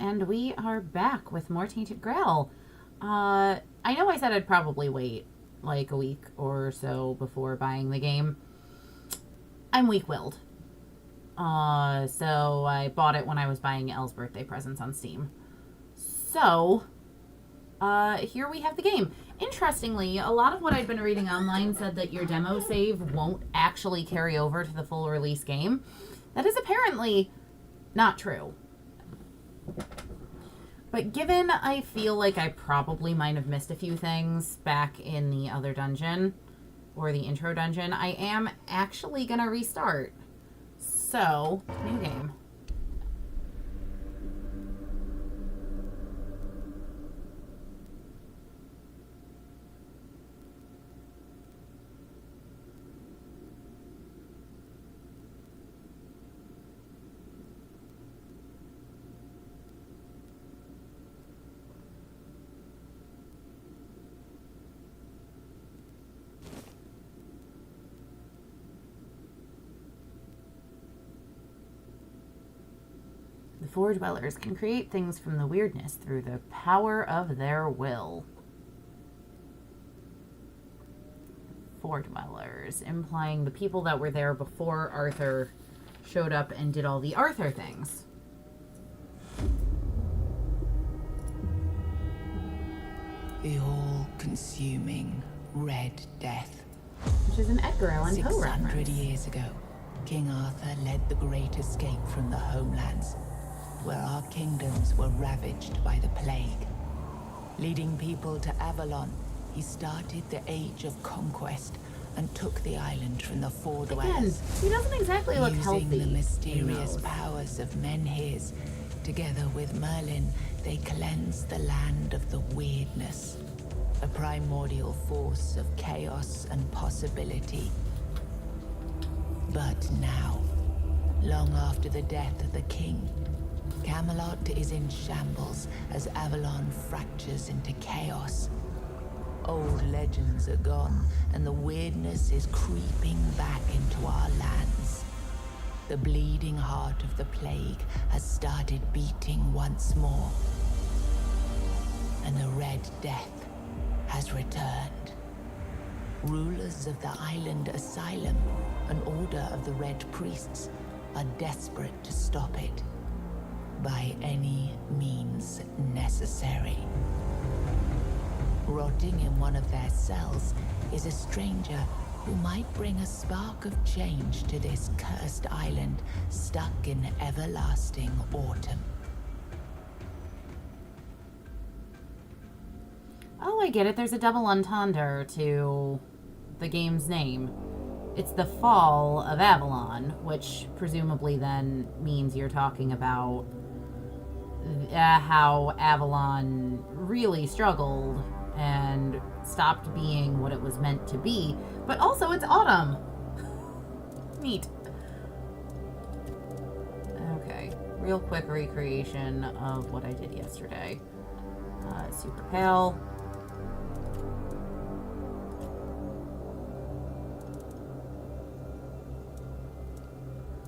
and we are back with more Tainted Grail. I know I said I'd probably wait like a week or so before buying the game. I'm weak-willed. So I bought it when I was buying Elle's birthday presents on Steam. So, here we have the game. Interestingly, a lot of what I'd been reading online said that your demo save won't actually carry over to the full release game. That is apparently not true. But given I feel like I probably might have missed a few things back in the other dungeon, or the intro dungeon, I am actually going to restart. So, new game. The Four Dwellers can create things from the weirdness through the power of their will. Four Dwellers, implying the people that were there before Arthur showed up and did all the Arthur things. The all-consuming Red Death. Which is an Edgar Allan Poe 600 reference. years ago, King Arthur led the Great Escape from the homelands, where our kingdoms were ravaged by the plague. Leading people to Avalon, he started the Age of Conquest and took the island from the Four Again, Dwellers. he doesn't exactly look healthy. Using the mysterious powers of Menhirs, together with Merlin, they cleansed the land of the weirdness, a primordial force of chaos and possibility. But now, long after the death of the king, Camelot is in shambles as Avalon fractures into chaos. Old legends are gone, and the weirdness is creeping back into our lands. The bleeding heart of the plague has started beating once more, and the Red Death has returned. Rulers of the island asylum, an order of the Red Priests, are desperate to stop it by any means necessary. Rotting in one of their cells is a stranger who might bring a spark of change to this cursed island stuck in everlasting autumn. Oh, I get it. There's a double entendre to the game's name. It's the fall of Avalon, which presumably then means you're talking about how Avalon really struggled and stopped being what it was meant to be. But also, it's autumn. Neat. Okay, real quick recreation of what I did yesterday. Super pale.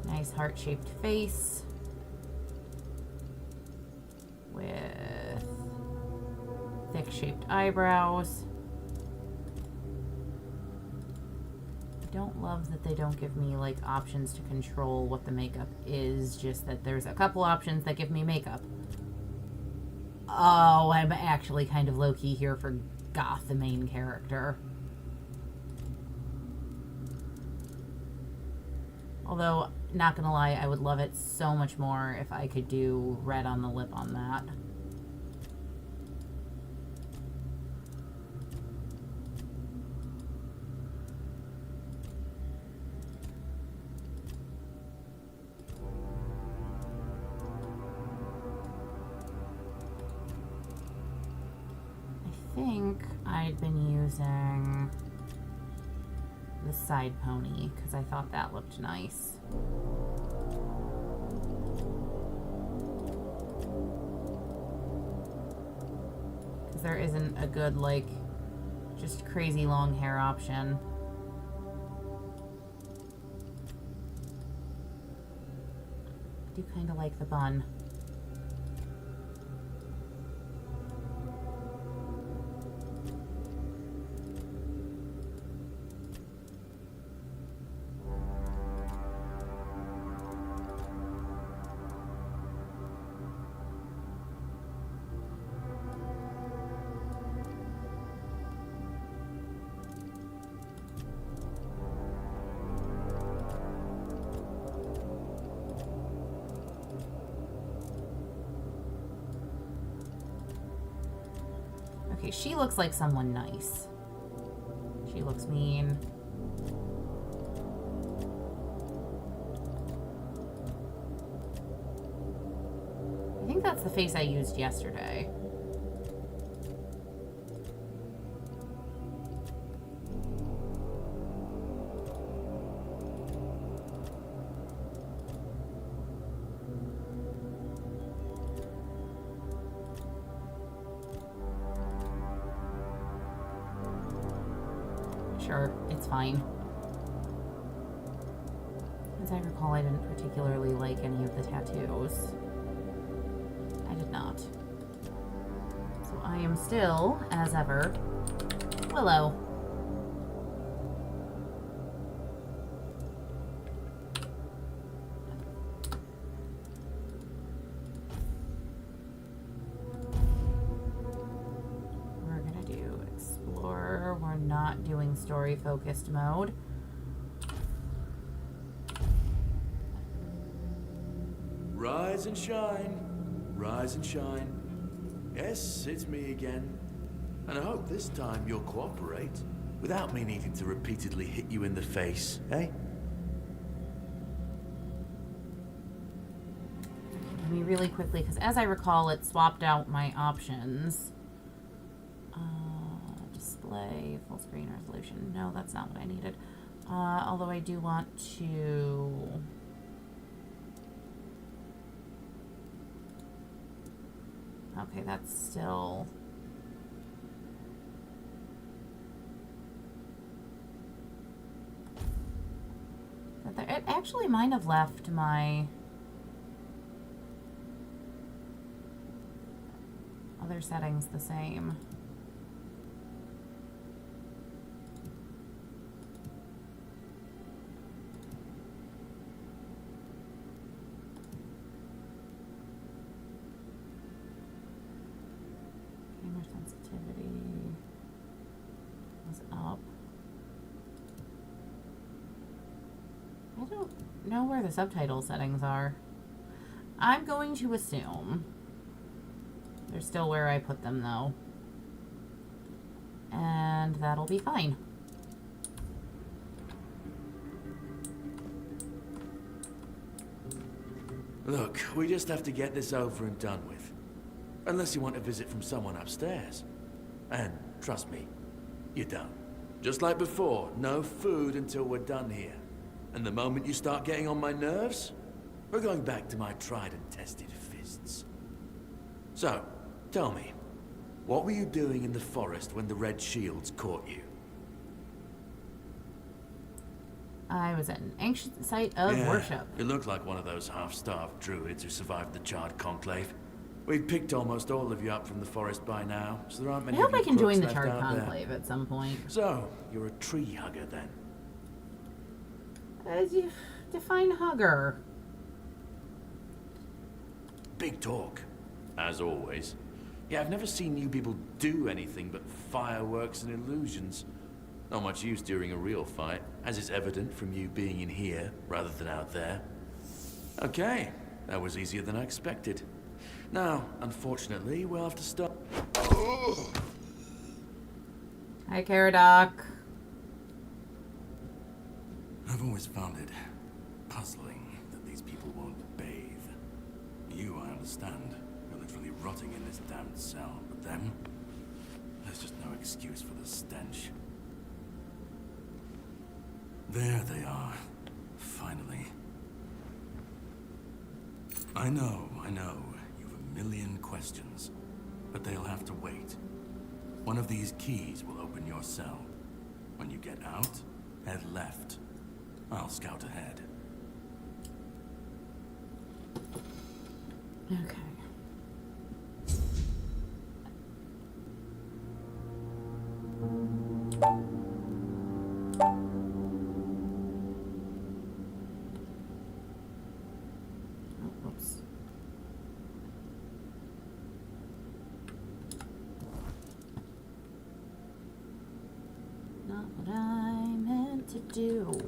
Nice heart-shaped face with thick-shaped eyebrows. I don't love that they don't give me like options to control what the makeup is, just that there's a couple options that give me makeup. Oh, I'm actually kind of low-key here for Goth, the main character. Although, not gonna lie, I would love it so much more if I could do red on the lip on that. I think I'd been using the side pony because I thought that looked nice. Because there isn't a good, like, just crazy long hair option. I do kind of like the bun. Okay, she looks like someone nice. She looks mean. I think that's the face I used yesterday. Sure, it's fine. As I recall, I didn't particularly like any of the tattoos. I did not. So I am still, as ever, Willow. We're gonna do Explorer. We're not doing story-focused mode. Rise and shine. Rise and shine. Yes, it's me again. And I hope this time you'll cooperate without me needing to repeatedly hit you in the face, eh? Let me really quickly, because as I recall, it swapped out my options. Display, full screen resolution. No, that's not what I needed. Although I do want to... Okay, that's still... It actually might have left my other settings the same. Camera sensitivity was up. I don't know where the subtitle settings are. I'm going to assume they're still where I put them, though. And that'll be fine. Look, we just have to get this over and done with. Unless you want a visit from someone upstairs. And trust me, you don't. Just like before, no food until we're done here. And the moment you start getting on my nerves, we're going back to my tried and tested fists. So, tell me, what were you doing in the forest when the Red Shields caught you? I was at an ancient site of worship. You look like one of those half-starved druids who survived the Charred Conclave. We've picked almost all of you up from the forest by now, so there aren't many I hope of you I can join the crooks Charred left out there. Conclave at some point. So, you're a tree hugger then? You define hugger. Big talk, as always. Yeah, I've never seen you people do anything but fireworks and illusions. Not much use during a real fight, as is evident from you being in here rather than out there. Okay, that was easier than I expected. Now, unfortunately, we'll have to stop. Hi, Caradoc. I've always found it puzzling that these people won't bathe. You, I understand, are literally rotting in this damned cell, but them? There's just no excuse for the stench. There they are, finally. I know, you've a million questions, but they'll have to wait. One of these keys will open your cell. When you get out, head left. I'll scout ahead. Okay. Oh, whoops. Not what I meant to do.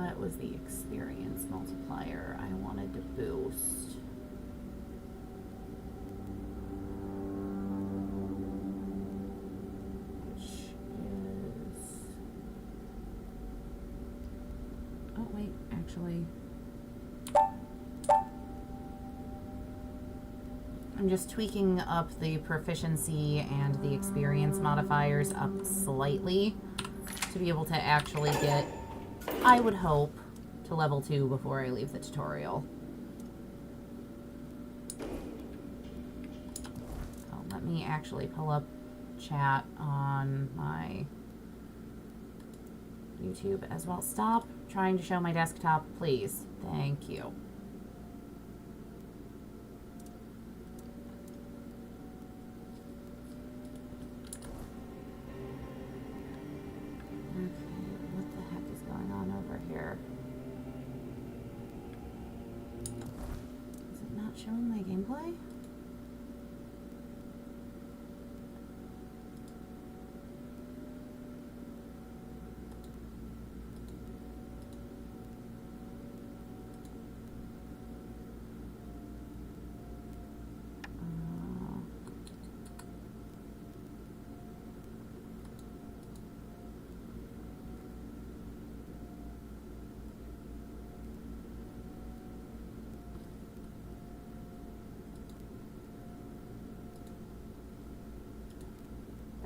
It was the experience multiplier I wanted to boost. actually. I'm just tweaking up the proficiency and the experience modifiers up slightly to be able to actually get, I would hope, to level 2 before I leave the tutorial. Oh, let me actually pull up chat on my YouTube as well. Stop trying to show my desktop, please. Thank you. Showing my gameplay?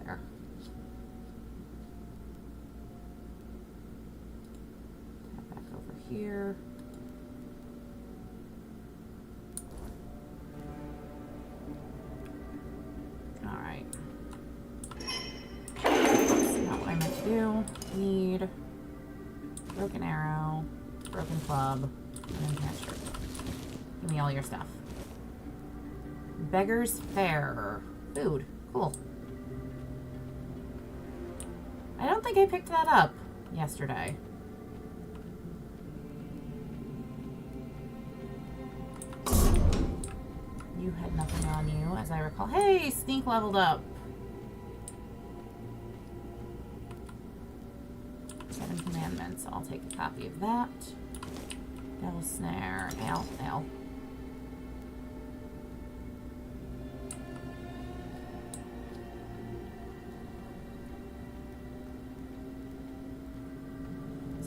There. Tab back over here. All right. That's not what I meant to do. Need broken arrow, broken club, and then caster. Give me all your stuff. Beggar's Fare. Food. Cool. I don't think I picked that up yesterday. You had nothing on you, as I recall. Hey, Sneak leveled up. 7 commandments. I'll take a copy of that. Devil Snare. L.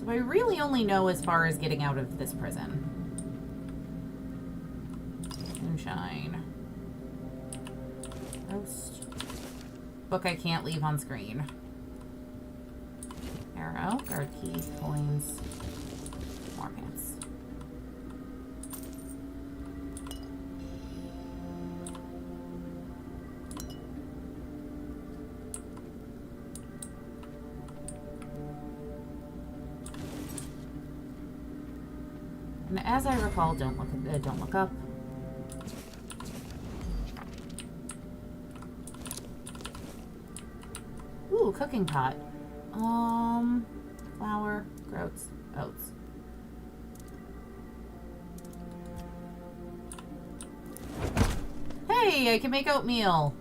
I really only know as far as getting out of this prison. Moonshine. Roast. Book I can't leave on screen. Arrow. Guard key. Coins. More pants. And as I recall, don't look up. Ooh, cooking pot. Flour, groats, oats. Hey, I can make oatmeal.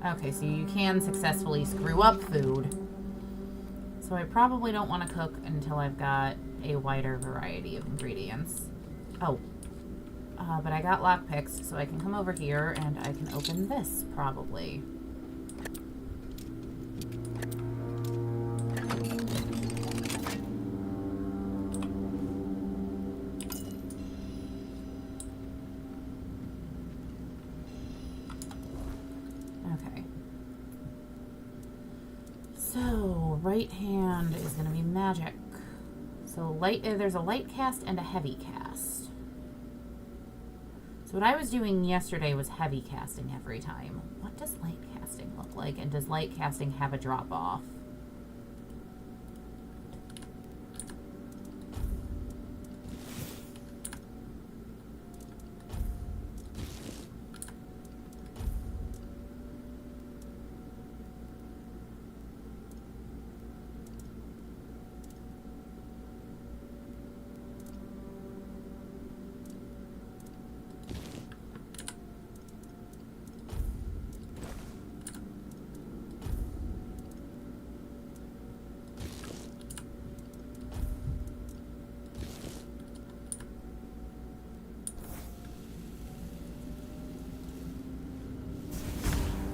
Okay, so you can successfully screw up food. So I probably don't want to cook until I've got a wider variety of ingredients. Oh, but I got lockpicks, so I can come over here and I can open this, probably. Okay. So, right hand is going to be magic. So there's a light cast and a heavy cast. So what I was doing yesterday was heavy casting every time. What does light casting look like? And does light casting have a drop off?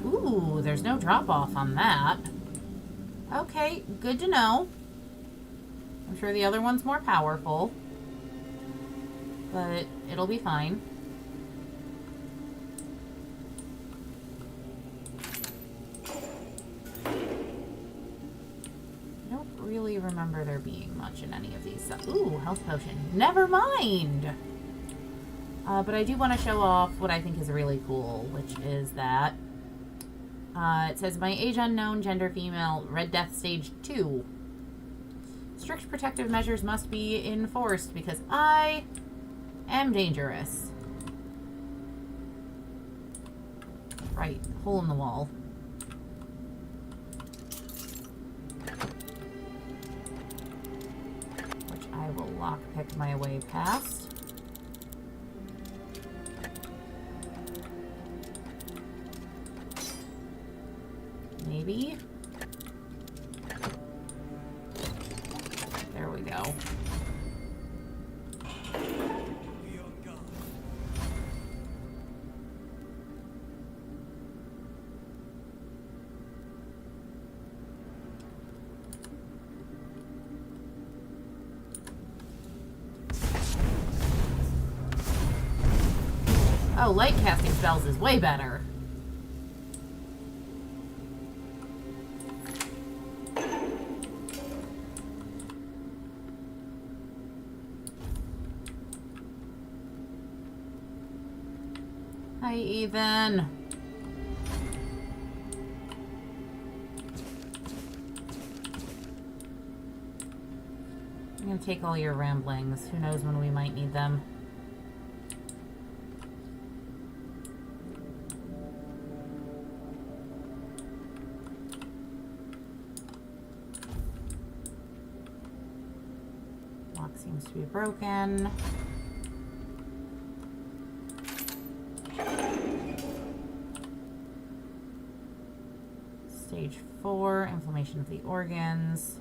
Ooh, there's no drop off on that. Okay, good to know. I'm sure the other one's more powerful. But it'll be fine. I don't really remember there being much in any of these. Ooh, health potion. Never mind! But I do want to show off what I think is really cool, which is that it says, my age unknown, gender female, Red Death Stage 2. Strict protective measures must be enforced because I am dangerous. Right, hole in the wall. Which I will lockpick my way past. Maybe. There we go. Oh, light casting spells is way better. Hi, Ethan. I'm gonna take all your ramblings. Who knows when we might need them. Lock seems to be broken. Stage 4, inflammation of the organs.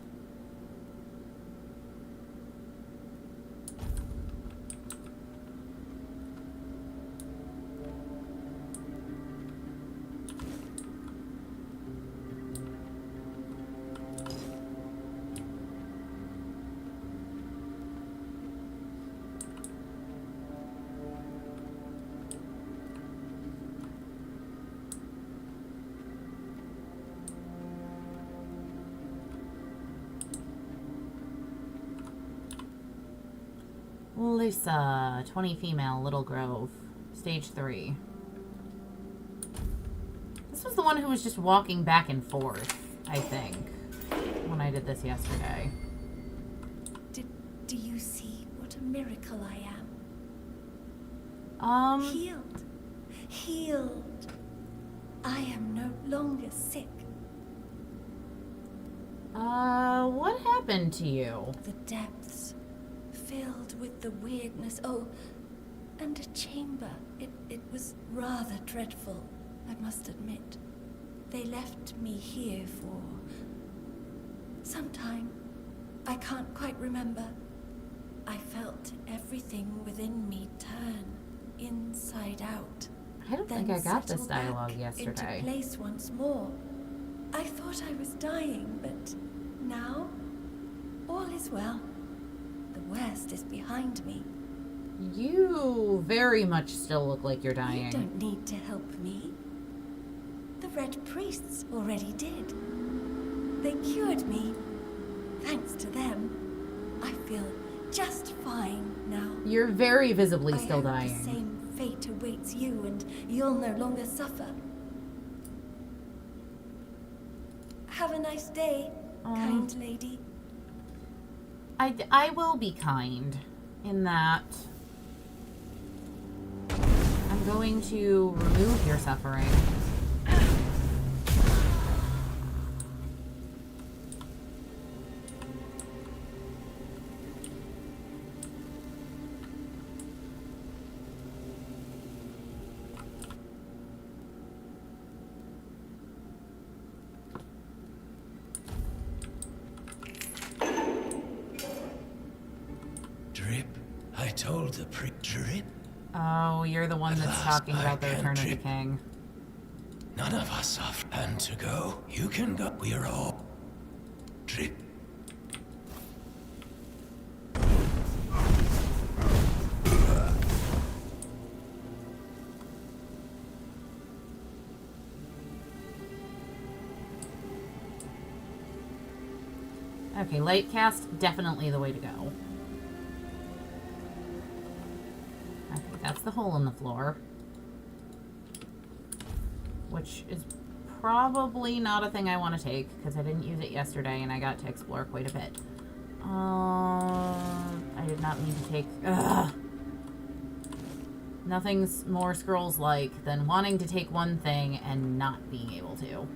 Lisa, 20 female, Little Grove, stage 3. This was the one who was just walking back and forth, I think, when I did this yesterday. Do you see what a miracle I am? Healed. Healed. I am no longer sick. What happened to you? The depths, filled with the weirdness. Oh, and a chamber. It was rather dreadful, I must admit. They left me here for some time. I can't quite remember. I felt everything within me turn inside out. I don't think I got this dialogue yesterday. Into place once more. I thought I was dying, but now all is well. The worst is behind me. You very much still look like you're dying. You don't need to help me. The Red Priests already did. They cured me. Thanks to them, I feel just fine now. You're very visibly still I hope dying. the same fate awaits you and you'll no longer suffer. Have a nice day, kind lady. I will be kind in that I'm going to remove your suffering. I told the Drip. Oh, you're the one that's talking about the Return of the King. None of us have and to go. You can go. We're all. Drip. Okay, light cast, definitely the way to go. Okay, that's the hole in the floor. Which is probably not a thing I want to take, because I didn't use it yesterday and I got to explore quite a bit. I did not mean to take... Ugh. Nothing's more scrolls-like than wanting to take one thing and not being able to.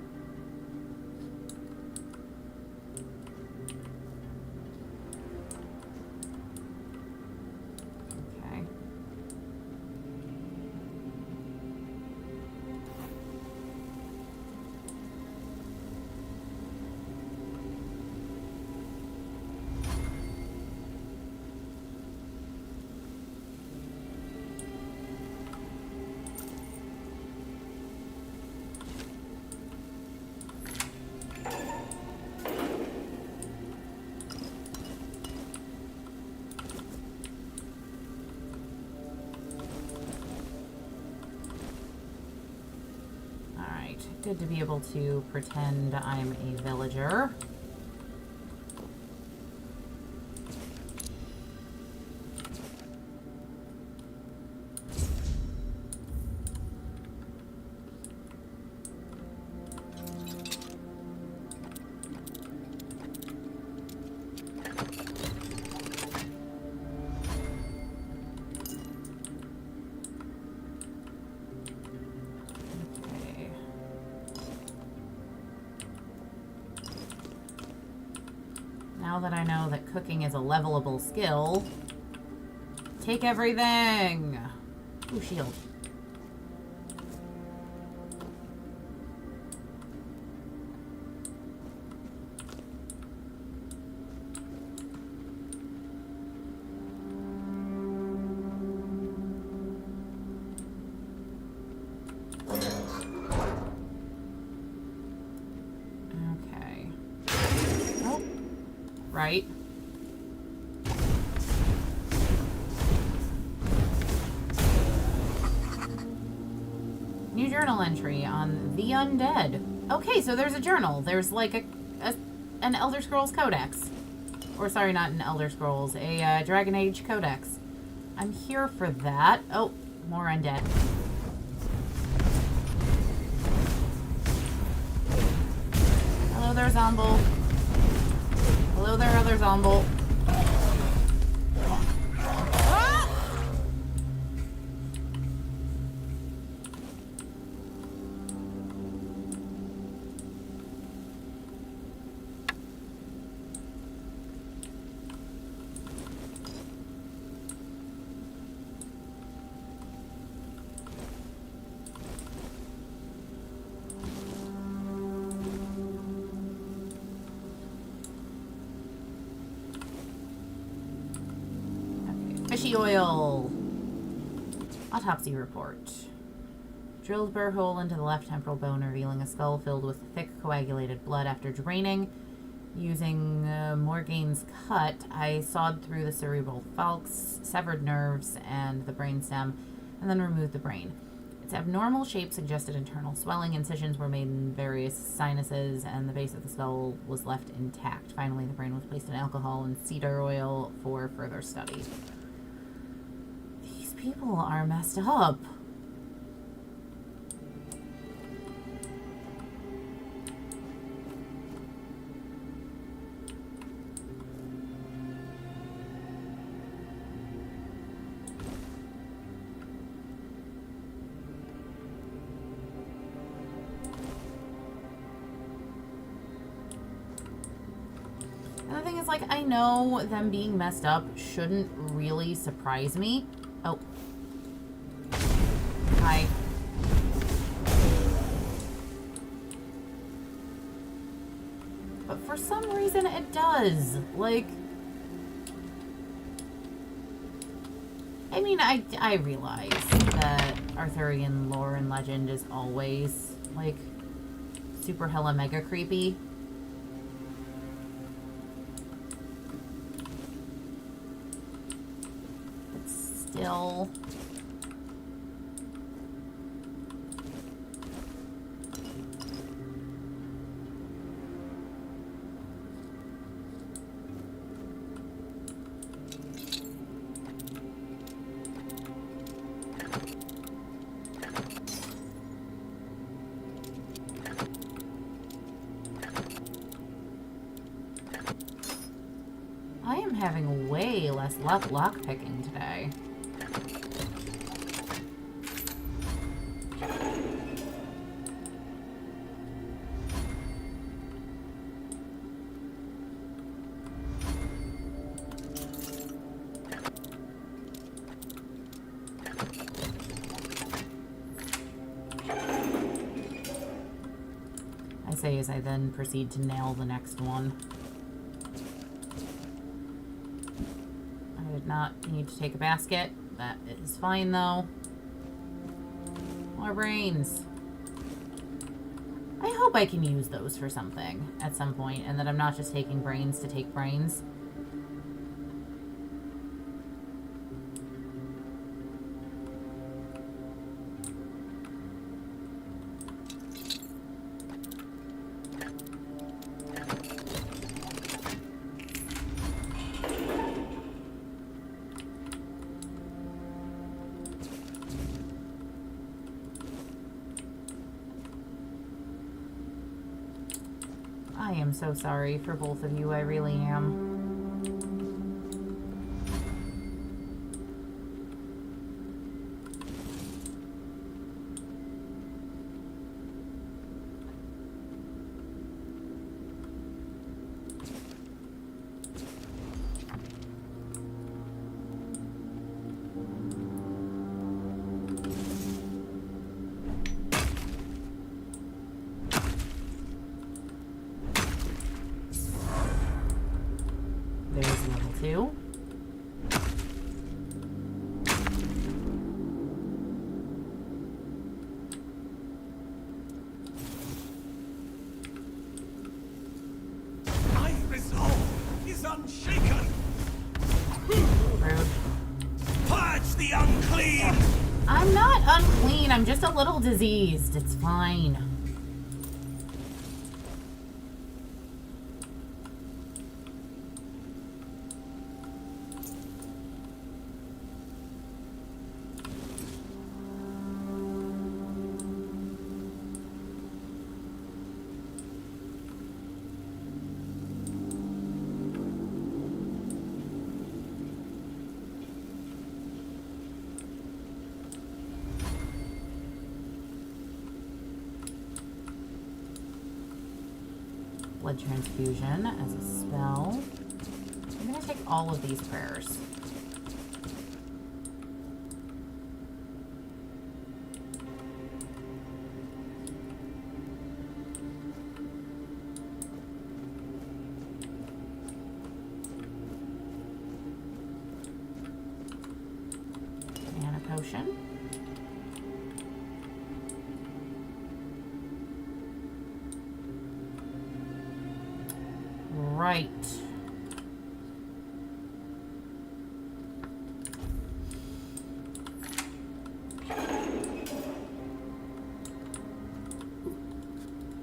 Good to be able to pretend I'm a villager. Now that I know that cooking is a levelable skill, take everything! Ooh, shield. Okay. Oh. Right. New journal entry on the undead. Okay, so there's a journal. There's like an Elder Scrolls Codex. Or sorry, not an Elder Scrolls, a Dragon Age Codex. I'm here for that. Oh, more undead. Hello there, Zombo. Hello there, other Zombo. Ah! Fishy oil. Autopsy report. Drilled burr hole into the left temporal bone, revealing a skull filled with thick coagulated blood. After draining using Morgane's cut, I sawed through the cerebral falx, severed nerves and the brainstem, and then removed the brain. Its abnormal shape suggested internal swelling. Incisions were made in various sinuses, and the base of the skull was left intact. Finally, the brain was placed in alcohol and cedar oil for further study. These people are messed up. And the thing is, like, I know them being messed up shouldn't really surprise me. Oh. Hi. But for some reason it does. Like, I mean, I realize that Arthurian lore and legend is always, like, super hella mega creepy. still. I am having way less luck lockpicking today. I say as I then proceed to nail the next one. I did not need to take a basket. That is fine though. More brains. I hope I can use those for something at some point and that I'm not just taking brains to take brains. I am so sorry for both of you, I really am. There's level 2. My resolve is unshaken. Rude. Purge the unclean. I'm not unclean, I'm just a little diseased. It's fine. Blood transfusion as a spell. I'm going to take all of these prayers. And a potion. Right.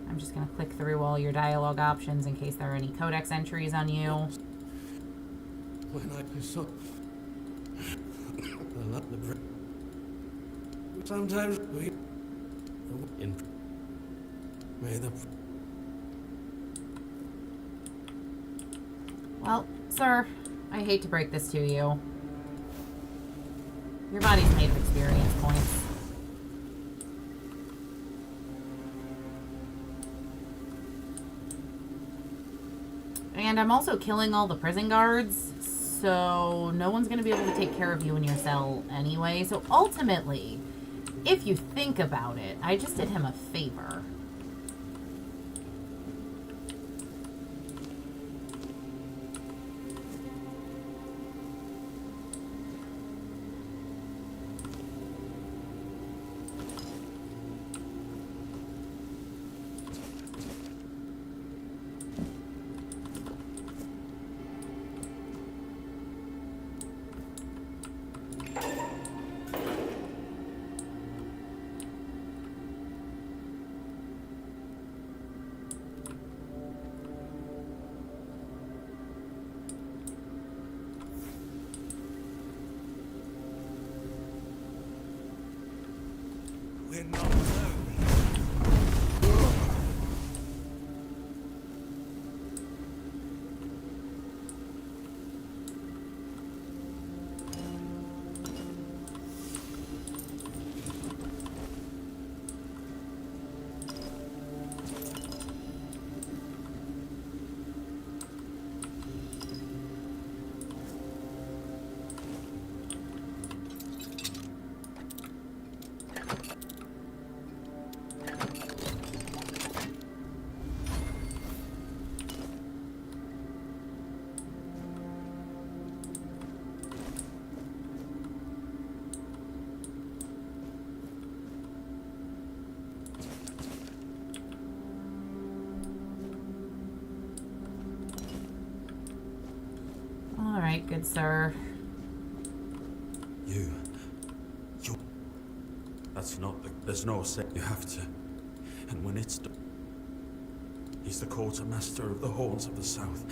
I'm just going to click through all your dialogue options in case there are any codex entries on you. When I saw... Sometimes we... May the... Well, sir, I hate to break this to you. Your body's made of experience points. And I'm also killing all the prison guards, so no one's going to be able to take care of you in your cell anyway. So ultimately, if you think about it, I just did him a favor. right, good sir. You. That's not the... There's no say. You have to. And when it's done... He's the quartermaster of the Horns of the South.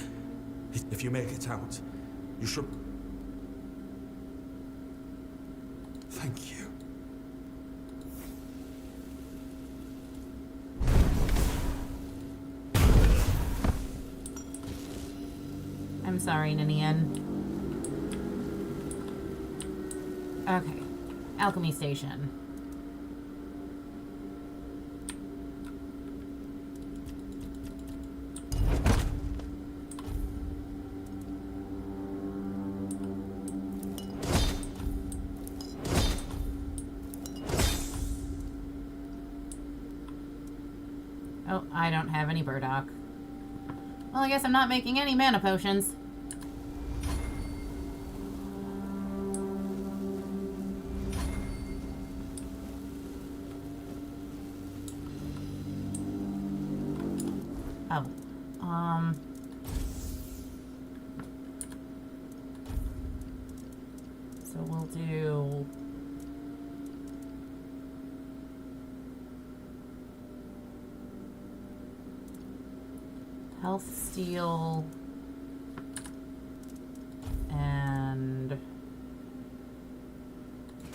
If you make it out, you should... Thank you. I'm sorry, Ninian. Okay. Alchemy station. Oh, I don't have any burdock. Well, I guess I'm not making any mana potions. Oh. So we'll do... Health Steal and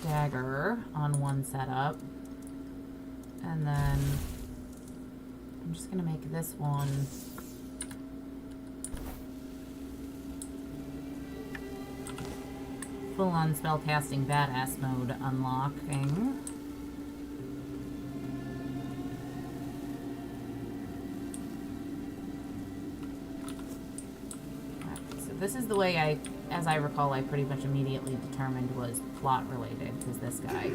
Dagger on one setup. And then I'm just gonna make this one full-on spellcasting badass mode unlocking. This is the way as I recall, I pretty much immediately determined was plot related, because this guy.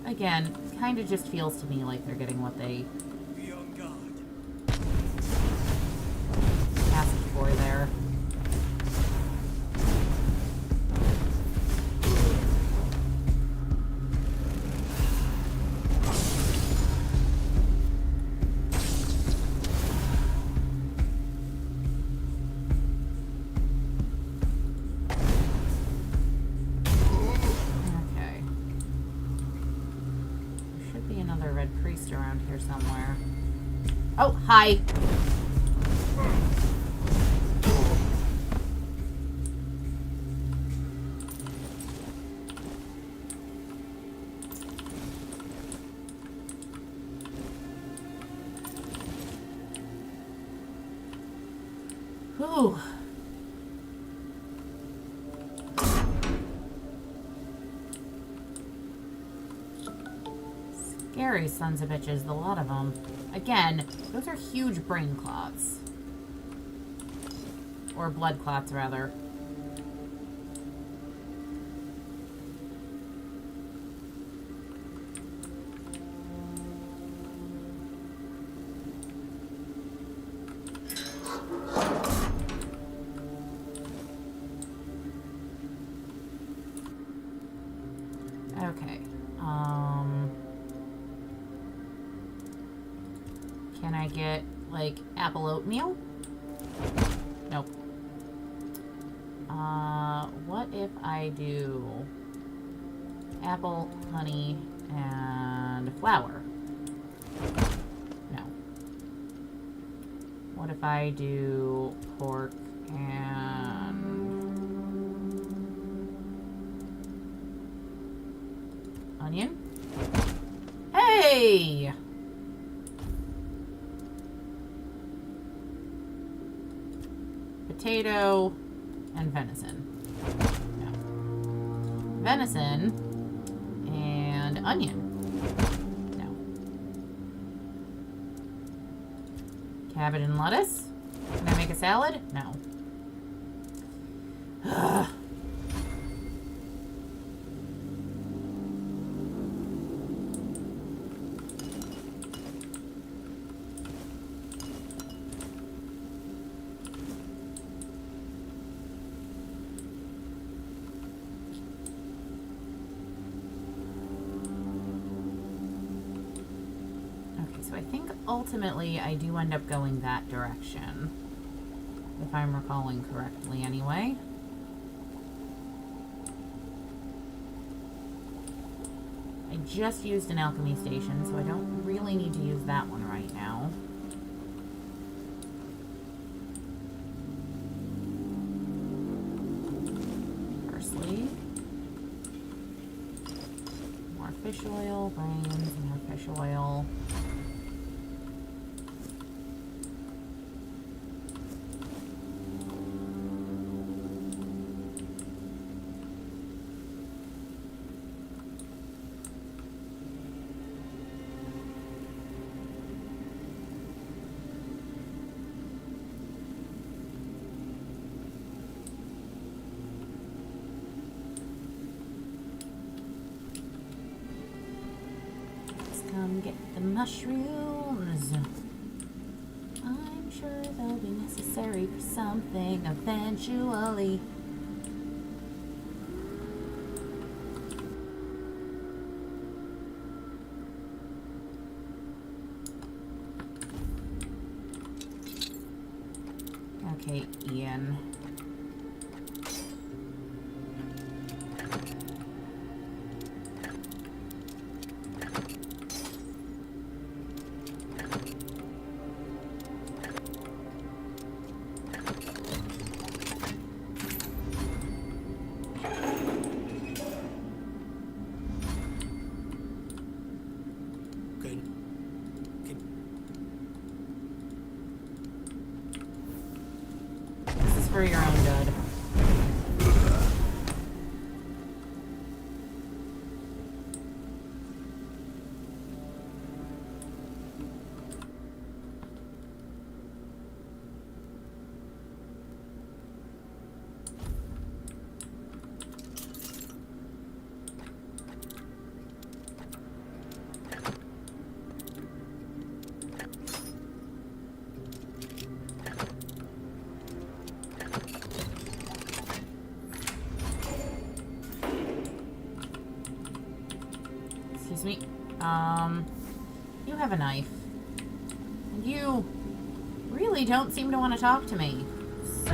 Again, kind of just feels to me like they're getting what they asked for there. Around here somewhere. Oh, hi. Whew. Scary sons of bitches, the lot of them. Again, those are huge brain clots. Or blood clots, rather. Okay. Can I get, like, apple oatmeal? Nope. What if I do apple, honey, and flour? No. What if I do pork and onion? Hey! Potato and venison. No. Venison and onion. No. Cabbage and lettuce. Can I make a salad? No. so I think ultimately I do end up going that direction. If I'm recalling correctly, anyway. I just used an alchemy station, so I don't really need to use that one right now. Firstly, more fish oil, brains, more fish oil. Come get the mushrooms. I'm sure they'll be necessary for something eventually. Okay, Ian. This is for your own good. Excuse me. You have a knife. And you really don't seem to want to talk to me. So,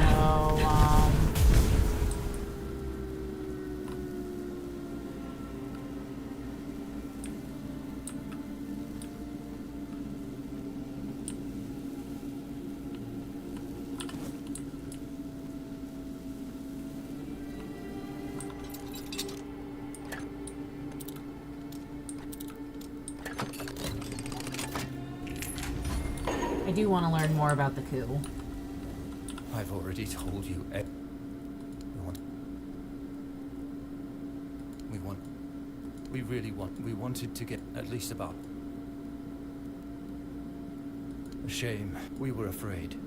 I do want to learn more about the coup. I've already told you. We wanted to get at least about. A shame. We were afraid.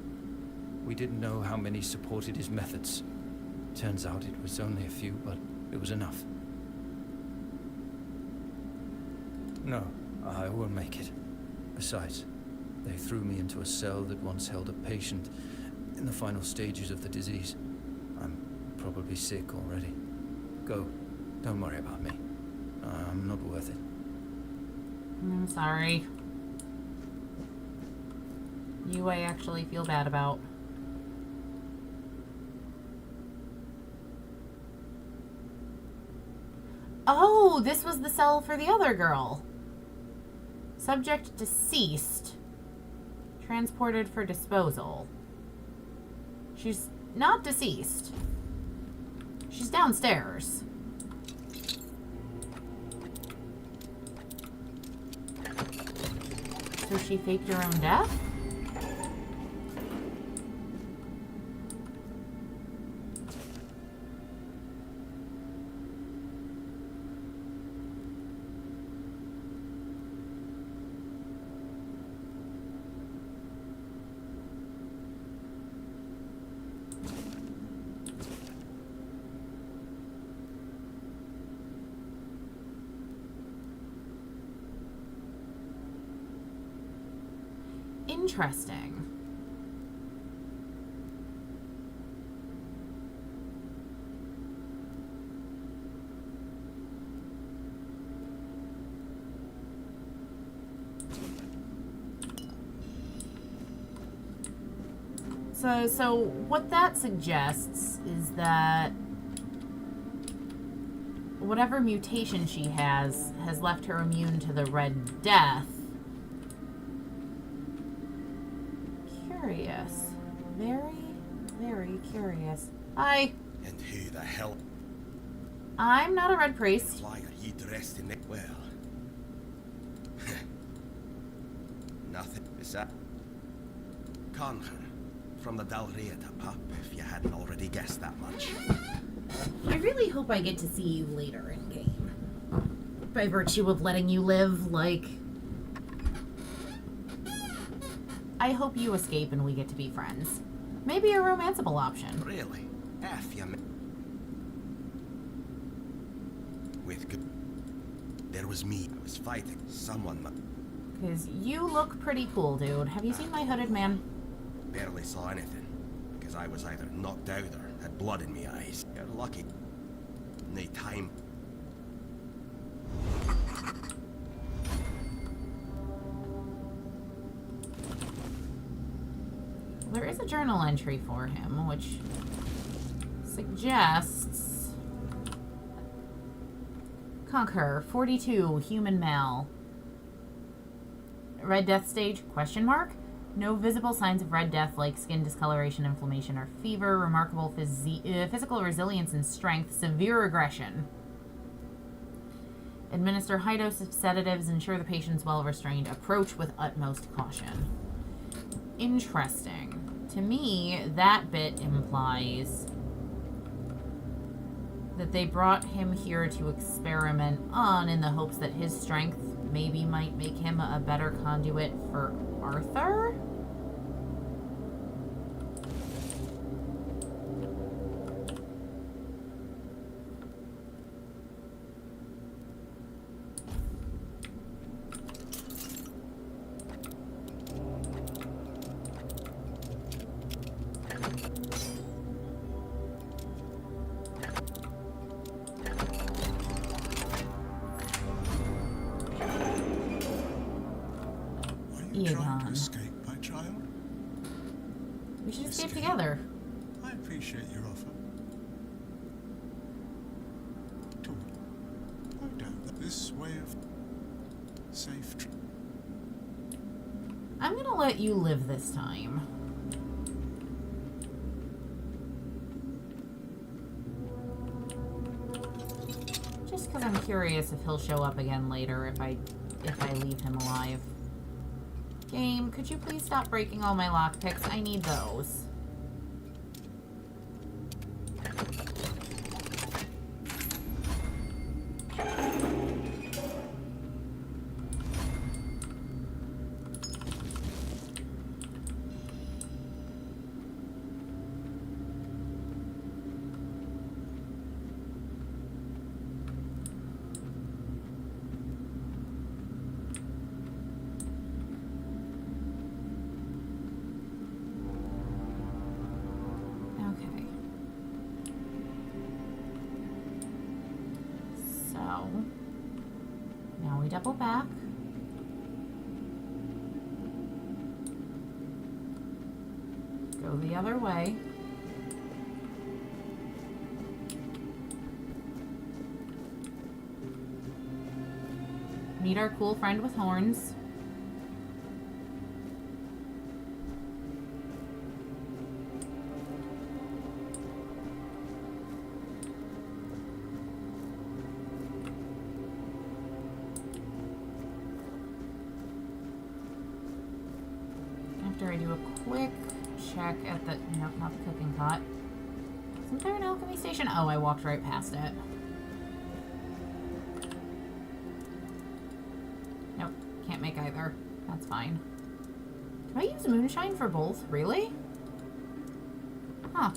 We didn't know how many supported his methods. Turns out it was only a few, but it was enough. No, I won't make it. Besides, they threw me into a cell that once held a patient in the final stages of the disease. I'm probably sick already. Go. Don't worry about me. I'm not worth it. I'm sorry. You I actually feel bad about. Oh, this was the cell for the other girl. Subject deceased. Transported for disposal. She's not deceased. She's downstairs. So she faked her own death? Interesting. So what that suggests is that whatever mutation she has left her immune to the Red Death. Curious. Very, very curious. Hi. And who the hell I'm not a Red Priest. fly are you dressed in it? Well, nothing. Is that Conquer from the Dalrieta pup, if you hadn't already guessed that much. I really hope I get to see you later in game. By virtue of letting you live, like... I hope you escape and we get to be friends. Maybe a romanceable option. Really? F you. With good. There was me. I was fighting someone. Because you look pretty cool, dude. Have you seen my hooded man? Barely saw anything. Because I was either knocked out or had blood in my eyes. You're lucky. No time. There is a journal entry for him, which suggests... Conquer, 42, human male. Red Death stage, question mark? No visible signs of Red Death like skin discoloration, inflammation, or fever. Remarkable physical resilience and strength. Severe aggression. Administer high dose of sedatives. Ensure the patient's well restrained. Approach with utmost caution. Interesting. To me, that bit implies that they brought him here to experiment on in the hopes that his strength maybe might make him a better conduit for Arthur? Trying to escape, my child? We should escape together. I appreciate your offer. No doubt that this way of safe trip. I'm gonna let you live this time. Just because I'm curious if he'll show up again later if I leave him alive. Game, could you please stop breaking all my lockpicks? I need those. Now we double back. Go the other way. Meet our cool friend with horns. After I do a quick check at the... Nope, not the cooking pot. Isn't there an alchemy station? Oh, I walked right past it. Nope, can't make either. That's fine. Do I use moonshine for both? Really? Huh.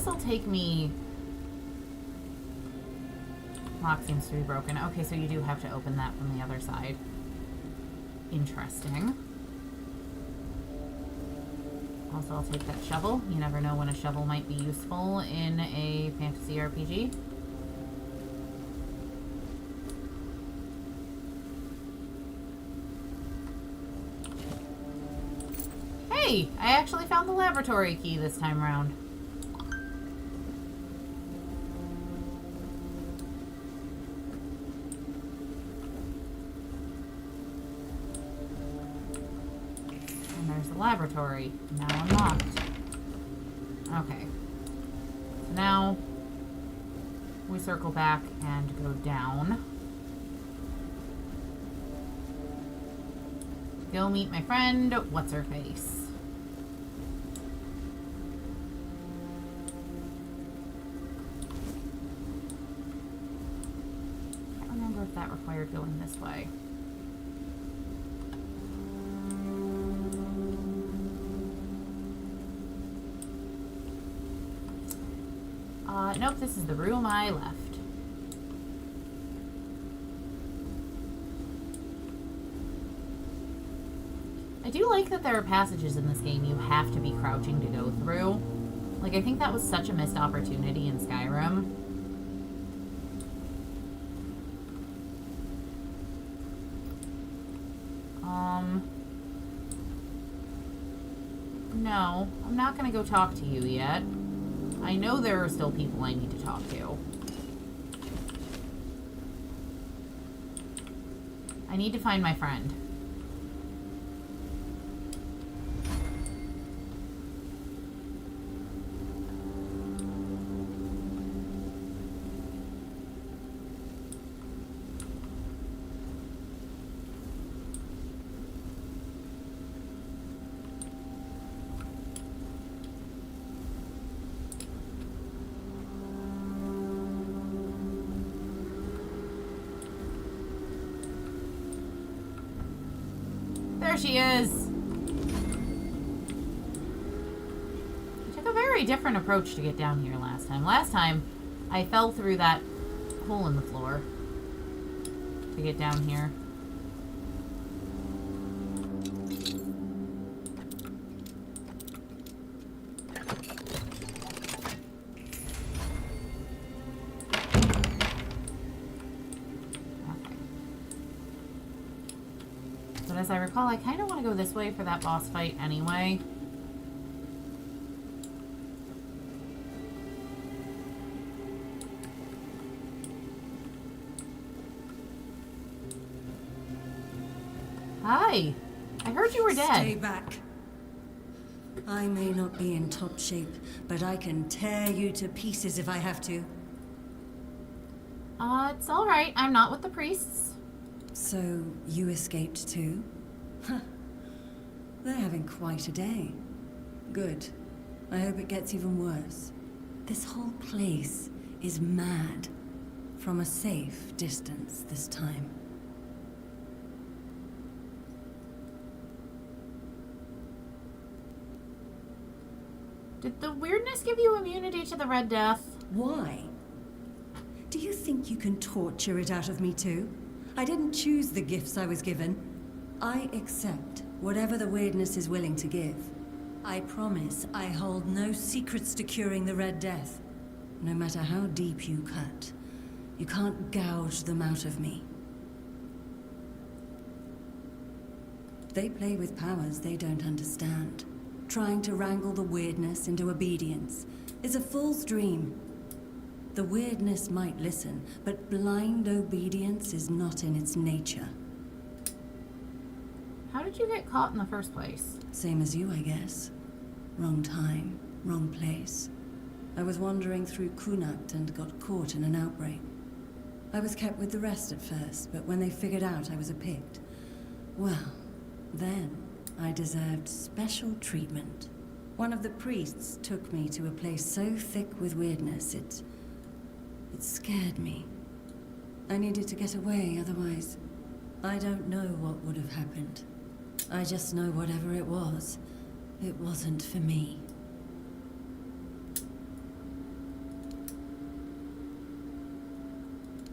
this will take me... Lock seems to be broken. Okay, so you do have to open that from the other side. Interesting. Also, I'll take that shovel. You never know when a shovel might be useful in a fantasy RPG. Hey! I actually found the laboratory key this time around. There's the laboratory. Now unlocked. Okay. So now we circle back and go down. Go meet my friend, what's-her-face. Can't remember if that required going this way. Nope, this is the room I left. I do like that there are passages in this game you have to be crouching to go through. Like, I think that was such a missed opportunity in Skyrim. No, I'm not gonna go talk to you yet. I know there are still people I need to talk to. I need to find my friend. There she is. I took a very different approach to get down here last time. Last time, I fell through that hole in the floor to get down here. But as I recall, I kind of want to go this way for that boss fight anyway. Hi! I heard you were dead. Stay back. I may not be in top shape, but I can tear you to pieces if I have to. It's alright. I'm not with the priests. So, you escaped too? Huh. They're having quite a day. Good. I hope it gets even worse. This whole place is mad. From a safe distance this time. Did the weirdness give you immunity to the Red Death? Why? Do you think you can torture it out of me too? I didn't choose the gifts I was given. I accept whatever the weirdness is willing to give. I promise I hold no secrets to curing the Red Death. No matter how deep you cut, you can't gouge them out of me. They play with powers they don't understand. Trying to wrangle the weirdness into obedience is a fool's dream. The weirdness might listen, but blind obedience is not in its nature. How did you get caught in the first place? Same as you, I guess. Wrong time, wrong place. I was wandering through Kunakt and got caught in an outbreak. I was kept with the rest at first, but when they figured out I was a Pict, well, then I deserved special treatment. One of the priests took me to a place so thick with weirdness, it scared me. I needed to get away, otherwise, I don't know what would have happened. I just know whatever it wasn't for me.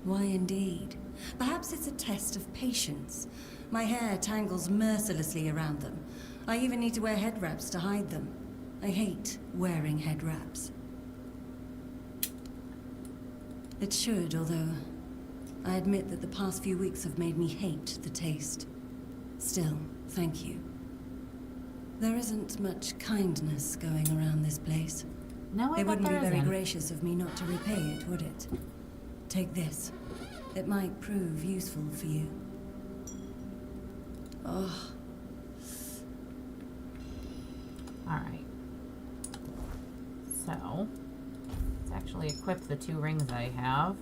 Why indeed? Perhaps it's a test of patience. My hair tangles mercilessly around them. I even need to wear head wraps to hide them. I hate wearing head wraps. It should, although I admit that the past few weeks have made me hate the taste. Still, thank you. There isn't much kindness going around this place. No, I It bet wouldn't be there very isn't. gracious of me not to repay it, would it? Take this. It might prove useful for you. Oh. Alright. So, let's actually equip the 2 rings I have.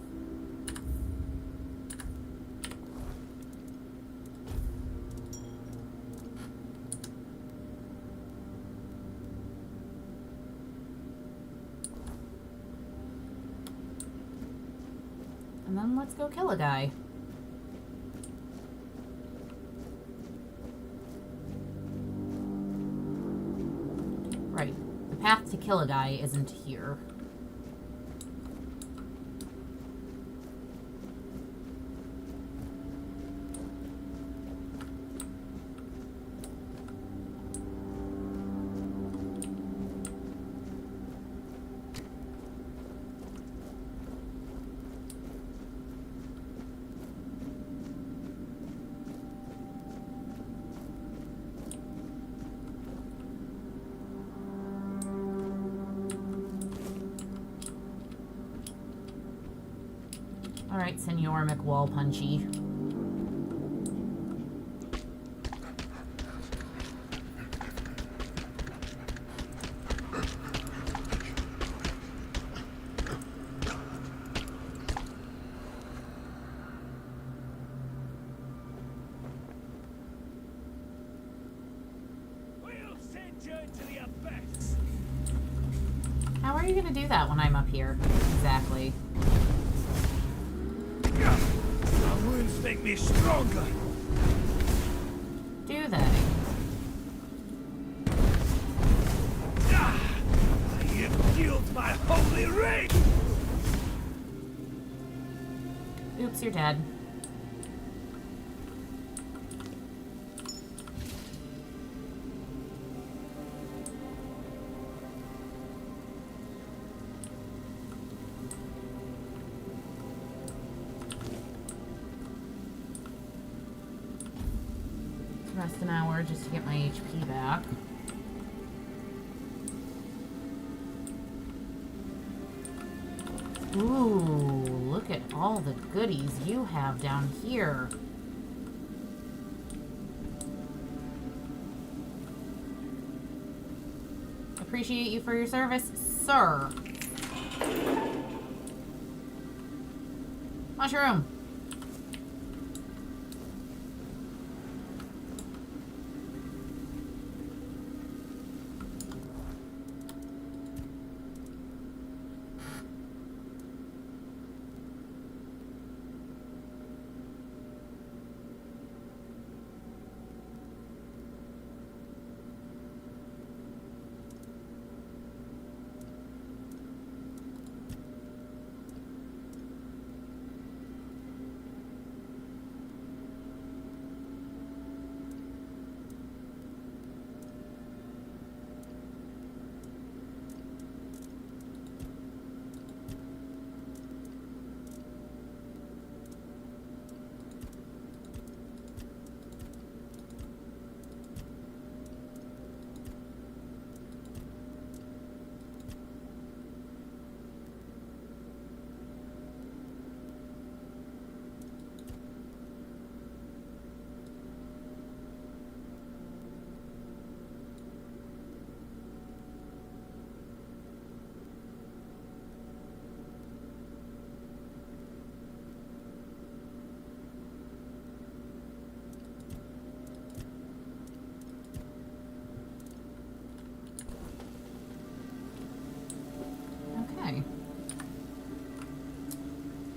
And then let's go kill a guy. Right. The path to kill a guy isn't here. Alright, Senor McWallpunchy. How are you gonna do that when I'm up here? Exactly. My wounds make me stronger. Do they? I have killed my holy rage. Oops, you're dead. Rest an hour just to get my HP back. Ooh, look at all the goodies you have down here. Appreciate you for your service, sir. Mushroom.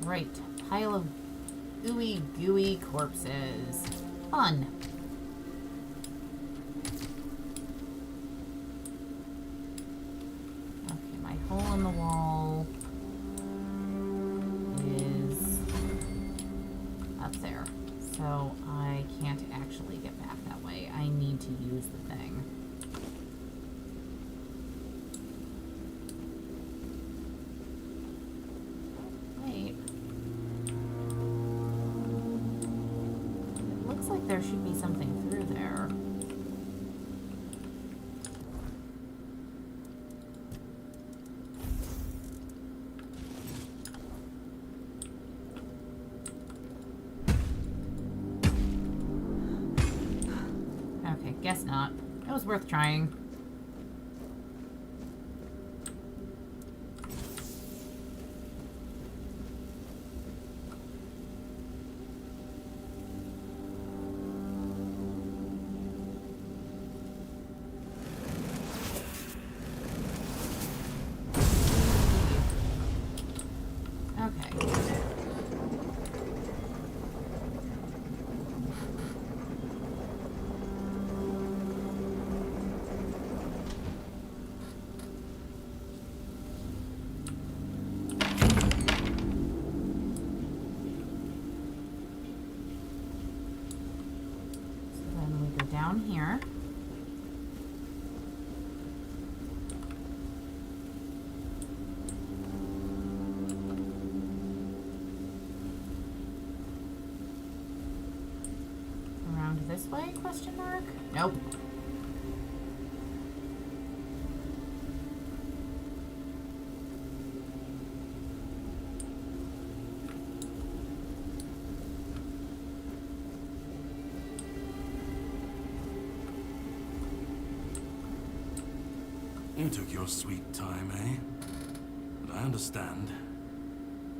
Right, pile of ooey gooey corpses. Fun. Okay, my hole in the wall is Guess not. It was worth trying. Down here. Around this way, question mark? Nope. You took your sweet time, eh? But I understand.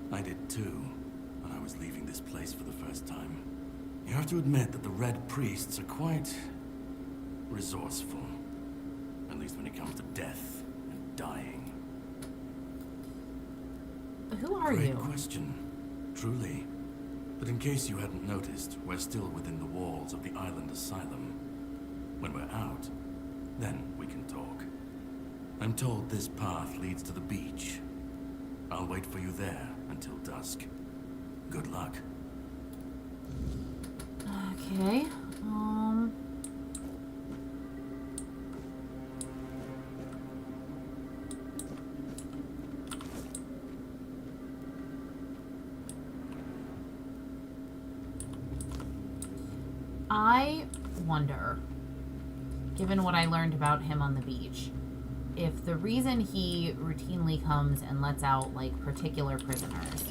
I did too, when I was leaving this place for the first time. You have to admit that the Red Priests are quite resourceful. At least when it comes to death and dying. Who are Great you? question, truly. But in case you hadn't noticed, we're still within the walls of the island asylum. When we're out, then we can talk. I'm told this path leads to the beach. I'll wait for you there until dusk. Good luck. Okay. I wonder, given what I learned about him on the beach, if the reason he routinely comes and lets out, like, particular prisoners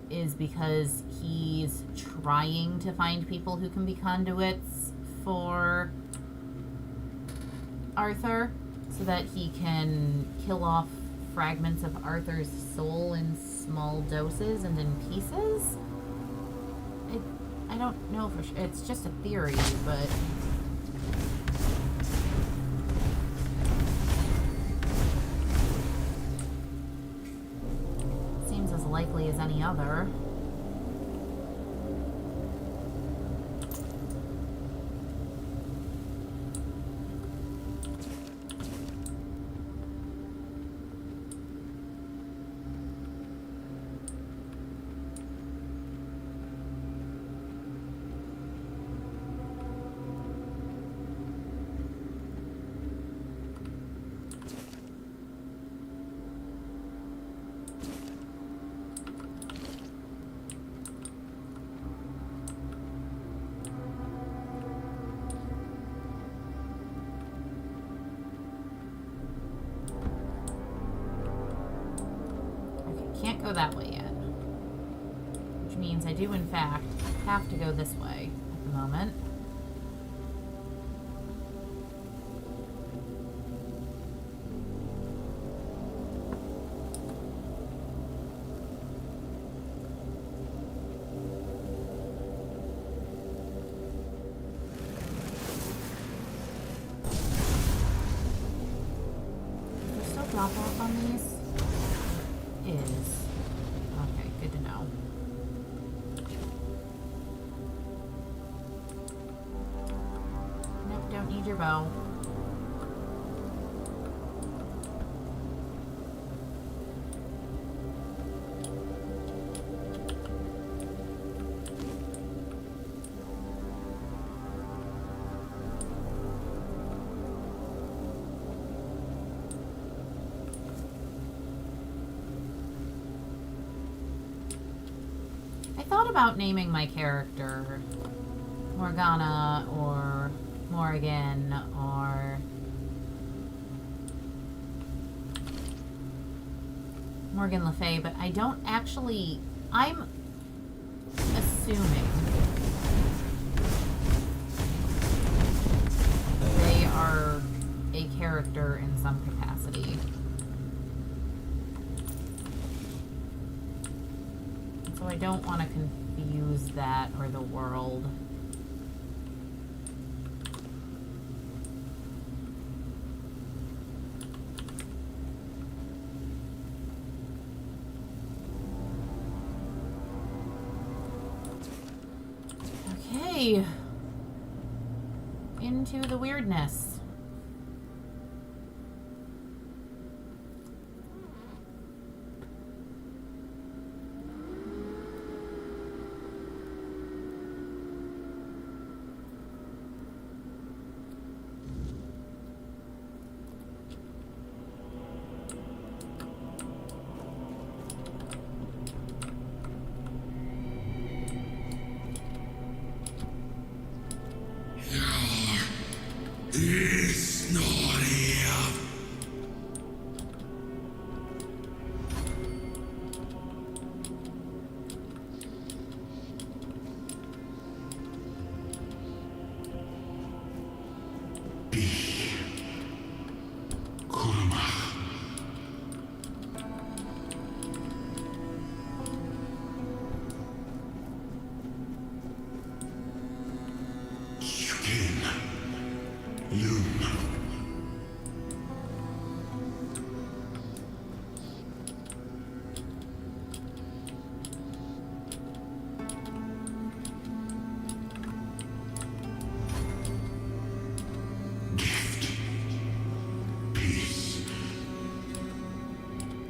is because he's trying to find people who can be conduits for Arthur so that he can kill off fragments of Arthur's soul in small doses and in pieces. I don't know for sure. It's just a theory, but seems as likely as any other. Can't go that way yet. Which means I do, in fact, have to go this way at the moment. Is there still drop off on these? Is. Okay, good to know. Nope, don't need your bow. I thought about naming my character Morgana or Morrigan or Morgan Le Fay, but I don't actually. I'm assuming character in some capacity. So I don't want to confuse that or the world. Okay. Into the weirdness. It's not here.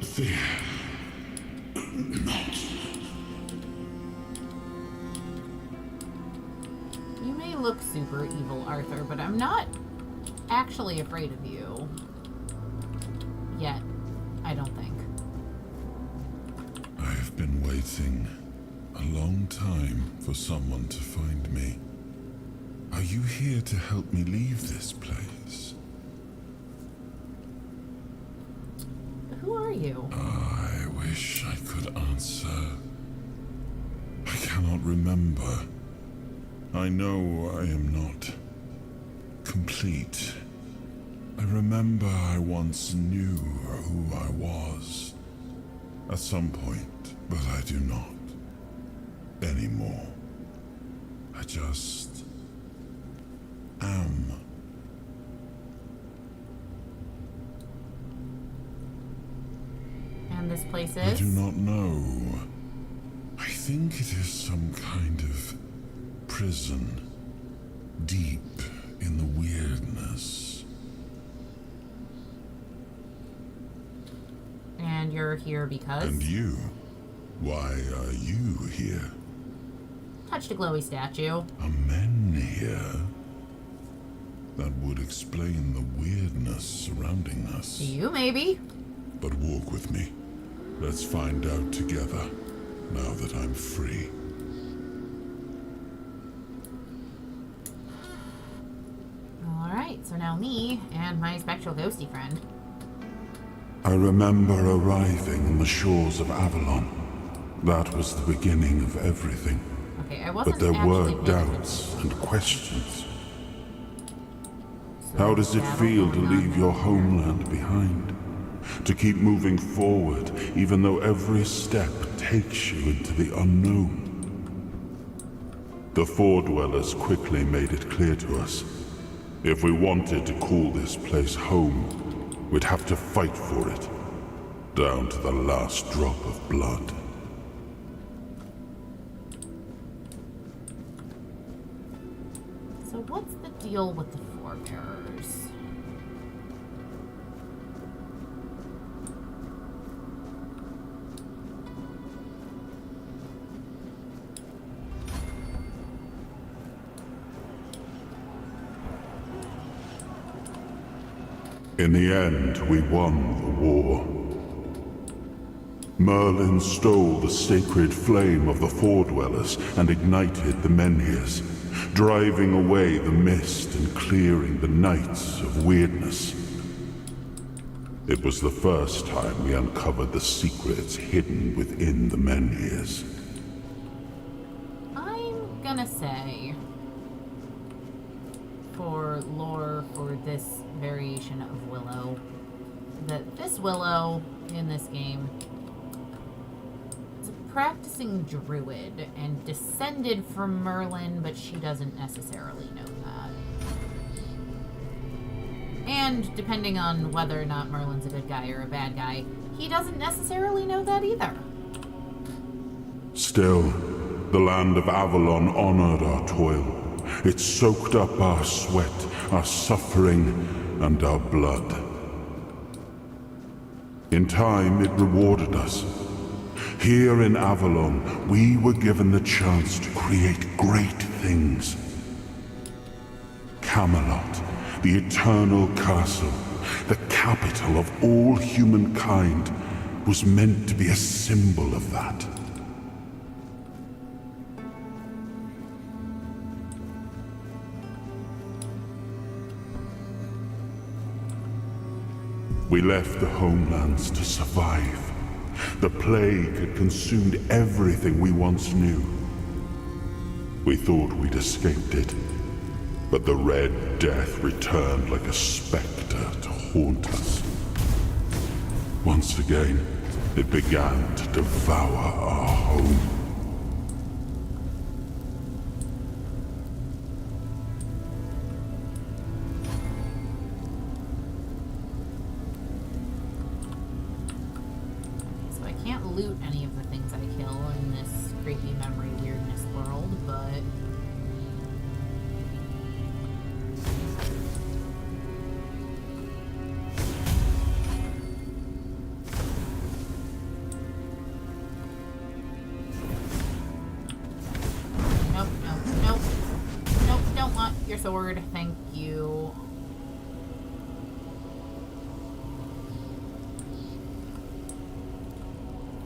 Fear not. You may look super evil, Arthur, but I'm not actually afraid of you. Yet, I don't think. I've been waiting a long time for someone to find me. Are you here to help me leave this place? Who are you? I wish I could answer. I cannot remember. I know I am not complete. I remember I once knew who I was at some point, but I do not anymore. I just am. And this place I is? do not know. I think it is some kind of prison, deep in the weirdness. And you're here because? And you? Why are you here? Touched a glowy statue. Are men here? That would explain the weirdness surrounding us. To you, maybe? But walk with me. Let's find out together, now that I'm free. Alright, so now me and my spectral ghosty friend. I remember arriving on the shores of Avalon. That was the beginning of everything. Okay, I wasn't But there were actually doubts and questions. How does it feel to leave your homeland behind? To keep moving forward, even though every step takes you into the unknown? The Four Dwellers quickly made it clear to us. If we wanted to call this place home, we'd have to fight for it, down to the last drop of blood. So what's the deal with the forebearers? In the end, we won the war. Merlin stole the sacred flame of the Four Dwellers and ignited the Menhirs, driving away the mist and clearing the nights of weirdness. It was the first time we uncovered the secrets hidden within the Menhirs. I'm gonna say, for lore for this very realization of Willow. That this Willow in this game is a practicing druid and descended from Merlin, but she doesn't necessarily know that. And depending on whether or not Merlin's a good guy or a bad guy, he doesn't necessarily know that either. Still, the land of Avalon honored our toil. It soaked up our sweat, our suffering, and our blood. In time, it rewarded us. Here in Avalon, we were given the chance to create great things. Camelot, the eternal castle, the capital of all humankind, was meant to be a symbol of that. We left the homelands to survive. The plague had consumed everything we once knew. We thought we'd escaped it, but the Red Death returned like a specter to haunt us. Once again, it began to devour our home. So I can't loot any of the things I kill in this creepy memory weirdness world, but Nope, don't want your sword, thank you.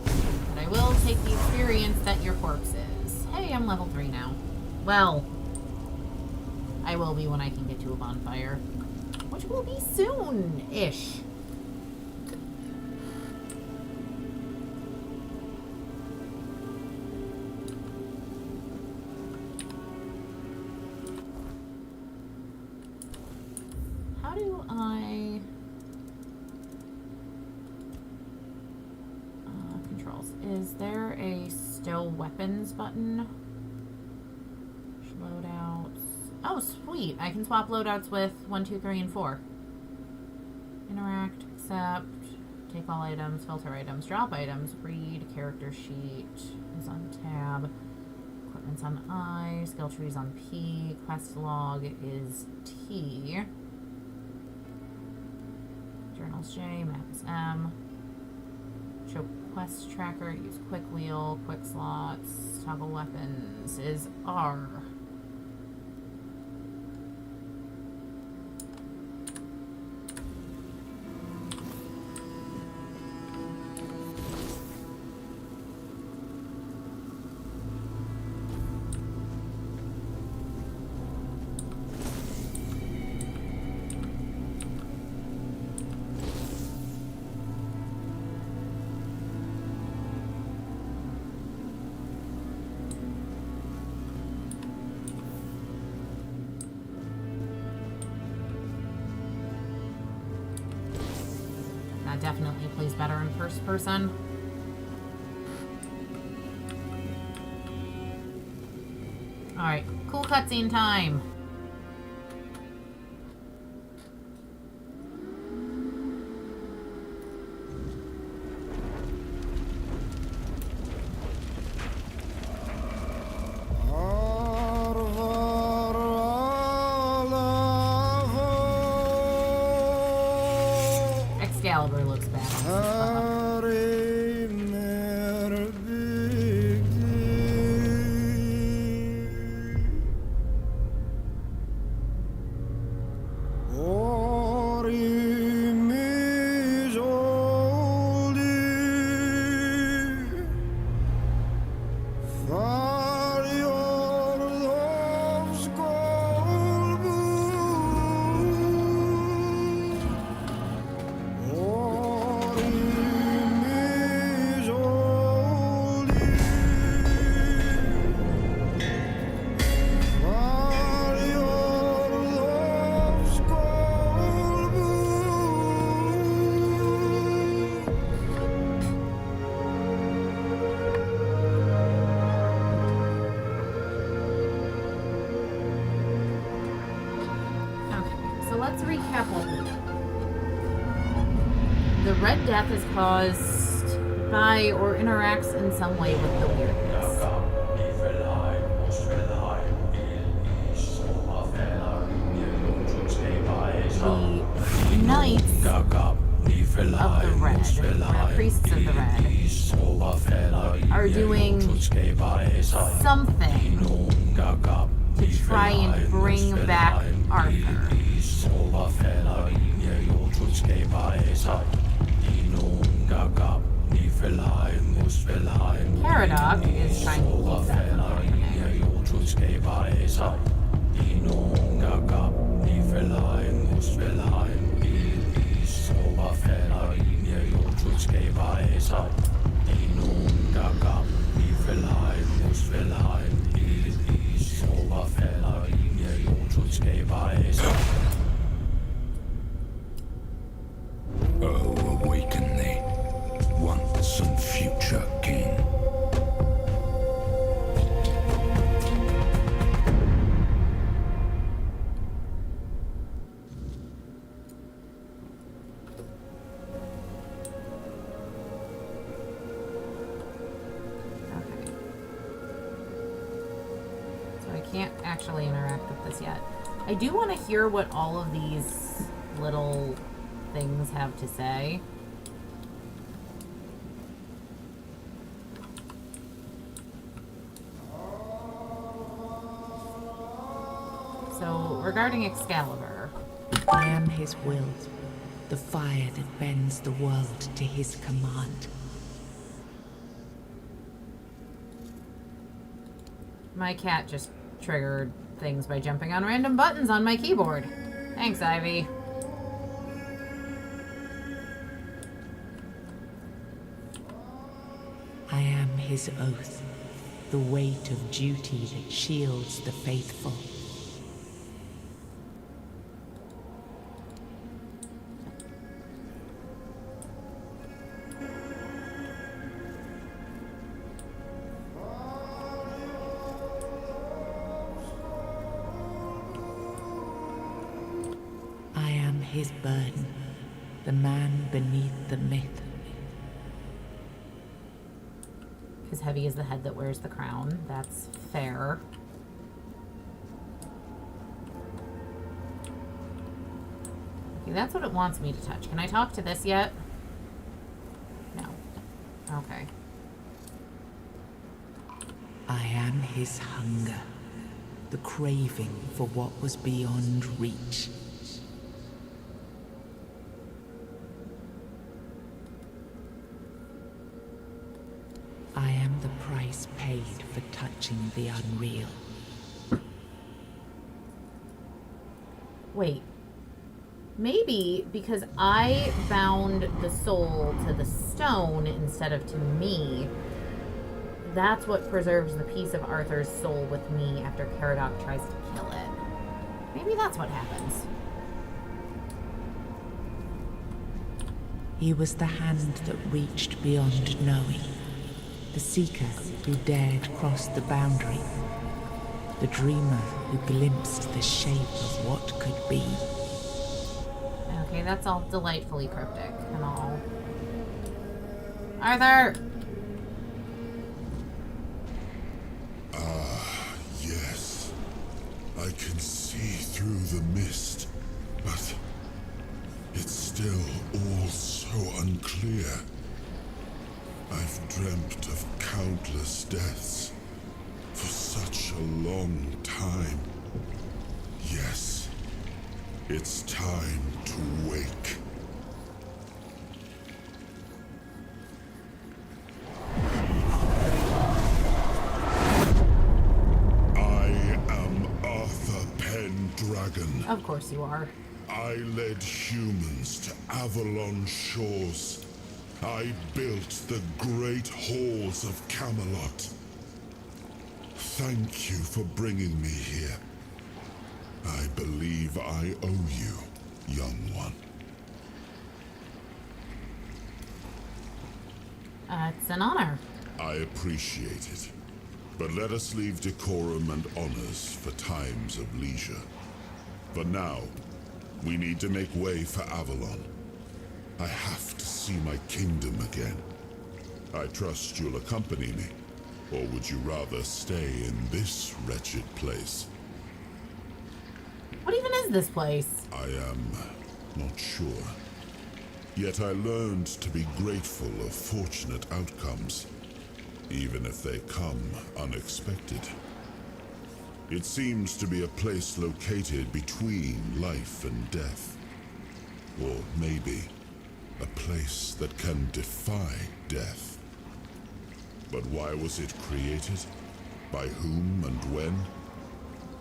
But I will take the experience that your corpse is. Hey, I'm level 3 now. Well, I will be when I can get to a bonfire. Which will be soon-ish. How do I... controls. Is there a still weapons button? Loadouts. Oh, sweet. I can swap loadouts with 1, 2, 3, and 4. Interact, accept, take all items, filter items, drop items, read, character sheet is on tab, equipment's on I, skill trees on P, quest log is T, journals J, map is M, show quest tracker, use quick wheel, quick slots, toggle weapons is R. That definitely plays better in first person. Alright, cool cutscene time. Excalibur looks bad. The Red Death is caused by or interacts in some way with the weirdness. The Knights of the Red, or the Priests of the Red, are doing something to try and bring back Arthur. Caradoc is trying to keep that from Oh, awaken thee, once and future king. Okay. So I can't actually interact with this yet. I do want to hear what all of these little things have to say. So, regarding Excalibur. I am his will, the fire that bends the world to his command. My cat just triggered things by jumping on random buttons on my keyboard. Thanks, Ivy. I am his oath, the weight of duty that shields the faithful. I am his burden, the man beneath the myth. As heavy as the head that wears the crown. That's fair. Okay, that's what it wants me to touch. Can I talk to this yet? No. Okay. I am his hunger, the craving for what was beyond reach. I am the price paid for touching the unreal. Wait. Maybe because I bound the soul to the stone instead of to me, that's what preserves the piece of Arthur's soul with me after Caradoc tries to kill it. Maybe that's what happens. He was the hand that reached beyond knowing. The seeker who dared cross the boundary. The dreamer who glimpsed the shape of what could be. Okay, that's all delightfully cryptic and all. Arthur! Yes. I can see through the mist, but it's still all so unclear. I've dreamt of countless deaths for such a long time. Yes, it's time to wake. I am Arthur Pendragon. Of course you are. I led humans to Avalon shores. I built the great halls of Camelot. Thank you for bringing me here. I believe I owe you, young one. It's an honor. I appreciate it. But let us leave decorum and honors for times of leisure. For now, we need to make way for Avalon. I have to see my kingdom again. I trust you'll accompany me, or would you rather stay in this wretched place? What even is this place? I am not sure. Yet I learned to be grateful of fortunate outcomes, even if they come unexpected. It seems to be a place located between life and death. Or maybe a place that can defy death. But why was it created? By whom and when?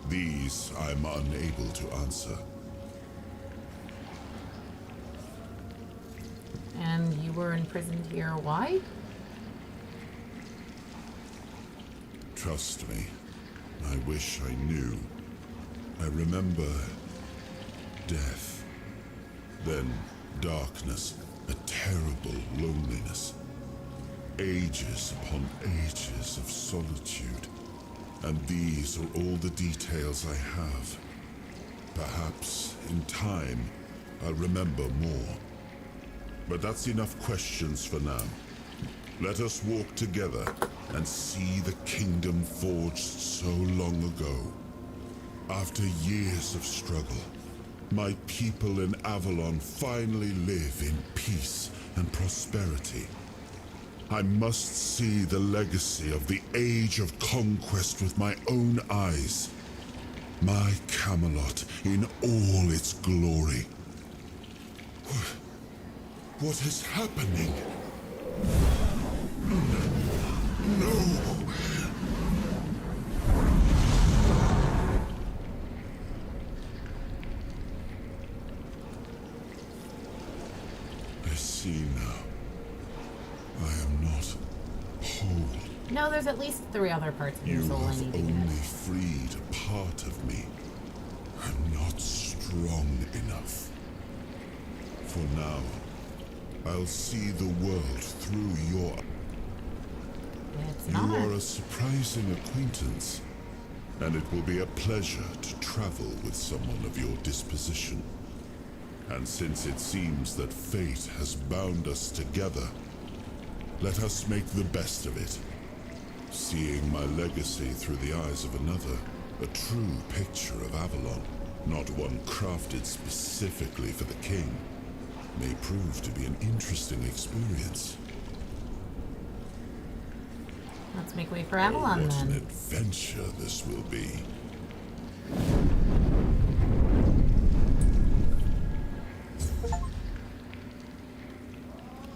These I'm unable to answer. And you were imprisoned here, why? Trust me, I wish I knew. I remember death, then darkness, a terrible loneliness. Ages upon ages of solitude. And these are all the details I have. Perhaps, in time, I'll remember more. But that's enough questions for now. Let us walk together and see the kingdom forged so long ago. After years of struggle, my people in Avalon finally live in peace and prosperity. I must see the legacy of the Age of Conquest with my own eyes. My Camelot in all its glory. What is happening? No! I see now. I am not whole. No, there's at least 3 other parts of your You soul I have need to only get. freed a part of me. I'm not strong enough. For now, I'll see the world through your... It's You not. are a surprising acquaintance, and it will be a pleasure to travel with someone of your disposition. And since it seems that fate has bound us together, let us make the best of it. Seeing my legacy through the eyes of another, a true picture of Avalon, not one crafted specifically for the king, may prove to be an interesting experience. Let's make way for Oh, Avalon what an then. adventure this will be.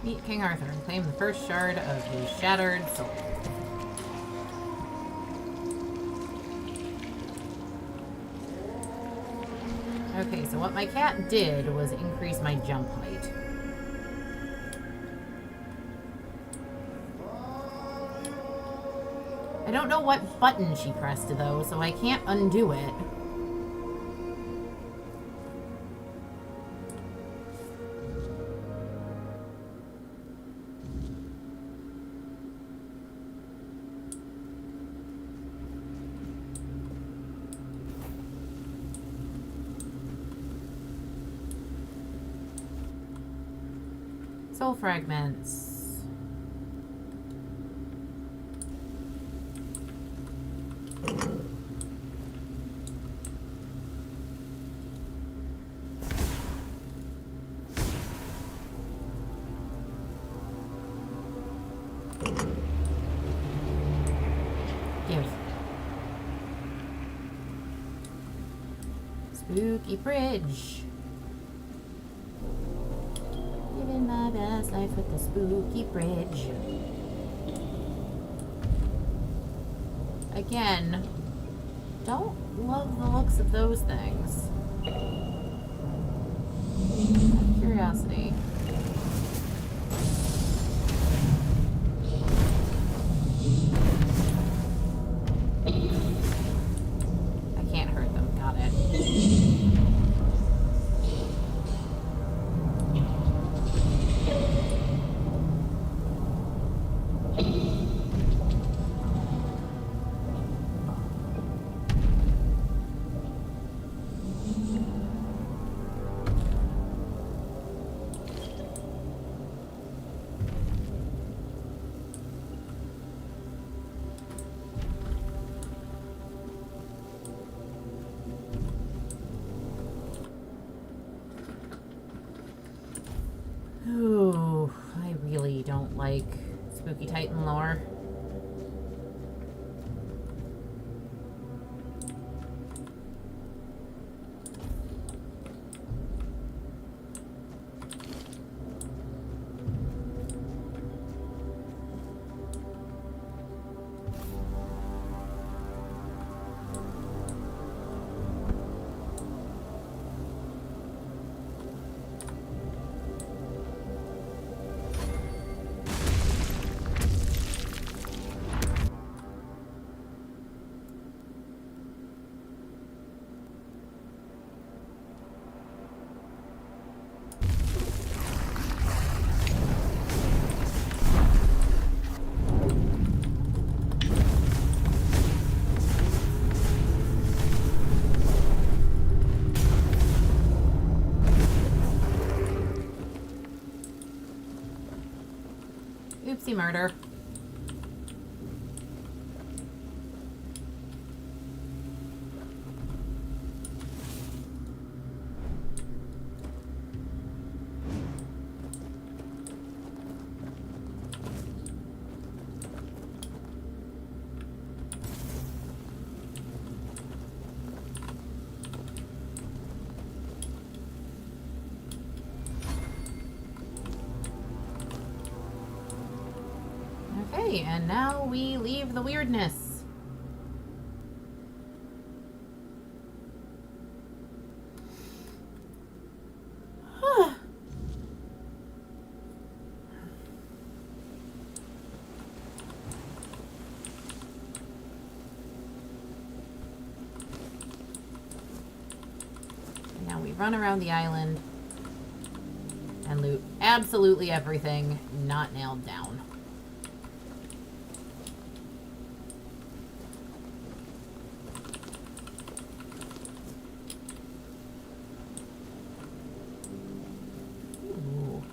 Meet King Arthur and claim the first shard of his shattered soul. Okay, so what my cat did was increase my jump height. I don't know what button she pressed though, so I can't undo it. Soul fragments. Give. Spooky bridge. Living my best life with the spooky bridge. Again, don't love the looks of those things. Curiosity. I can't hurt them, got it. don't like spooky Titan lore. Oopsie murder. Okay, and now we leave the weirdness. Now we run around the island and loot absolutely everything not nailed down. Ooh.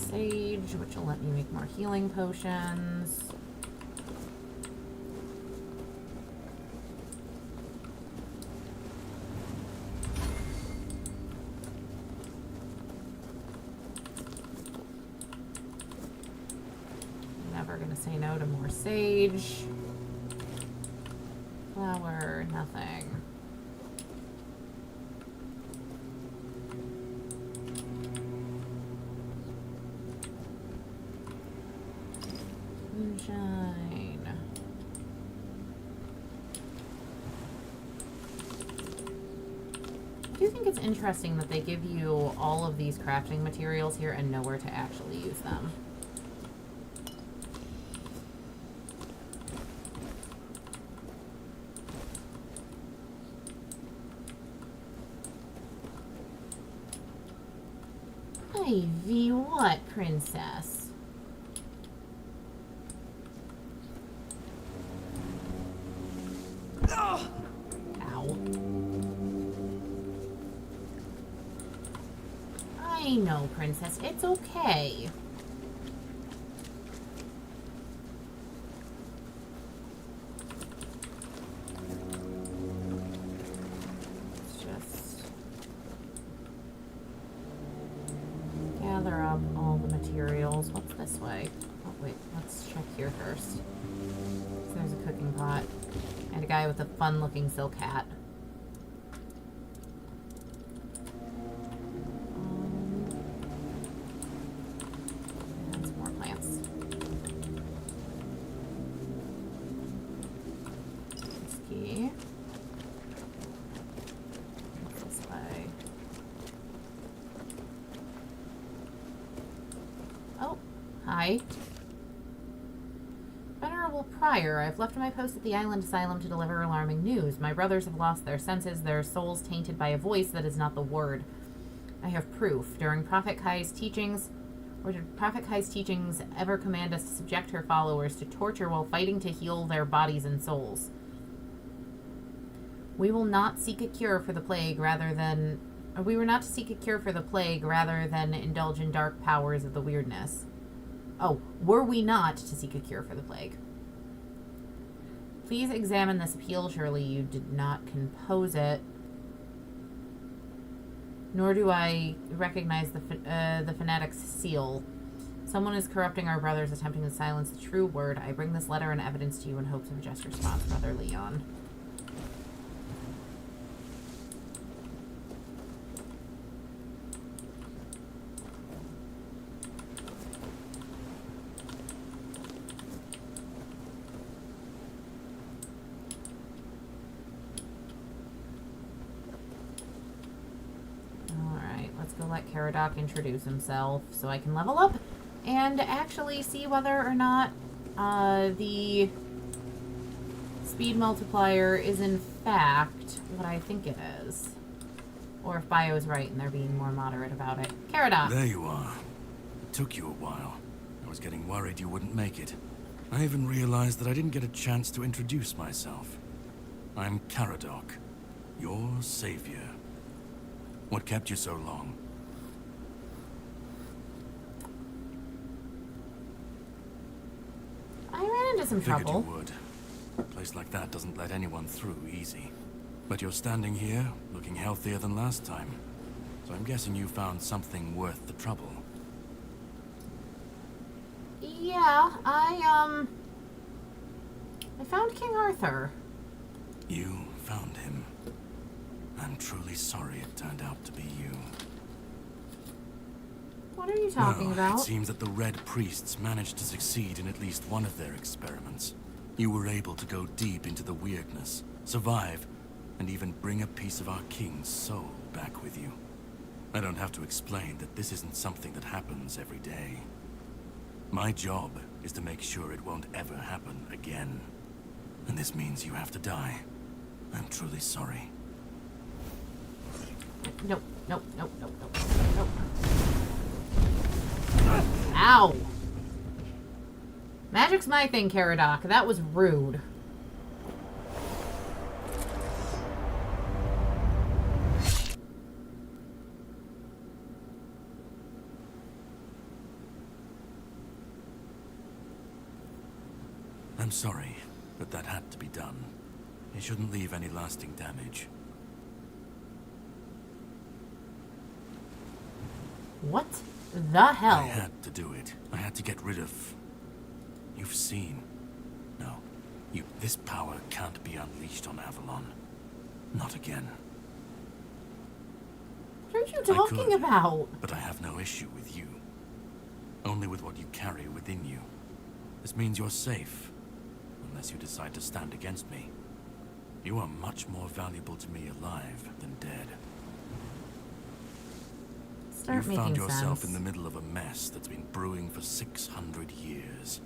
Sage, which will let me make more healing potions. Never gonna say no to more sage. Flower, nothing. Moonshine. I do think it's interesting that they give you all of these crafting materials here and nowhere to actually use them. Ivy, what, princess? Ow. I know, princess. It's okay. Let's just gather up all the materials. What's this way? Oh, wait. Let's check here first. So there's a cooking pot. And a guy with a fun-looking silk hat. And some more plants. This key. What's this way? Alright. Venerable Prior, I've left my post at the island asylum to deliver alarming news. My brothers have lost their senses, their souls tainted by a voice that is not the word. I have proof. Did Prophet Kai's teachings ever command us to subject her followers to torture while fighting to heal their bodies and souls? We will not seek a cure for the plague rather than indulge in dark powers of the weirdness. Oh, were we not to seek a cure for the plague? Please examine this appeal. Surely you did not compose it. Nor do I recognize the fanatic's seal. Someone is corrupting our brothers, attempting to silence the true word. I bring this letter and evidence to you in hopes of a just response, Brother Leon. Let Caradoc introduce himself so I can level up and actually see whether or not the speed multiplier is in fact what I think it is. Or if Bio's right and they're being more moderate about it. Caradoc! There you are. It took you a while. I was getting worried you wouldn't make it. I even realized that I didn't get a chance to introduce myself. I'm Caradoc, your savior. What kept you so long? I ran into some Figured trouble. you would. A place like that doesn't let anyone through easy. But you're standing here, looking healthier than last time. So I'm guessing you found something worth the trouble. Yeah, I found King Arthur. You found him. I'm truly sorry it turned out to be you. What are you talking about? It seems that the Red Priests managed to succeed in at least one of their experiments. You were able to go deep into the weirdness, survive, and even bring a piece of our king's soul back with you. I don't have to explain that this isn't something that happens every day. My job is to make sure it won't ever happen again. And this means you have to die. I'm truly sorry. Nope, nope, nope, nope, nope, nope. Ow! Magic's my thing, Caradoc. That was rude. I'm sorry, but that had to be done. It shouldn't leave any lasting damage. What the hell? I had to do it. I had to get rid of... You've seen. No. This power can't be unleashed on Avalon. Not again. What are you talking about? But I have no issue with you. Only with what you carry within you. This means you're safe. Unless you decide to stand against me. You are much more valuable to me alive than dead. Start You making found yourself sense. in the middle of a mess that's been brewing for 600 years.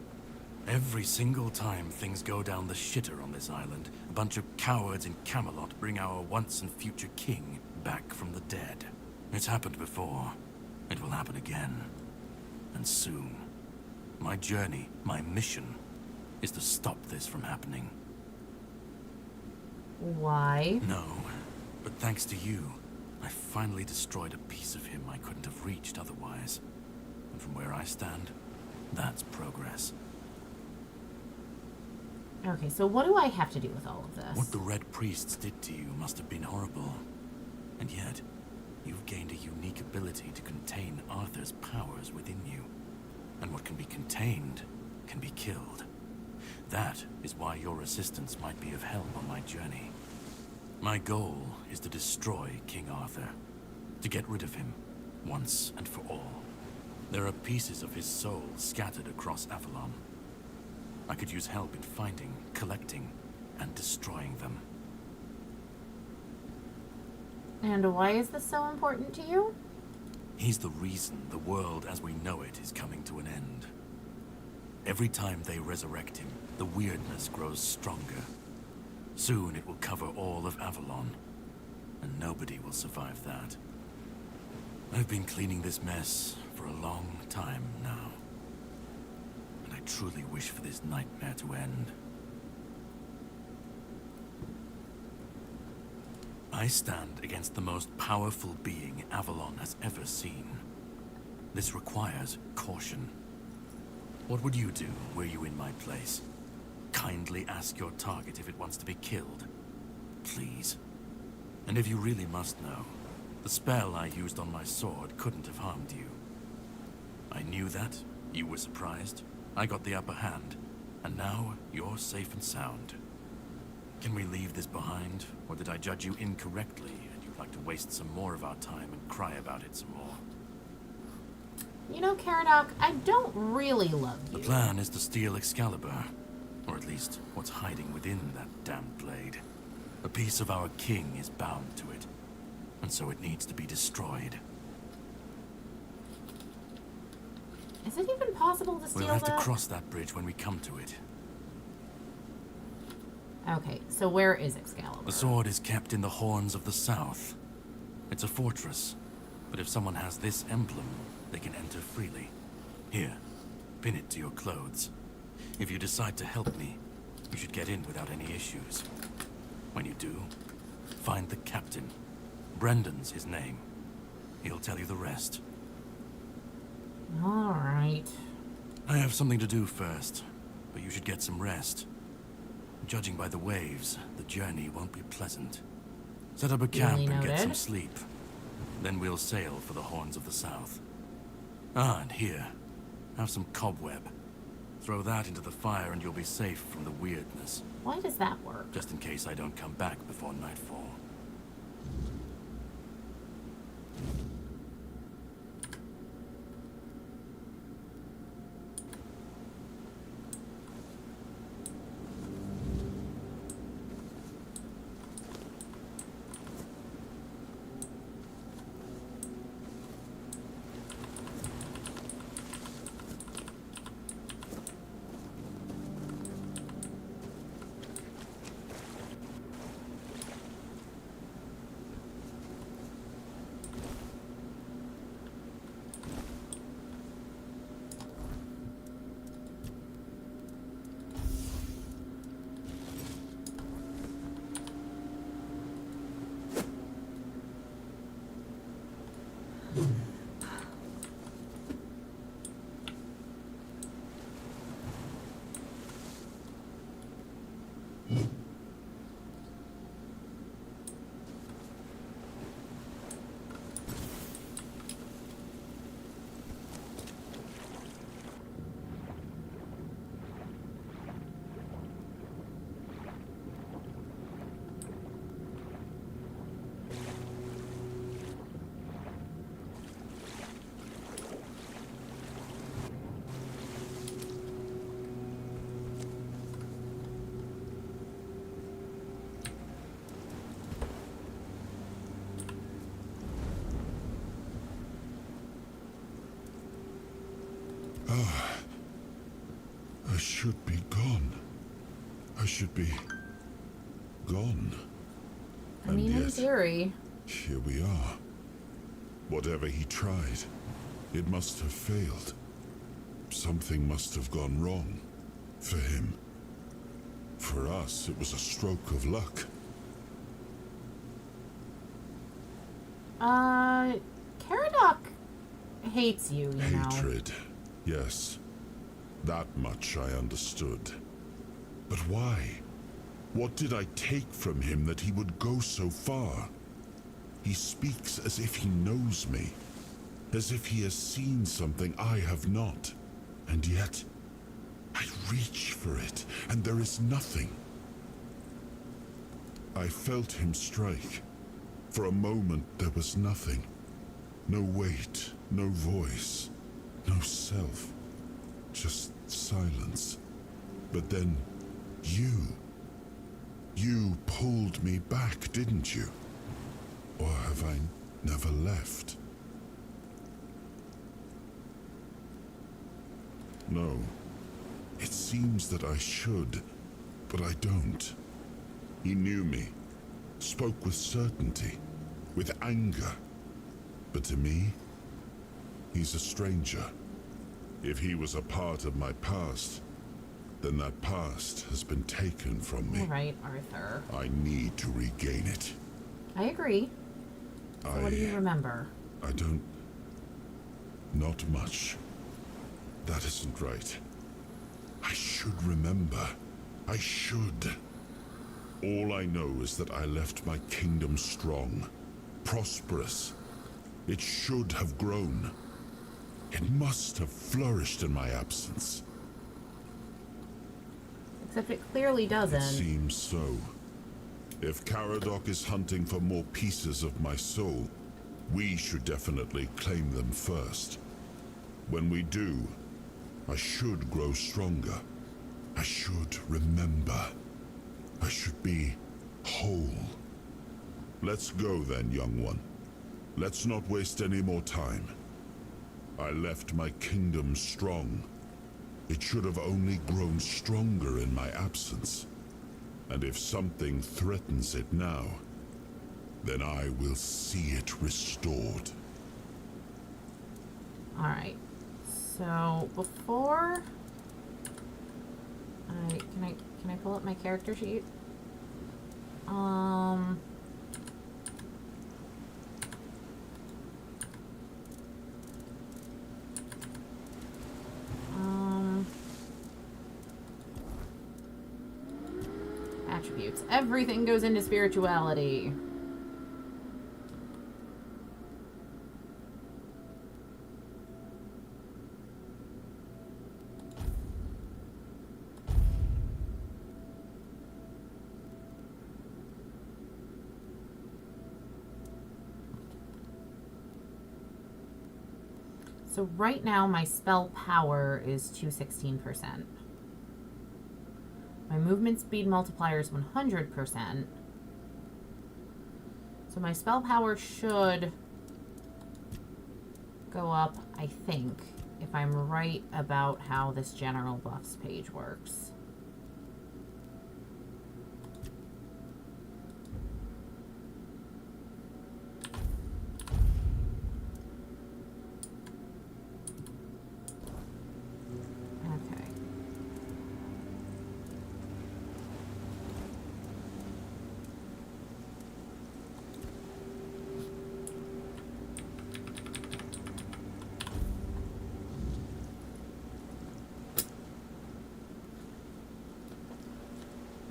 Every single time things go down the shitter on this island, a bunch of cowards in Camelot bring our once and future king back from the dead. It's happened before. It will happen again. And soon. My journey, my mission, is to stop this from happening. Why? No, but thanks to you, I finally destroyed a piece of him I couldn't have reached otherwise. And from where I stand, that's progress. Okay, so what do I have to do with all of this? What the Red Priests did to you must have been horrible. And yet, you've gained a unique ability to contain Arthur's powers within you. And what can be contained can be killed. That is why your assistance might be of help on my journey. My goal is to destroy King Arthur. To get rid of him, once and for all. There are pieces of his soul scattered across Avalon. I could use help in finding, collecting, and destroying them. And why is this so important to you? He's the reason the world as we know it is coming to an end. Every time they resurrect him, the weirdness grows stronger. Soon it will cover all of Avalon, and nobody will survive that. I've been cleaning this mess for a long time now, and I truly wish for this nightmare to end. I stand against the most powerful being Avalon has ever seen. This requires caution. What would you do were you in my place? Kindly ask your target if it wants to be killed. Please. And if you really must know, the spell I used on my sword couldn't have harmed you. I knew that, you were surprised, I got the upper hand, and now you're safe and sound. Can we leave this behind, or did I judge you incorrectly and you'd like to waste some more of our time and cry about it some more? You know, Caradoc, I don't really love you. The plan is to steal Excalibur, or at least what's hiding within that damned blade. A piece of our king is bound to it, and so it needs to be destroyed. Is it even possible to steal We'll have that? to cross that bridge when we come to it. Okay, so where is Excalibur? The sword is kept in the Horns of the South. It's a fortress, but if someone has this emblem, they can enter freely. Here, pin it to your clothes. If you decide to help me, you should get in without any issues. When you do, find the captain. Brendan's his name. He'll tell you the rest. All right. I have something to do first, but you should get some rest. Judging by the waves, the journey won't be pleasant. Set up a camp Duly and get noted. some sleep. Then we'll sail for the Horns of the South. Ah, and here, have some cobweb. Throw that into the fire and you'll be safe from the weirdness. Why does that work? Just in case I don't come back before nightfall. I should be gone. I should be gone. I mean, in yet, theory. here we are. Whatever he tried, it must have failed. Something must have gone wrong. For him. For us, it was a stroke of luck. Caradoc hates you, you know. Hatred. Yes. That much I understood. But why? What did I take from him that he would go so far? He speaks as if he knows me. As if he has seen something I have not. And yet, I reach for it, and there is nothing. I felt him strike. For a moment, there was nothing. No weight, no voice, no self. Just silence. But then, you pulled me back, didn't you? Or have I never left? No. seems that I should, but I don't. He knew me, spoke with certainty, with anger. But to me, he's a stranger. If he was a part of my past, then that past has been taken from me. All right, Arthur. I need to regain it. I agree. So what do you remember? I don't... Not much. That isn't right. I should remember. I should. All I know is that I left my kingdom strong, prosperous. It should have grown. It must have flourished in my absence. Except it clearly doesn't. It seems so. If Caradoc is hunting for more pieces of my soul, we should definitely claim them first. When we do, I should grow stronger. I should remember. I should be whole. Let's go then, young one. Let's not waste any more time. I left my kingdom strong. It should have only grown stronger in my absence. And if something threatens it now, then I will see it restored. Alright. So before can I pull up my character sheet? Attributes. Everything goes into spirituality. So right now my spell power is 216%. My movement speed multiplier is 100%. So my spell power should go up, I think, if I'm right about how this general buffs page works.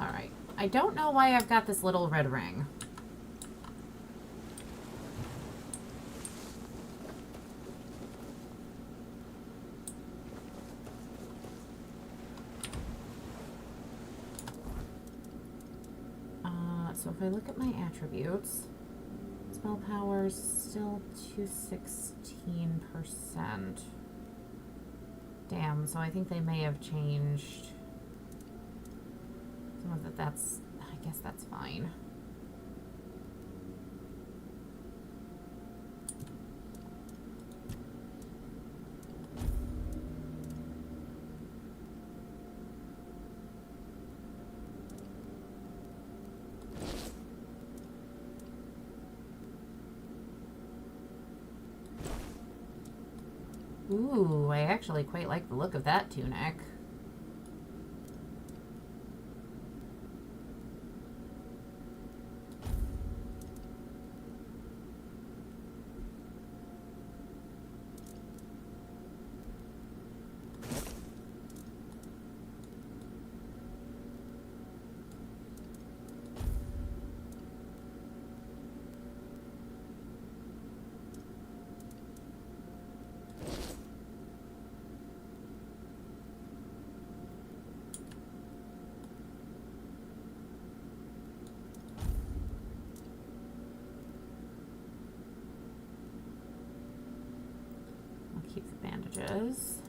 Alright. I don't know why I've got this little red ring. So if I look at my attributes, spell power is still 216%. Damn, so I think they may have changed some of that. I guess that's fine. Ooh, I actually quite like the look of that tunic. Keep the bandages.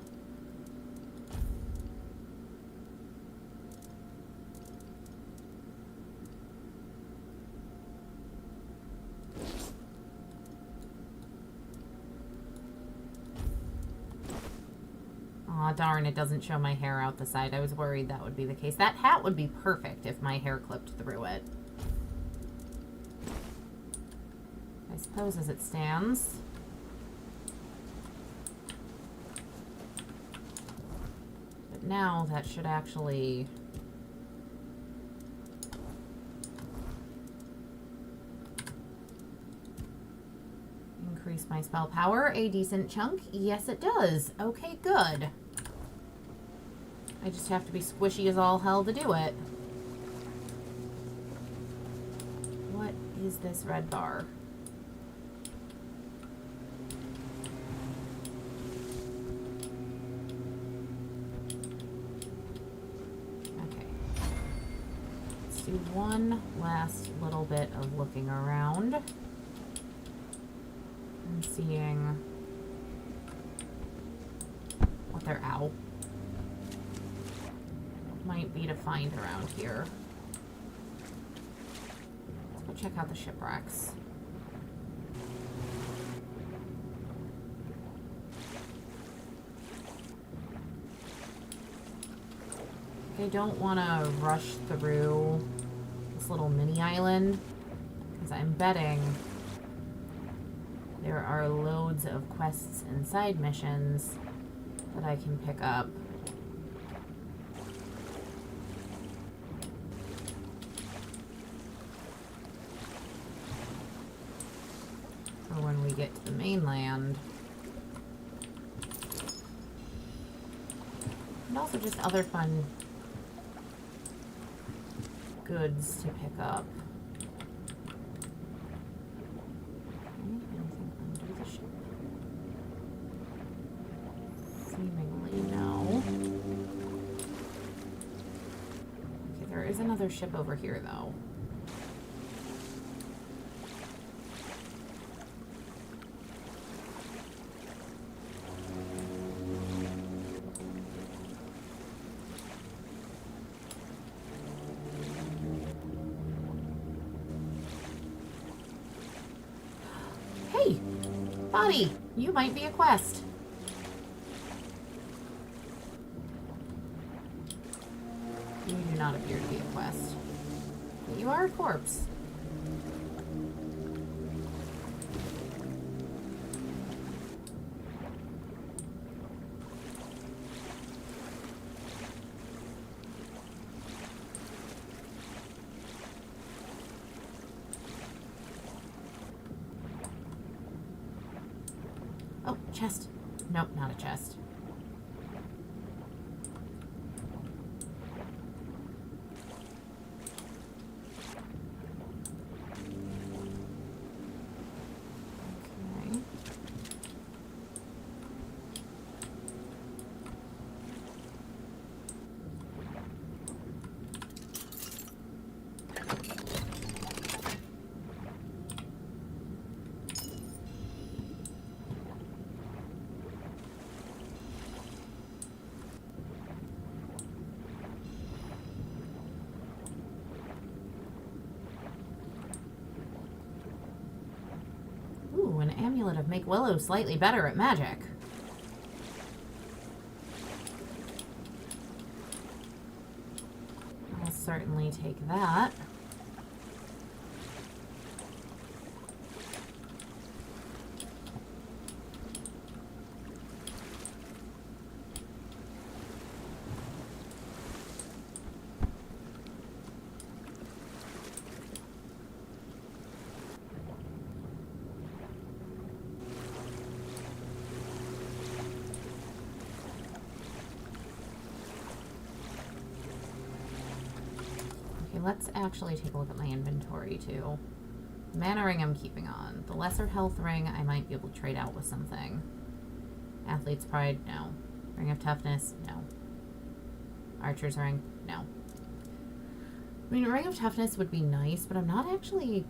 Aw, darn, it doesn't show my hair out the side. I was worried that would be the case. That hat would be perfect if my hair clipped through it. I suppose as it stands. But now that should actually... increase my spell power a decent chunk. Yes, it does. Okay, good. I just have to be squishy as all hell to do it. What is this red bar? Okay. Let's do one last little bit of looking around. And seeing what their owl might be to find around here. Let's go check out the shipwrecks. I don't want to rush through this little mini island because I'm betting there are loads of quests and side missions that I can pick up. For when we get to the mainland. And also just other fun goods to pick up. Another ship over here, though. Hey, buddy, you might be a quest. You do not appear to be a quest. But you are a corpse. Oh, chest. Nope, not a chest. An amulet of make Willow slightly better at magic. I'll certainly take that. Let's actually take a look at my inventory too. Mana ring I'm keeping on. The lesser health ring I might be able to trade out with something. Athlete's pride, no. Ring of toughness, no. Archer's ring, no. I mean, ring of toughness would be nice, but I'm not actually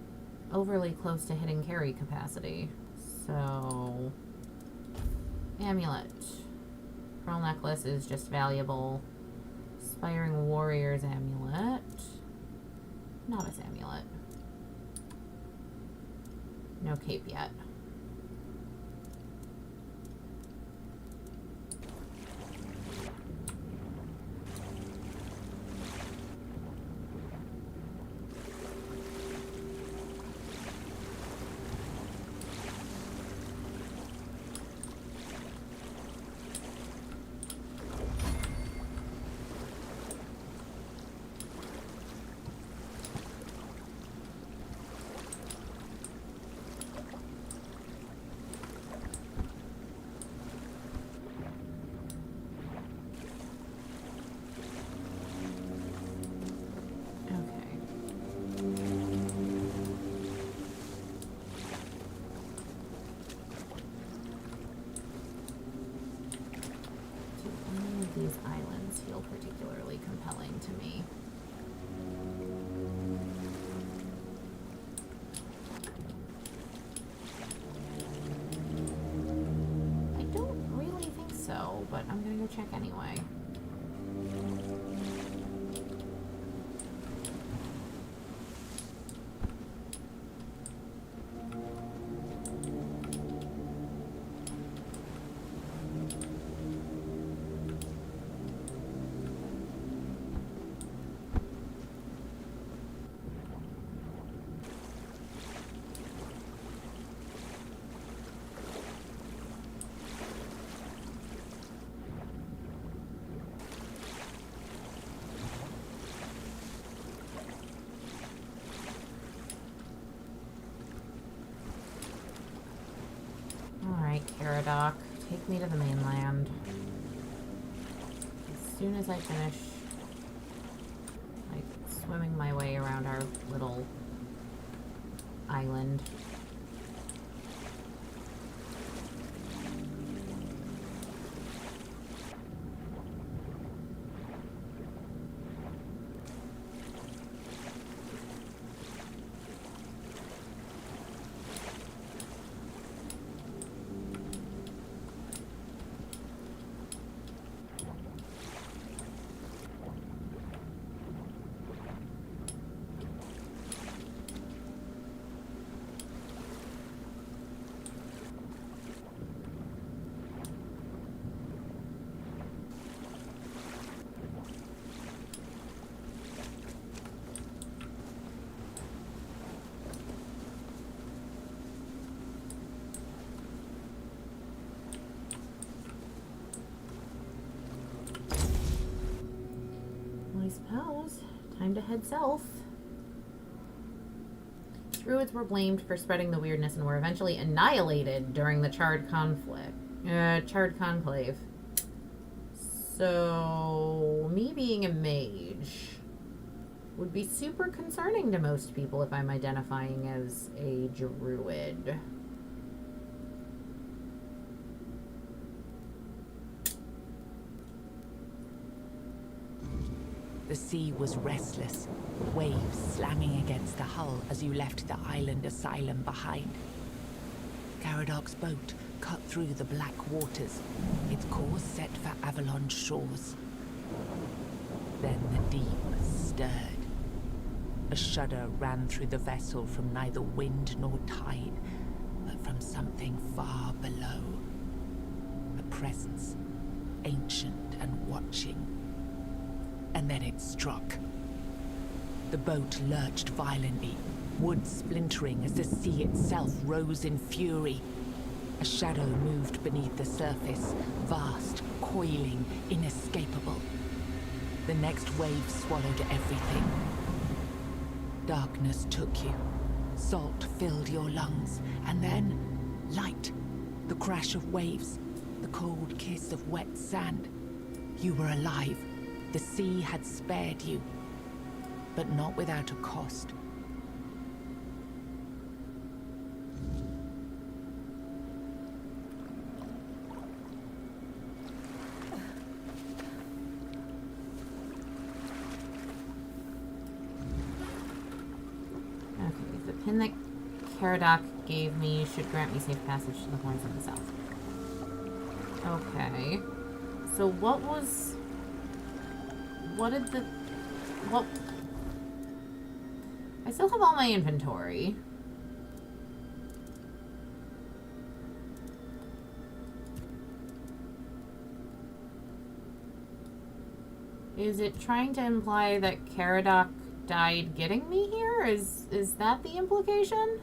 overly close to hitting carry capacity. So, amulet. Pearl necklace is just valuable. Aspiring warrior's amulet. Not his amulet. No cape yet. quests feel particularly compelling to me. I don't really think so, but I'm gonna go check anyway. Alright, Caradoc, take me to the mainland. As soon as I finish, like, swimming my way around our little island. I suppose. Time to head south. Druids were blamed for spreading the weirdness and were eventually annihilated during the Charred Conclave. So, me being a mage would be super concerning to most people if I'm identifying as a druid. The sea was restless, waves slamming against the hull as you left the island asylum behind. Caradoc's boat cut through the black waters, its course set for Avalon's shores. Then the deep stirred. A shudder ran through the vessel from neither wind nor tide, but from something far below. A presence, ancient and watching. And then it struck. The boat lurched violently, wood splintering as the sea itself rose in fury. A shadow moved beneath the surface, vast, coiling, inescapable. The next wave swallowed everything. Darkness took you. Salt filled your lungs, and then light. The crash of waves, the cold kiss of wet sand. You were alive. The sea had spared you, but not without a cost. Okay, the pin that Caradoc gave me should grant me safe passage to the Horns of the South. Okay. So what did the... What... I still have all my inventory. Is it trying to imply that Caradoc died getting me here? Is that the implication?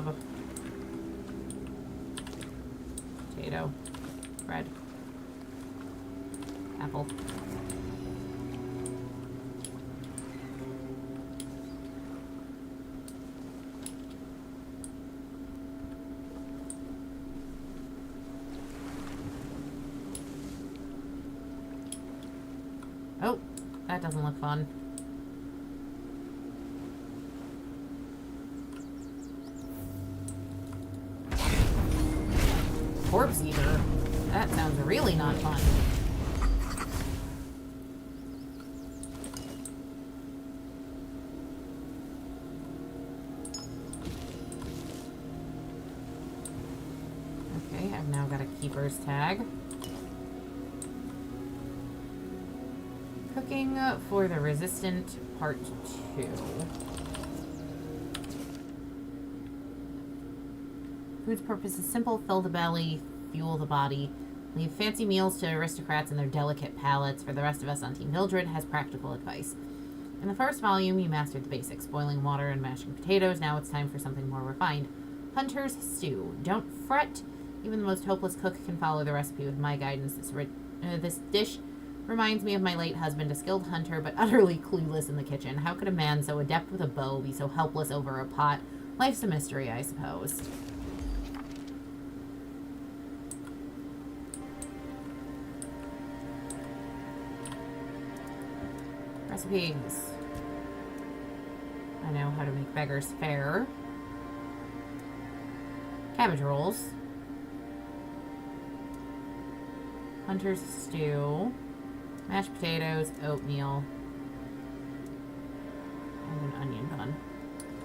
crab. Potato. Bread. Apple. Oh, that doesn't look fun. Corpse eater. That sounds really not fun. Okay, I've now got a keeper's tag. Cooking for the Resistant Part 2. Food's purpose is simple: fill the belly, fuel the body. Leave fancy meals to aristocrats and their delicate palates. For the rest of us on Team Mildred has practical advice. In the first volume, you mastered the basics: boiling water and mashing potatoes. Now it's time for something more refined. Hunter's Stew. Don't fret. Even the most hopeless cook can follow the recipe with my guidance. This dish reminds me of my late husband, a skilled hunter, but utterly clueless in the kitchen. How could a man so adept with a bow be so helpless over a pot? Life's a mystery, I suppose. Recipes. I know how to make beggars fare. Cabbage rolls. Hunter's stew. Mashed potatoes, oatmeal, and an onion bun.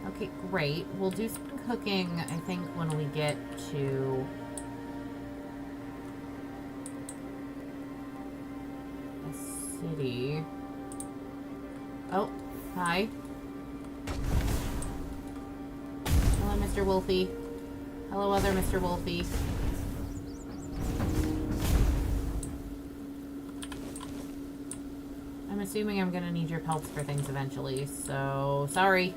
Okay, great. We'll do some cooking, I think, when we get to the city. Oh, hi. Hello, Mr. Wolfie. Hello, other Mr. Wolfie. I'm assuming I'm gonna need your pelts for things eventually, so sorry.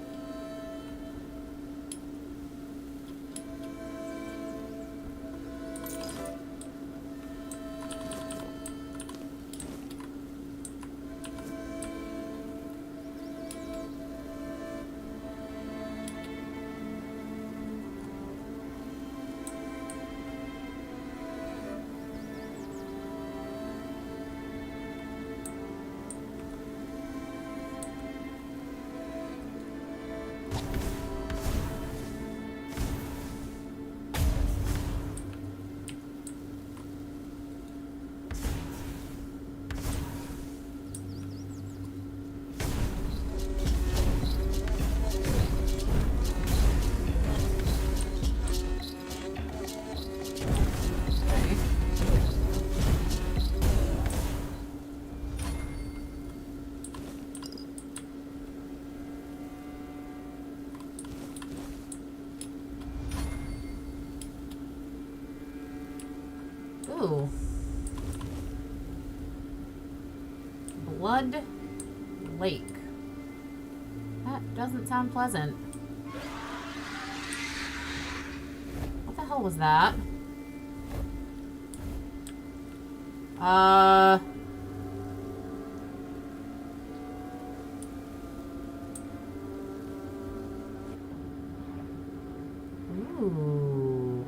Ooh. Blood Lake. That doesn't sound pleasant. What the hell was that? Ooh.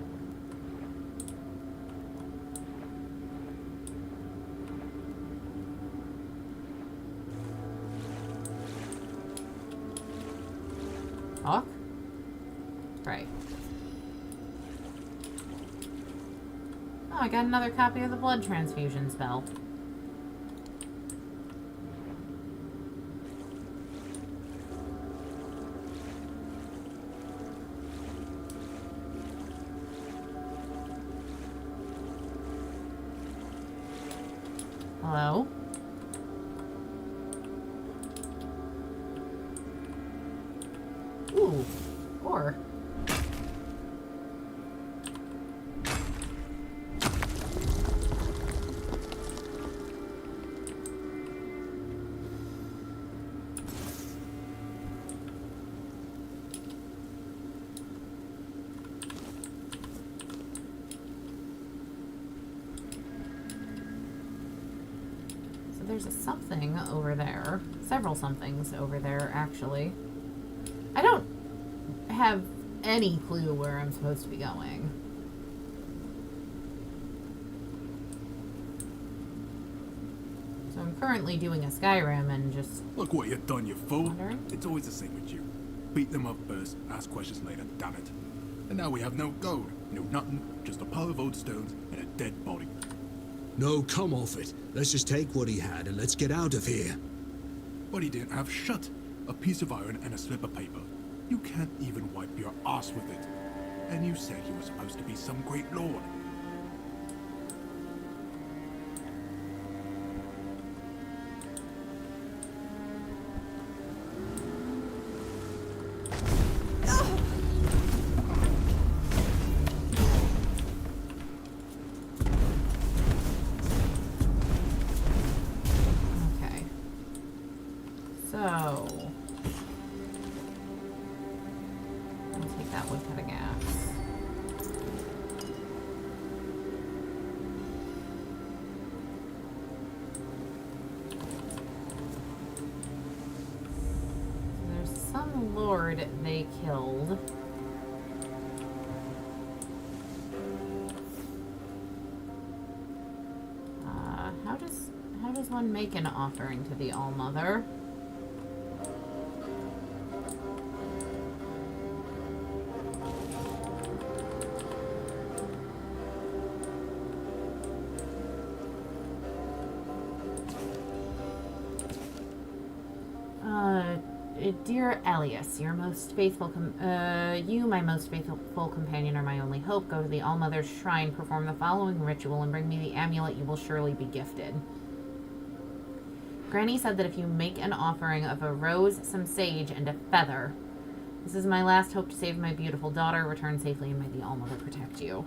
Talk? Right. Oh, I got another copy of the blood transfusion spell. Hello? Ooh, or. there's a something over there. Several somethings over there, actually. I don't have any clue where I'm supposed to be going. So I'm currently doing a Skyrim and just... Look what you've done, you fool. Wondering? It's always the same with you. Beat them up first, ask questions later, damn it. And now we have no gold, no nothing, just a pile of old stones and a dead body. No, come off it. Let's just take what he had and let's get out of here. But he didn't have shut. A piece of iron and a slip of paper. You can't even wipe your ass with it. And you said he was supposed to be some great lord. Okay. So... I'll take that woodcutting axe. So there's some lord they killed. How does one make an offering to the All-Mother? Dear Elias, your most faithful you, my most faithful companion, are my only hope. Go to the All-Mother's shrine, perform the following ritual, and bring me the amulet. You will surely be gifted. Granny said that if you make an offering of a rose, some sage, and a feather, this is my last hope to save my beautiful daughter. Return safely and may the All-Mother protect you.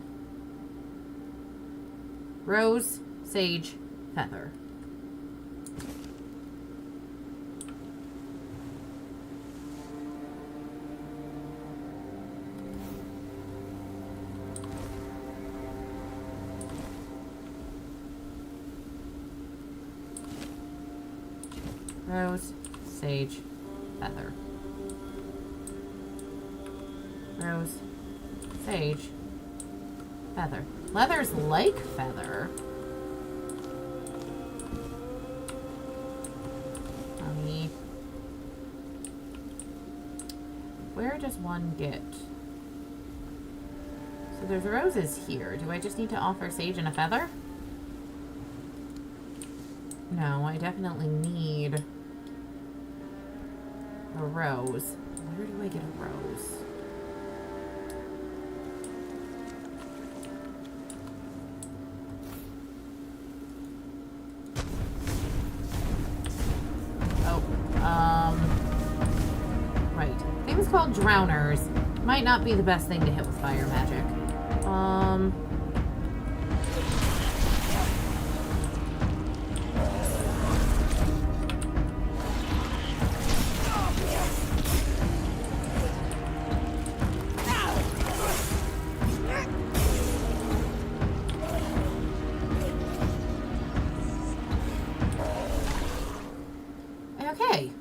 Rose, sage, feather. Rose, sage, feather. Rose, sage, feather. Leather's like feather. Where does one get? So there's roses here. Do I just need to offer sage and a feather? No, I definitely need a rose. Where do I get a rose? Right. Things called drowners might not be the best thing to hit with fire magic. Okay.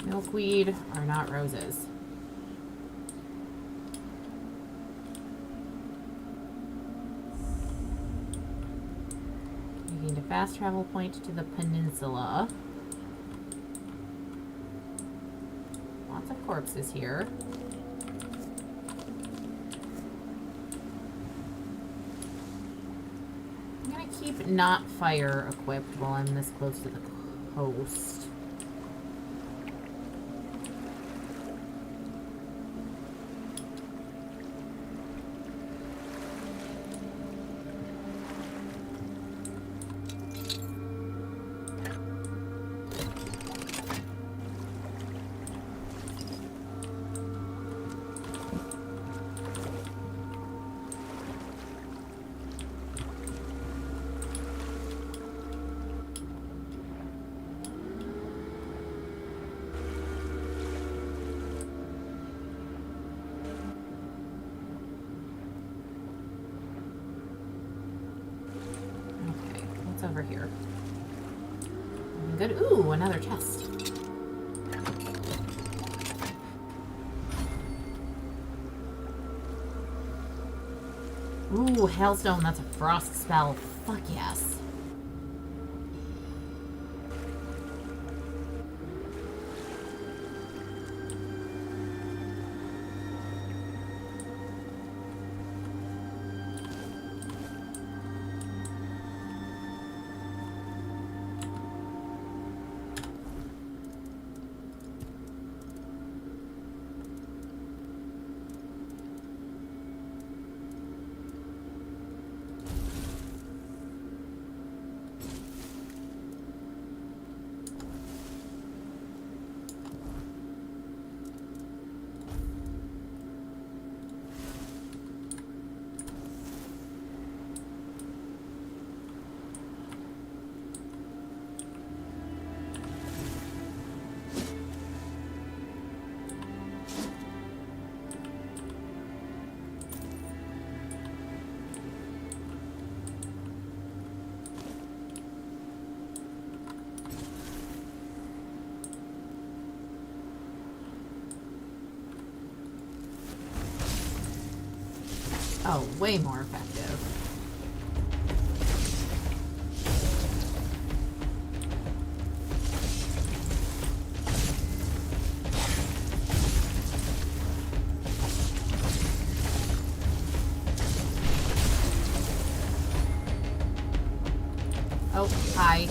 Milkweed are not roses. You gained a fast travel point to the peninsula. Lots of corpses here. I'm gonna keep not fire equipped while I'm this close to the coast. over here? Good. Ooh, another chest. Ooh, Hailstone, that's a frost spell. Fuck yes. Oh, way more effective. Oh, hi.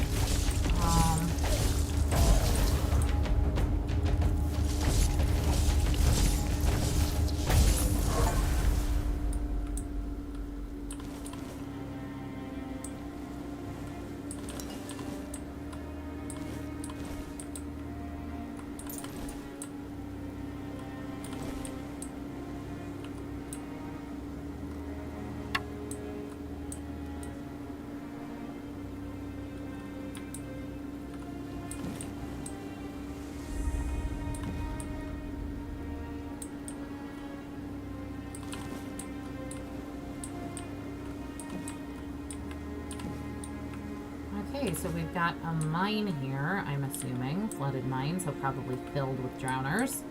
Okay, so we've got a mine here, I'm assuming. Flooded mine, so probably filled with drowners.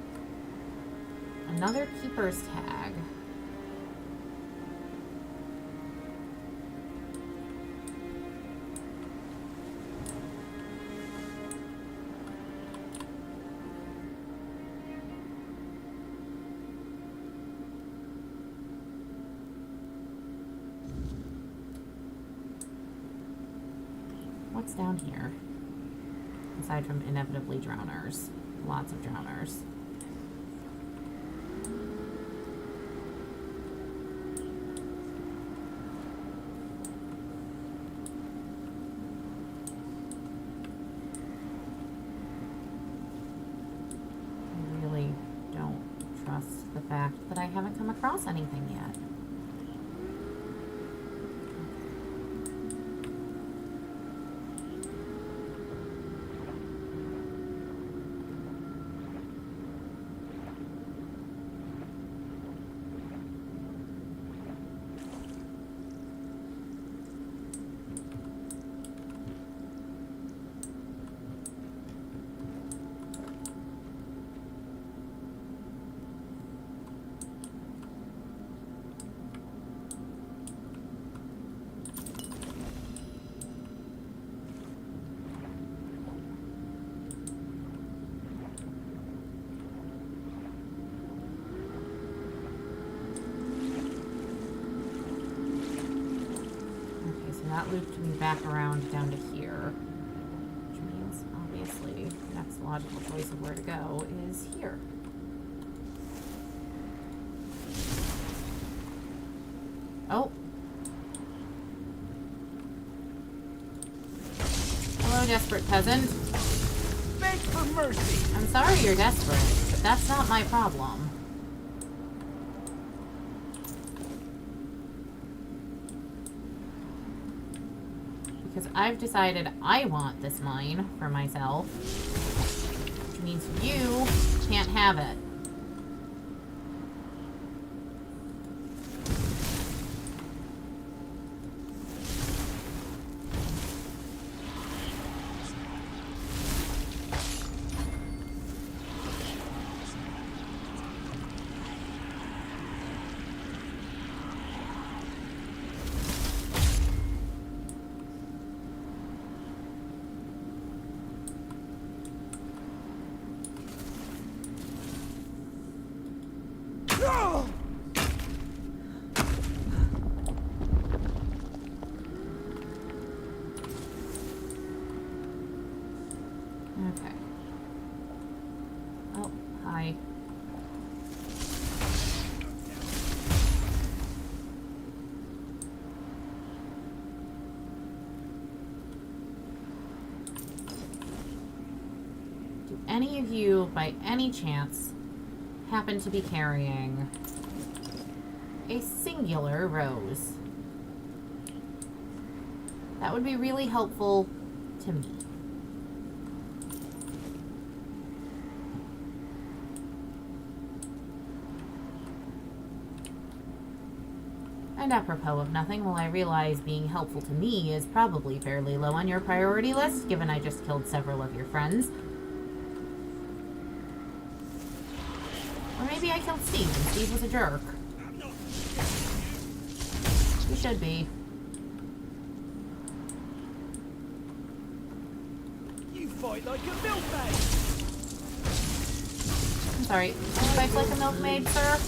Another keeper's tag. What's down here? Aside from inevitably drowners. Lots of drowners. I really don't trust the fact that I haven't come across anything yet. That looped me back around down to here, which means obviously the next logical choice of where to go is here. Oh. Hello, desperate peasant. Beg for mercy! I'm sorry you're desperate, but that's not my problem. Because I've decided I want this mine for myself, which means you can't have it. any of you, by any chance, happen to be carrying a singular rose, that would be really helpful to me. And apropos of nothing, well, I realize being helpful to me is probably fairly low on your priority list, given I just killed several of your friends. Or maybe I killed Steve, and Steve was a jerk. He should be. You fight like a milkmaid! I'm sorry, fight like a milkmaid, sir?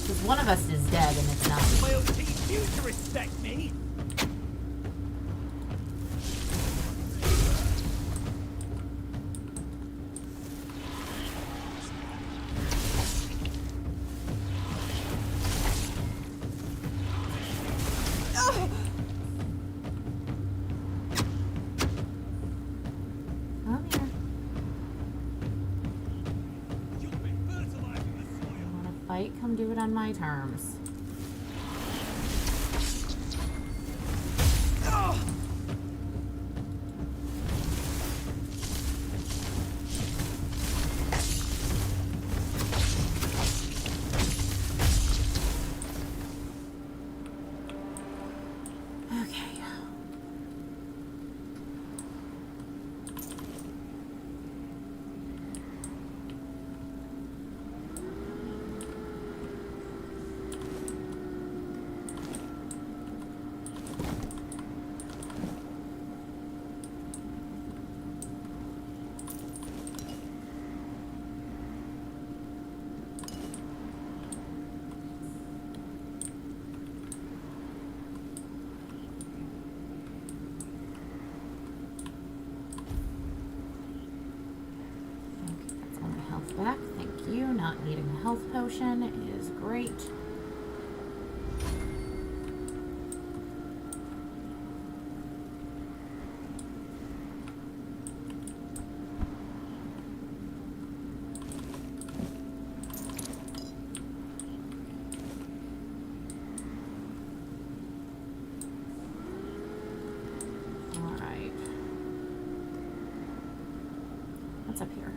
Because one of us is dead and it's not. I'll teach you to respect me! Come here. Fight, come do it on my terms. Okay. Back, thank you. Not needing a health potion is great. All right. What's up here?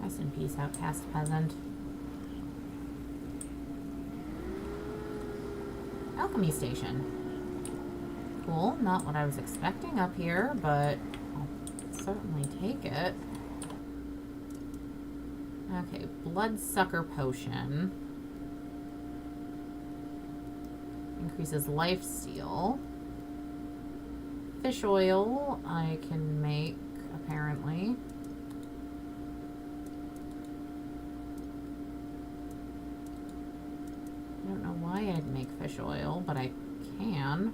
Rest in peace, outcast peasant. Alchemy station. Cool, not what I was expecting up here, but I'll certainly take it. Okay, bloodsucker potion. Increases life steal. Fish oil I can make, apparently. I don't know why I'd make fish oil, but I can.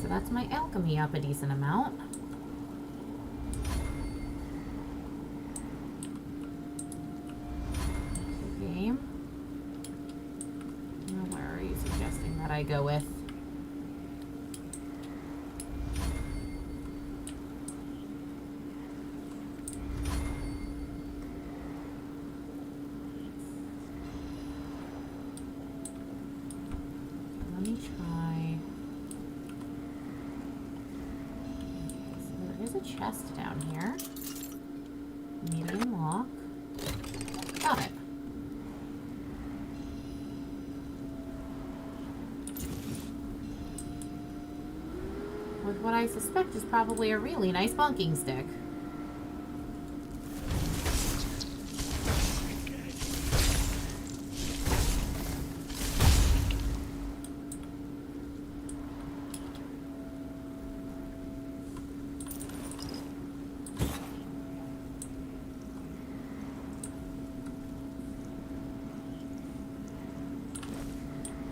So that's my alchemy up a decent amount. I go with. Let me try. Okay, so there is a chest down here. Medium lock. Got it. With what I suspect is probably a really nice bunking stick.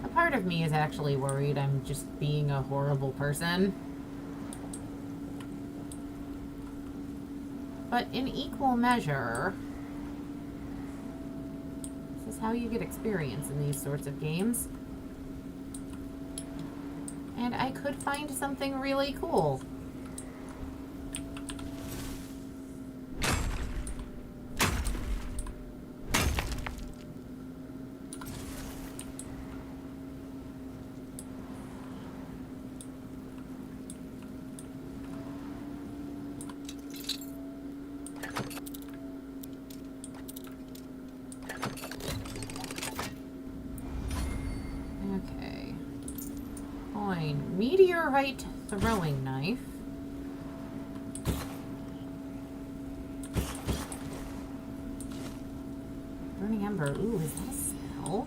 A part of me is actually worried I'm just being a horrible person. But in equal measure, this is how you get experience in these sorts of games. And I could find something really cool. Okay. Coin. Meteorite throwing knife. Burning ember. Ooh, is that a spell?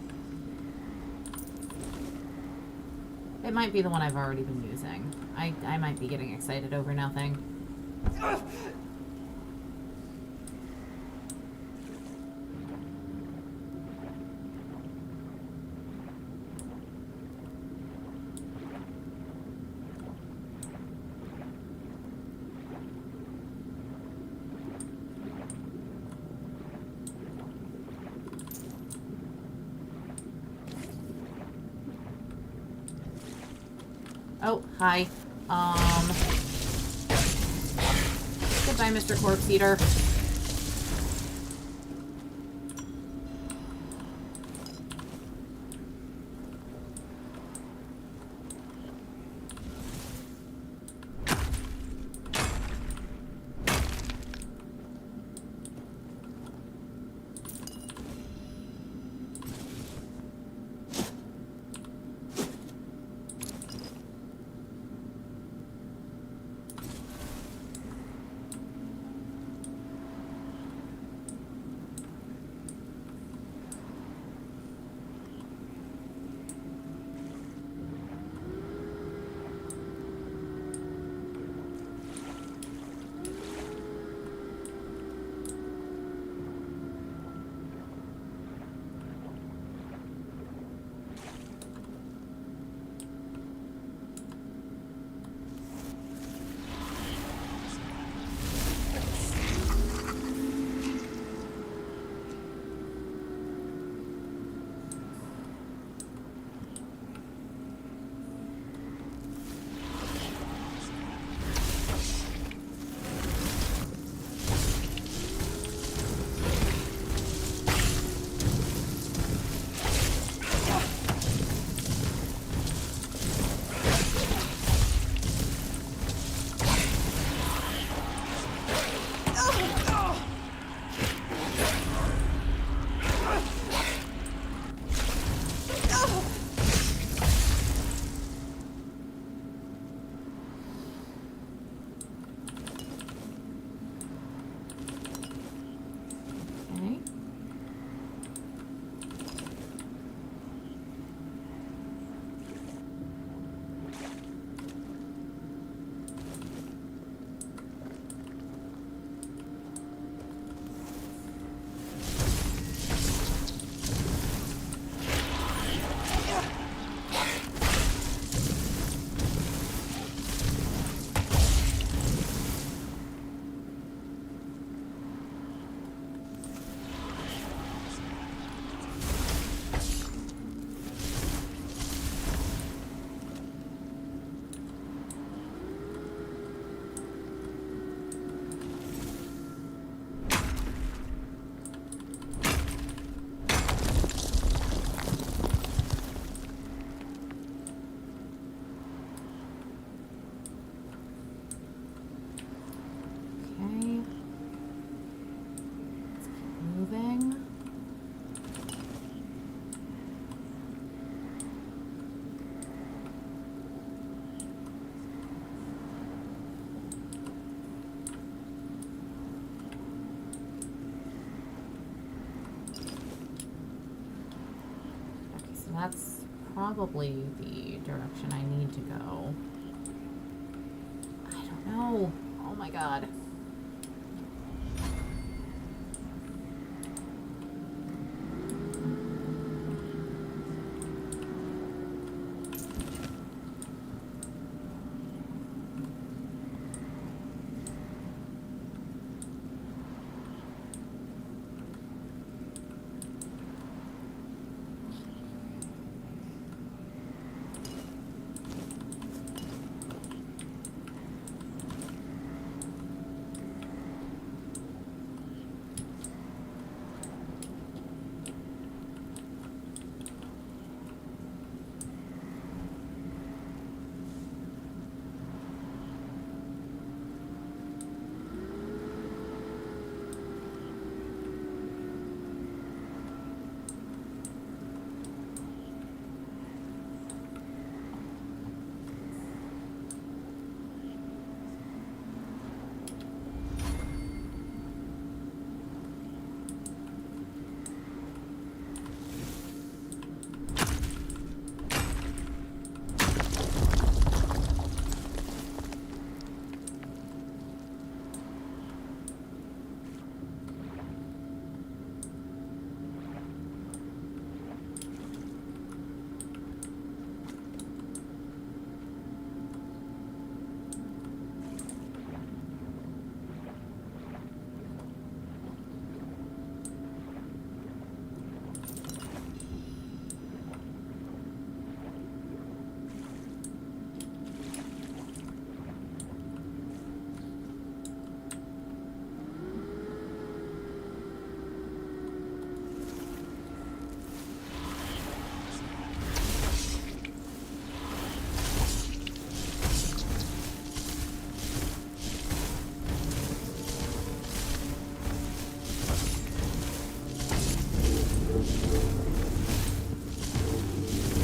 It might be the one I've already been using. I might be getting excited over nothing. Oh, hi. Goodbye, Mr. Corpse Eater. that's probably the direction I need to go. I don't know. Oh my god.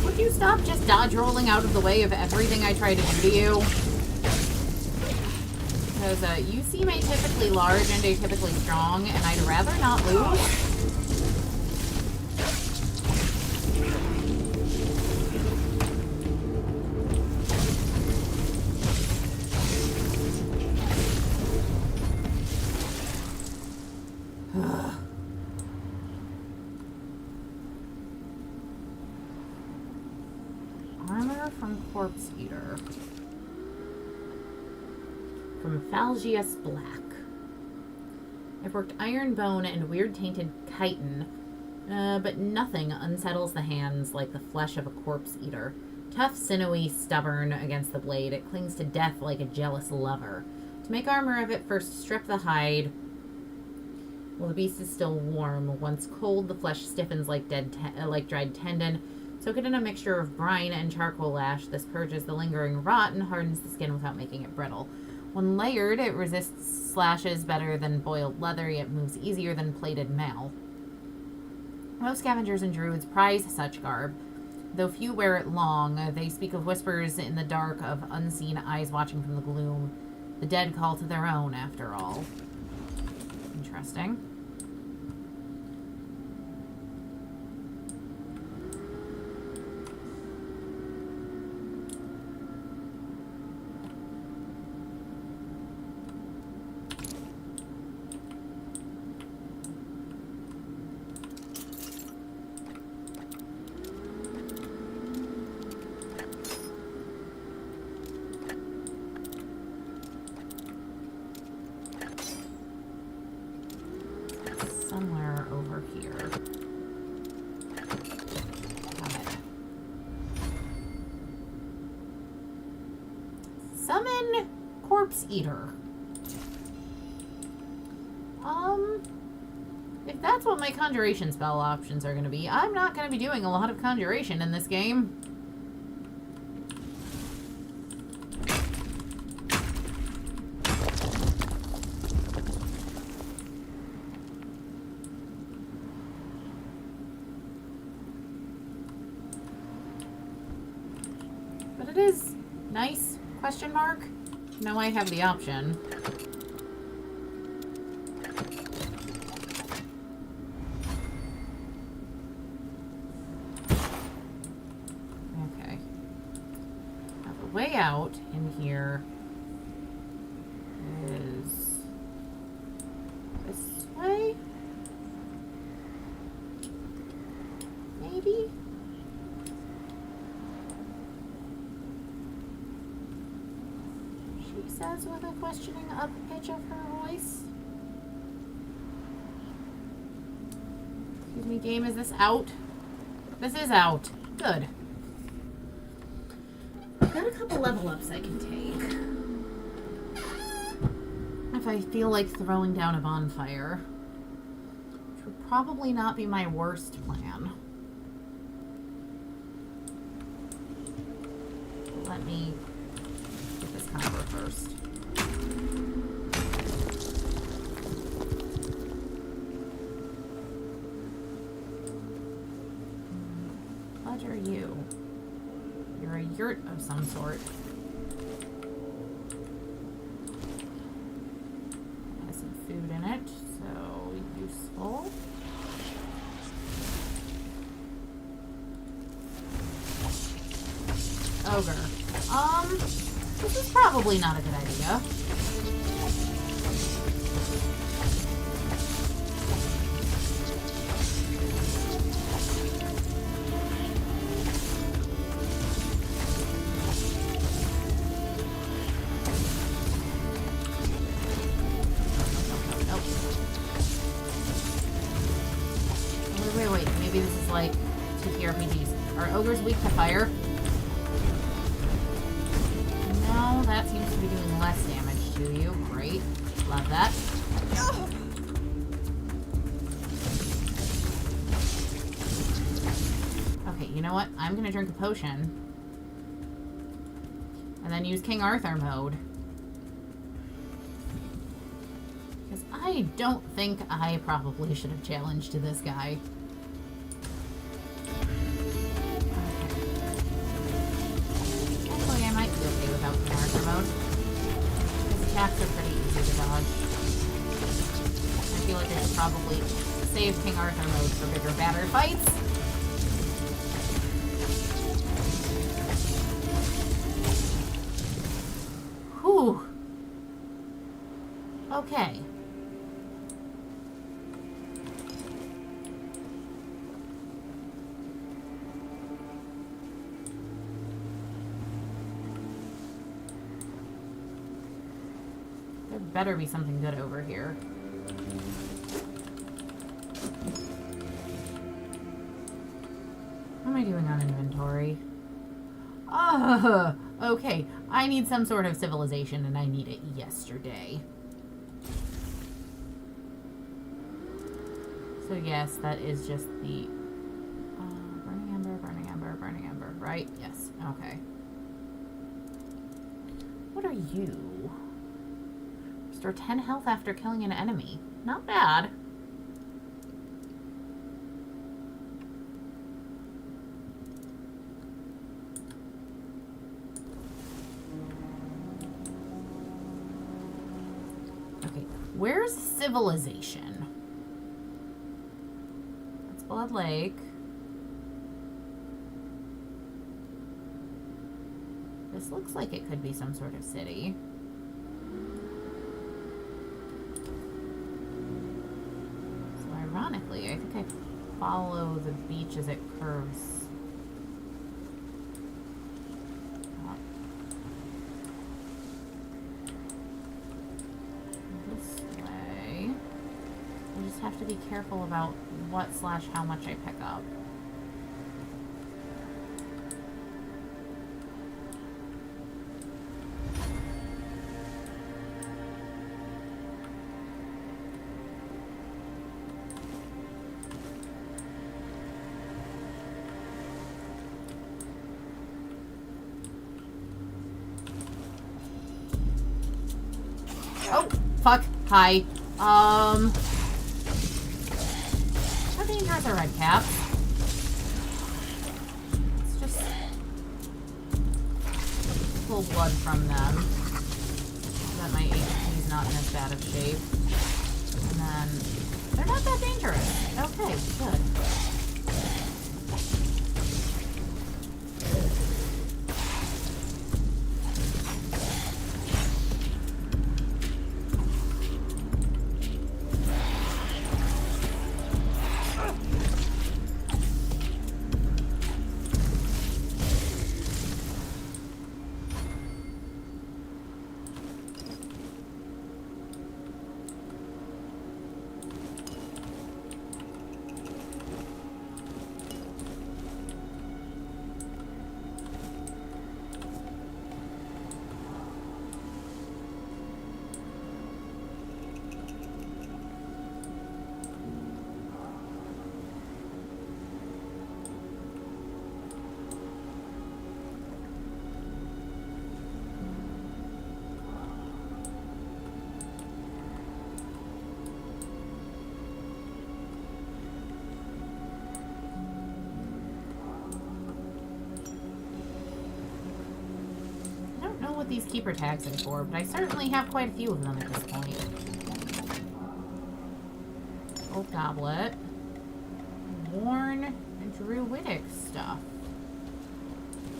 Would you stop just dodge rolling out of the way of everything I try to do to you? Because you seem atypically large and atypically strong, and I'd rather not lose. Armor from Corpse Eater. From Falgius Black. I've worked Iron Bone and Weird Tainted Chitin, but nothing unsettles the hands like the flesh of a corpse eater. Tough, sinewy, stubborn against the blade, it clings to death like a jealous lover. To make armor of it, first strip the hide while the beast is still warm. Once cold, the flesh stiffens like dried tendon. Soak it in a mixture of brine and charcoal ash. This purges the lingering rot and hardens the skin without making it brittle. When layered, it resists slashes better than boiled leather, yet moves easier than plated mail. Most scavengers and druids prize such garb. Though few wear it long, they speak of whispers in the dark, of unseen eyes watching from the gloom. The dead call to their own, after all. Interesting. Somewhere over here. Got it. Summon Corpse Eater. If that's what my conjuration spell options are going to be, I'm not going to be doing a lot of conjuration in this game. But it is nice, question mark. Now I have the option. here is this way? Maybe? She says with a questioning up pitch of her voice. Excuse me, game, is this out? This is out. Good. I've got a couple level ups I can take. If I feel like throwing down a bonfire. Which would probably not be my worst plan. Let me get this cover first. What are you? You're a yurt of some sort. Has some food in it, so useful. Ogre. This is probably not a good idea. Wait. Maybe this is like 2 RPGs. Are ogres weak to fire? No, that seems to be doing less damage to you. Great. Love that. Okay, you know what? I'm gonna drink a potion. And then use King Arthur mode. Because I don't think I probably should have challenged this guy. Actually, I might be okay without King Arthur mode. His attacks are pretty easy to dodge. I feel like I should probably save King Arthur mode for bigger, badder fights. Whew. Okay. There better be something good over here. What am I doing on inventory? Okay. I need some sort of civilization, and I need it yesterday. So yes, that is just the burning ember, right? Yes. Okay. What are you? Restore 10 health after killing an enemy. Not bad. Okay, where's civilization? That's Blood Lake. This looks like it could be some sort of city. So ironically, I think I follow the beach as it curves up. This way. I just have to be careful about what/how much I pick up. Oh, fuck. Hi. How dangerous are red caps? Let's just pull blood from them so that my HP is not in as bad of shape. And then they're not that dangerous. Okay, good. what these keeper tags are for, but I certainly have quite a few of them at this point. Old goblet. Worn druidic stuff.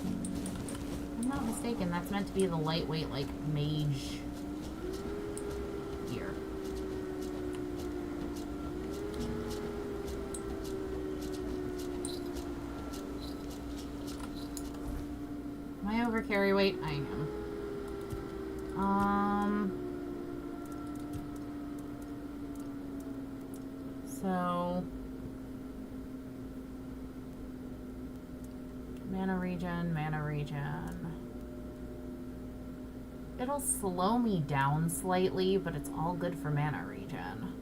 If I'm not mistaken, that's meant to be the lightweight, like, mage gear. Am I over carry weight? I am. So mana regen, mana regen. It'll slow me down slightly, but it's all good for mana regen.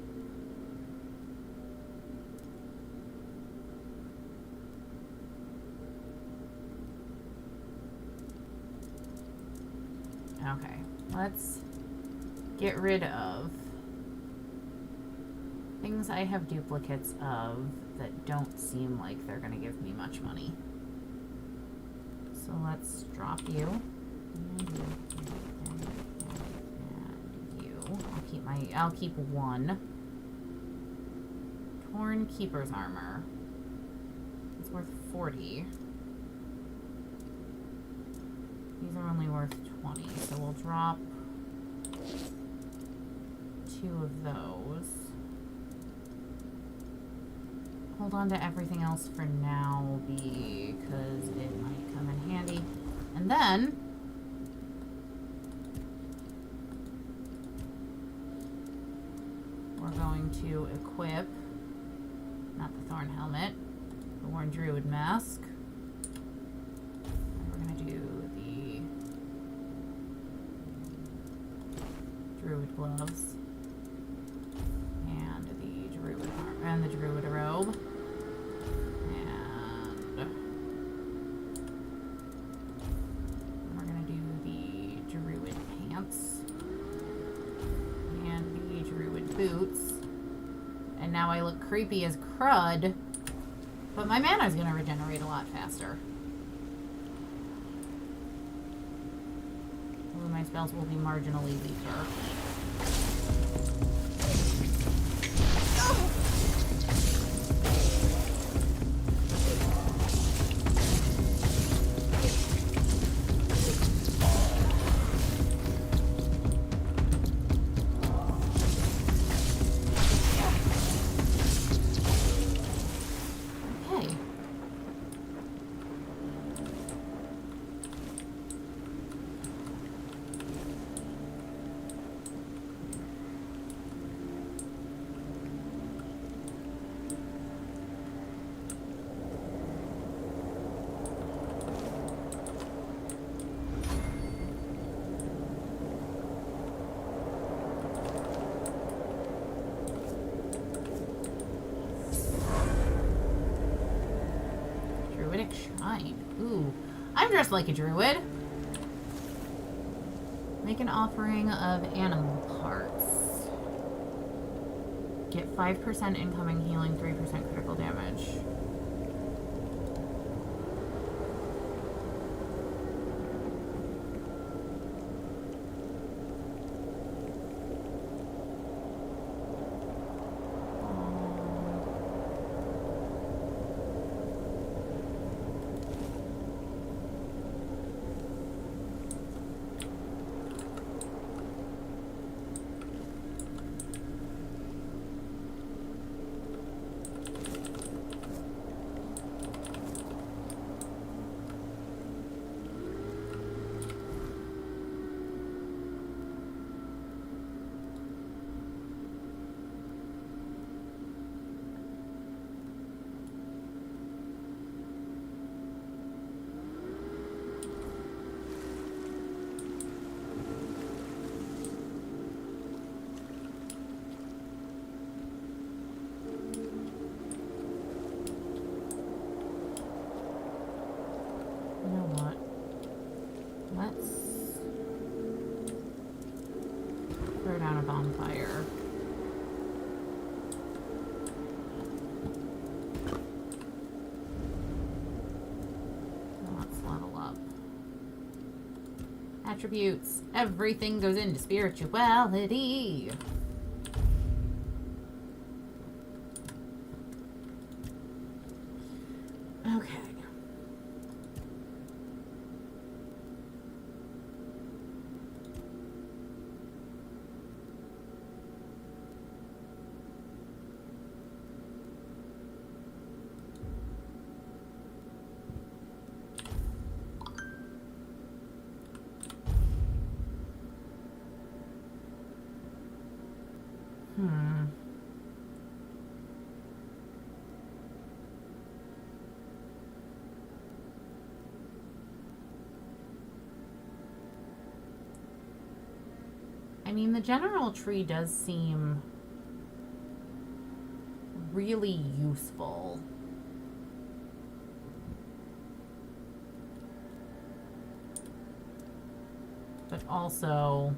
Okay, let's get rid of things I have duplicates of that don't seem like they're going to give me much money. So let's drop you. And you. I'll keep one. Torn Keeper's Armor. It's worth 40. These are only worth 20, so we'll drop 2 of those. Hold on to everything else for now because it might come in handy. And then we're going to equip, not the Thorn Helmet, the Worn Druid Mask. And we're going to do the Druid Gloves and the Druid armor and the Druid Robe. Boots, and now I look creepy as crud, but my mana is going to regenerate a lot faster. Ooh, my spells will be marginally weaker. Shrine. Ooh. I'm dressed like a druid. Make an offering of animal parts. Get 5% incoming healing, 3% critical damage. Bonfire. Let's level up. attributes. Everything goes into spirituality. Okay. I mean, the general tree does seem really useful. But also...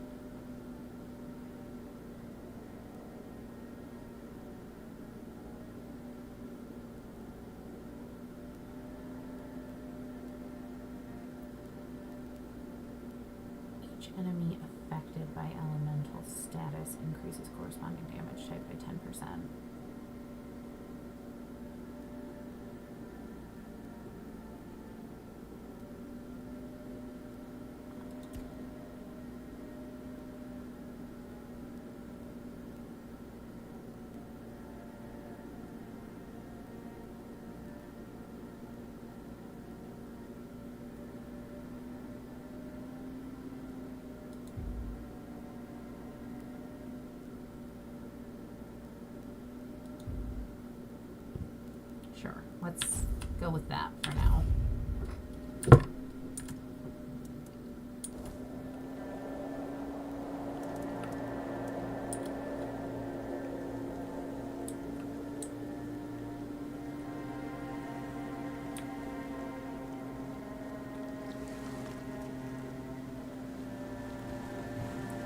each enemy affected by elemental status increases corresponding damage type by 10%. Sure, let's go with that for now.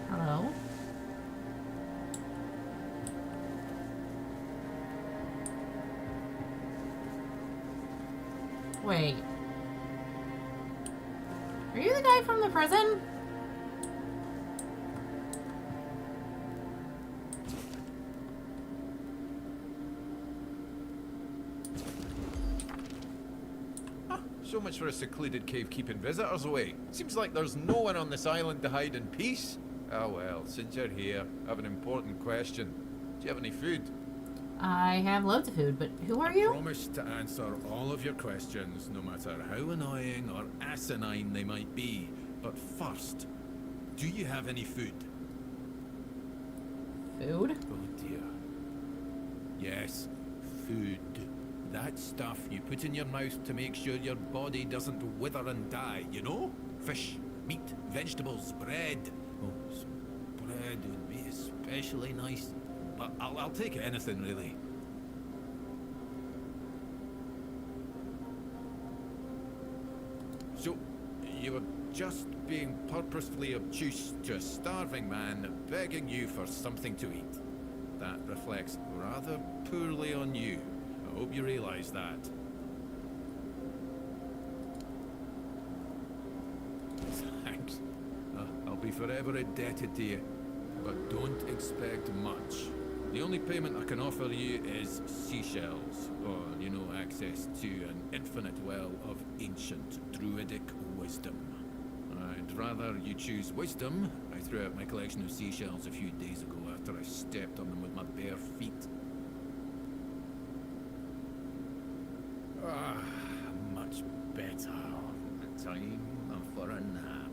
Hello? Wait. Are you the guy from the prison? So much for a secluded cave keeping visitors away. Seems like there's no one on this island to hide in peace. Ah well, since you're here, I have an important question. Do you have any food? I have loads of food, but who are you? I promise to answer all of your questions, no matter how annoying or asinine they might be. But first, do you have any food? Food? Oh dear. Yes, food. That stuff you put in your mouth to make sure your body doesn't wither and die, you know? Fish, meat, vegetables, bread. Oh, some bread would be especially nice. But I'll take anything, really. So, you were just being purposefully obtuse to a starving man begging you for something to eat. That reflects rather poorly on you. I hope you realize that. Thanks. I'll be forever indebted to you. But don't expect much. The only payment I can offer you is seashells, or, you know, access to an infinite well of ancient druidic wisdom. I'd rather you choose wisdom. I threw out my collection of seashells a few days ago after I stepped on them with my bare feet. Ah, much better. Time for a nap.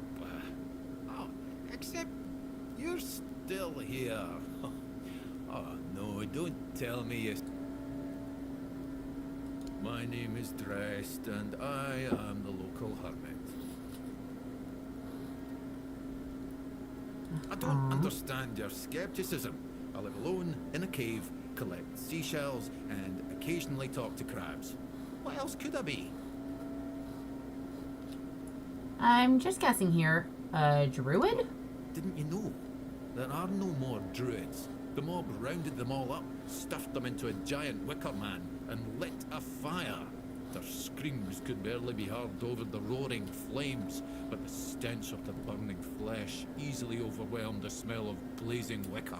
Oh, except you're still here. Oh no, don't tell me you... My name is Drest, and I am the local hermit. I don't understand your skepticism. I live alone, in a cave, collect seashells, and occasionally talk to crabs. What else could I be? I'm just guessing here. A druid? Didn't you know? There are no more druids. The mob rounded them all up, stuffed them into a giant wicker man, and lit a fire. Their screams could barely be heard over the roaring flames, but the stench of the burning flesh easily overwhelmed the smell of blazing wicker.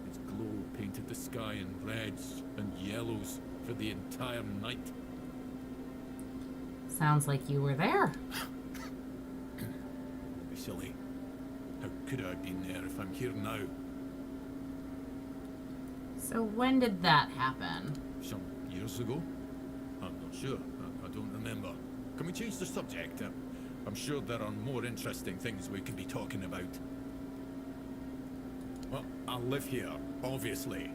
Its glow painted the sky in reds and yellows for the entire night. Sounds like you were there. Be silly. How could I have been there if I'm here now? So when did that happen? Some years ago? I'm not sure. I don't remember. Can we change the subject? I'm sure there are more interesting things we can be talking about. Well, I live here, obviously.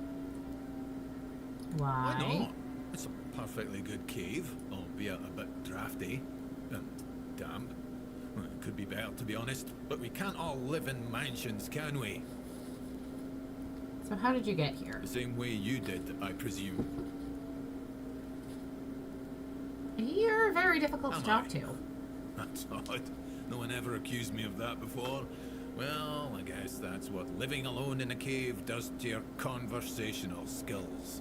Why? Why not? It's a perfectly good cave, albeit a bit drafty and damp. Well, it could be better, to be honest, but we can't all live in mansions, can we? So how did you get here? The same way you did, I presume. You're very difficult to talk to. That's odd. No one ever accused me of that before. Well, I guess that's what living alone in a cave does to your conversational skills.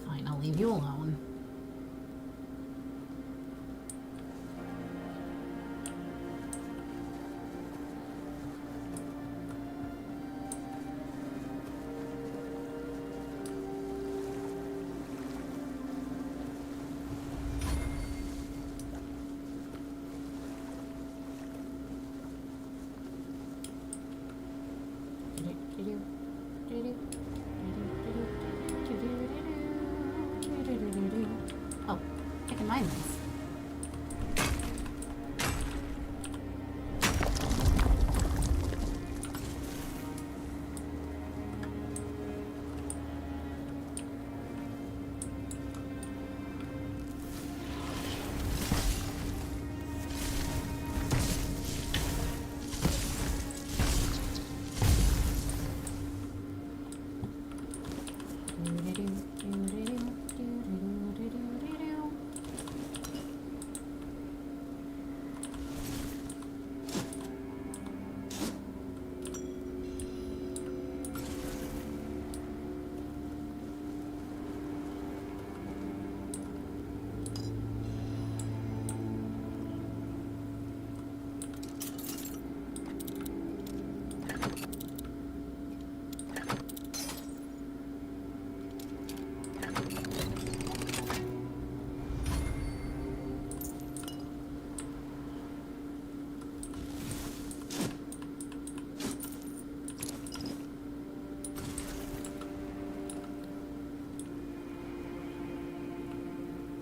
Fine, I'll leave you alone. Oh, I can mine this.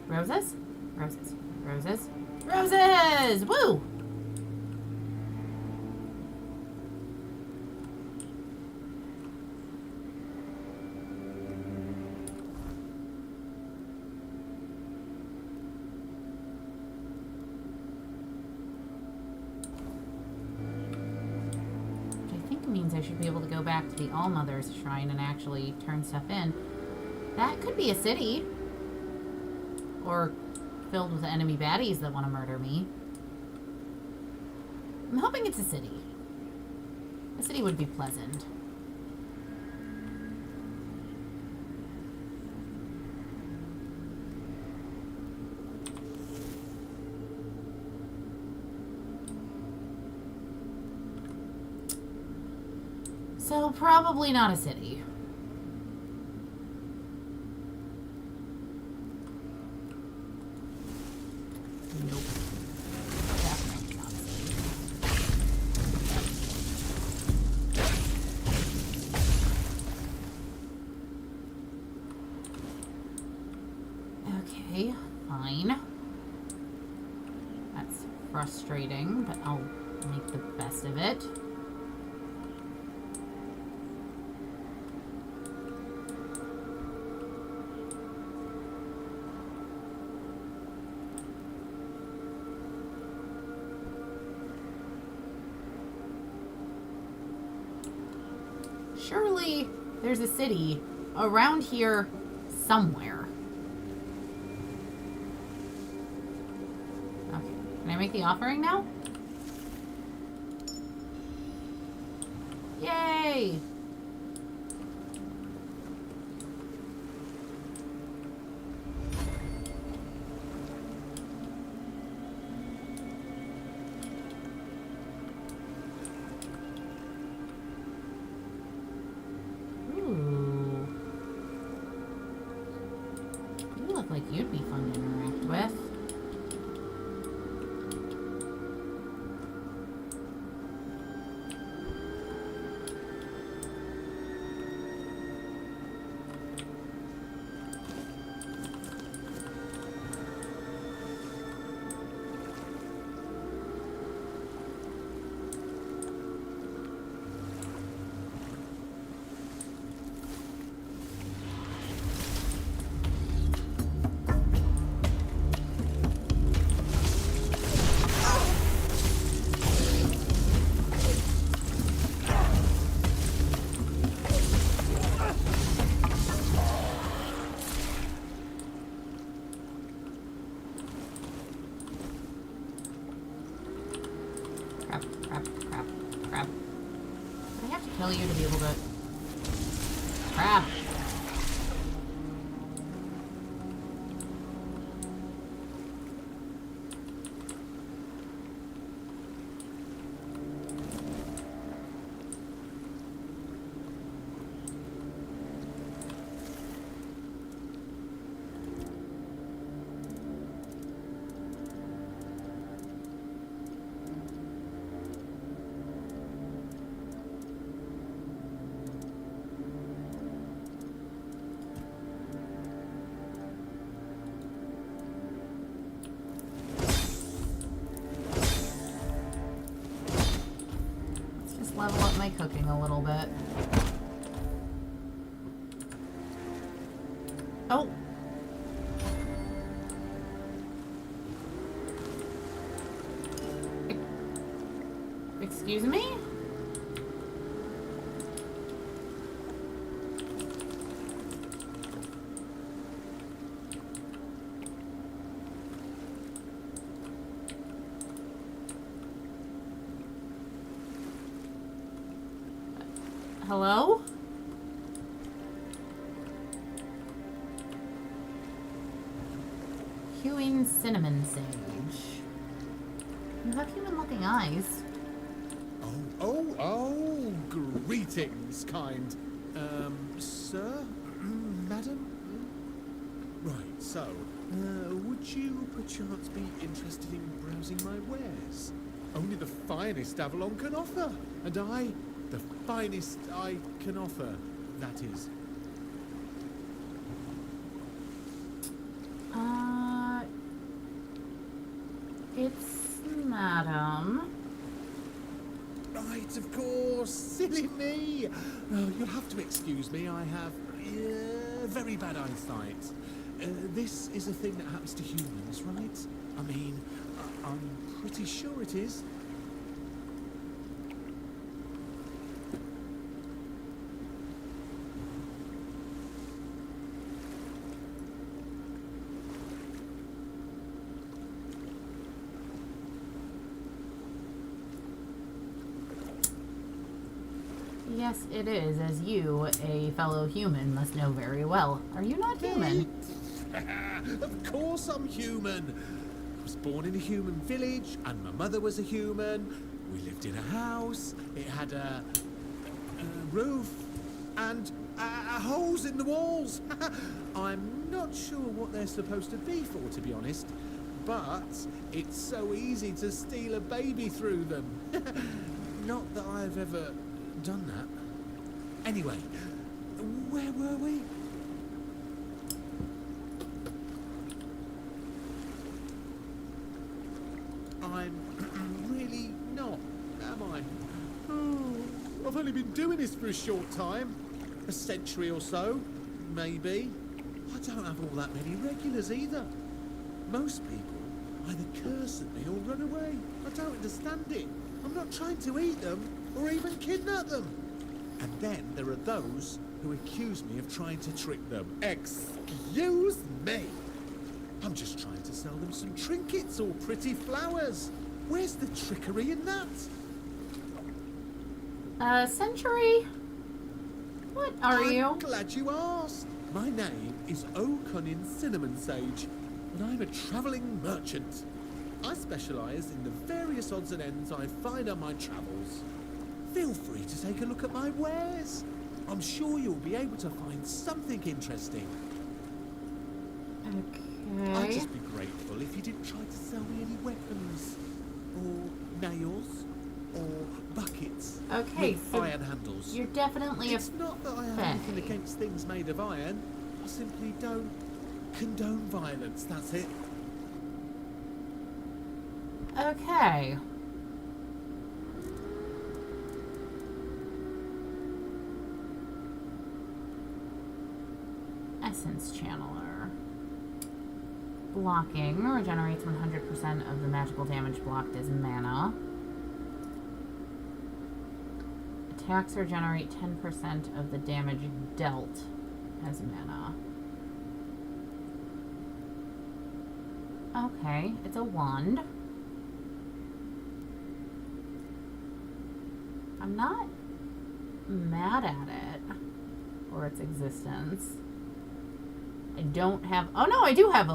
Roses? Roses. Roses. Roses! Woo! Which I think means I should be able to go back to the Allmother's shrine and actually turn stuff in. That could be a city. Or filled with enemy baddies that want to murder me. I'm hoping it's a city. A city would be pleasant. So probably not a city. Nope. Definitely not a city. Okay, fine. That's frustrating, but I'll make the best of it. Surely there's a city around here somewhere. Okay, can I make the offering now? Yay! kill you to be able to... Crap. Level up my cooking a little bit. Oh! Excuse me? Hello? Hewing cinnamon sage. You have human-looking eyes. Oh, greetings, kind. Sir? Madam? Right, so, would you perchance be interested in browsing my wares? Only the finest Avalon can offer, and I, the finest I can offer, that is. It's Madam. Right, of course, silly me. Oh, you'll have to excuse me, I have very bad eyesight. This is a thing that happens to humans, right? I mean, I'm pretty sure it is. Yes, it is, as you, a fellow human, must know very well. Are you not human? Of course I'm human. I was born in a human village, and my mother was a human. We lived in a house. It had a roof and holes in the walls. I'm not sure what they're supposed to be for, to be honest. But it's so easy to steal a baby through them. Not that I've ever done that. Anyway, where were we? I'm really not, am I? Oh, I've only been doing this for a short time. A century or so, maybe. I don't have all that many regulars either. Most people either curse at me or run away. I don't understand it. I'm not trying to eat them or even kidnap them. And then there are those who accuse me of trying to trick them. Excuse me! I'm just trying to sell them some trinkets or pretty flowers. Where's the trickery in that? Century? What are you? I'm glad you asked. My name is O'Cunnin Cinnamon Sage, and I'm a travelling merchant. I specialise in the various odds and ends I find on my travels. Feel free to take a look at my wares. I'm sure you'll be able to find something interesting. Okay. I'd just be grateful if you didn't try to sell me any weapons, or nails, or buckets Okay, with so iron handles. you're definitely It's not that I have anything against things made of iron. I simply don't condone violence, that's it. Okay. Essence Channeler. Blocking regenerates 100% of the magical damage blocked as mana. Attacks regenerate 10% of the damage dealt as mana. Okay, it's a wand. I'm not mad at it or its existence. I don't have... Oh, no, I do have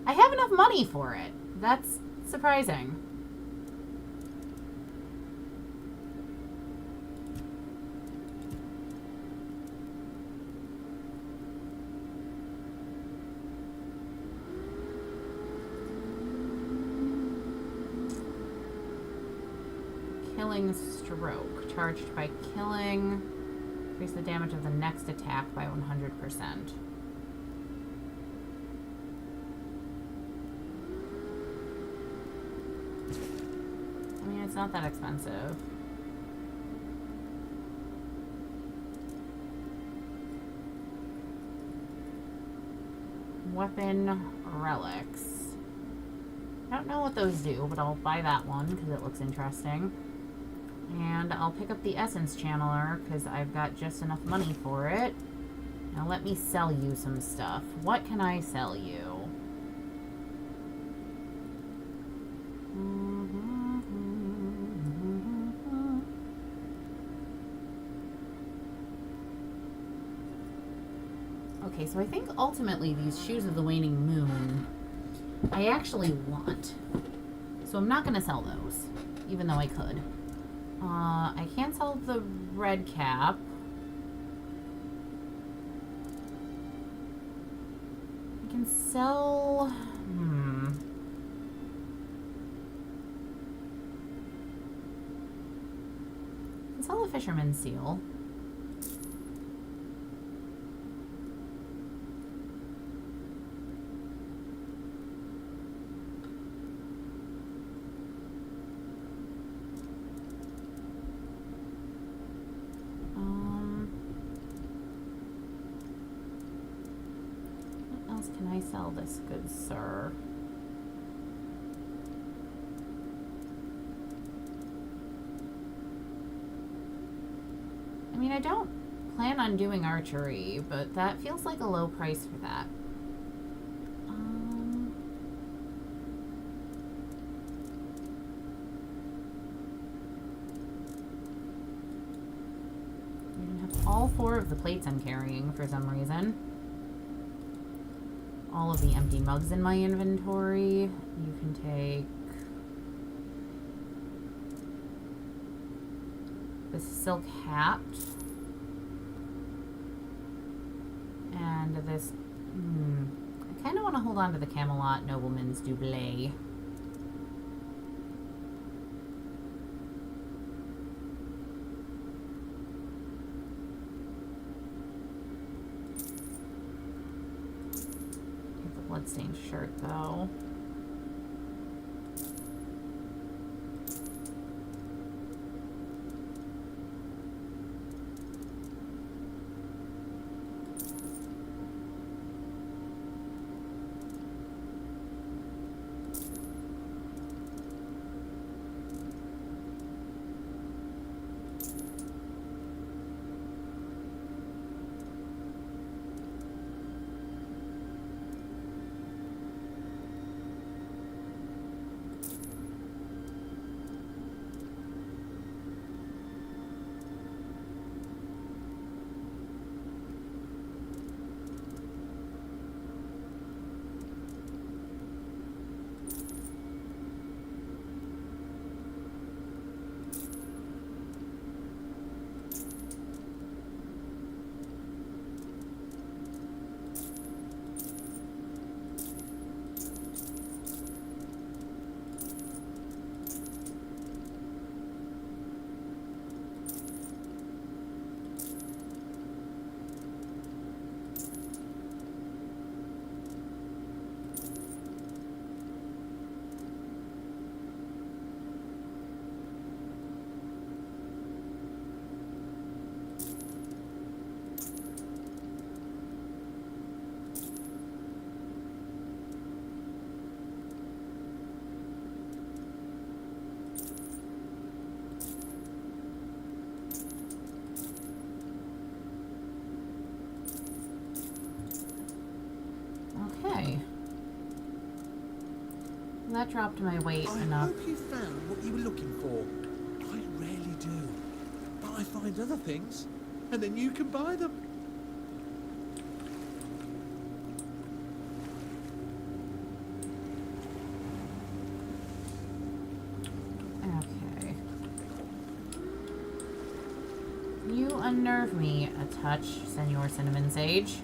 I have enough money for it. That's surprising. Killing stroke. Charged by killing. Increase the damage of the next attack by 100%. I mean, it's not that expensive. Weapon relics. I don't know what those do, but I'll buy that one because it looks interesting. And I'll pick up the essence channeler because I've got just enough money for it. Now let me sell you some stuff. What can I sell you? Okay, so I think ultimately these Shoes of the Waning Moon I actually want. So I'm not going to sell those, even though I could. I can't sell the red cap. I can sell... I can sell a fisherman's seal. Can I sell this, good sir? I mean, I don't plan on doing archery, but that feels like a low price for that. You can have all 4 of the plates I'm carrying for some reason. All of the empty mugs in my inventory. You can take this silk hat and this. I kind of want to hold on to the Camelot Nobleman's Doublet. Bloodstained shirt, though. Okay. That dropped my weight enough. I hope you found what you were looking for. I rarely do. I find other things, and then you can buy them. Okay. You unnerve me a touch, Senor Cinnamon Sage.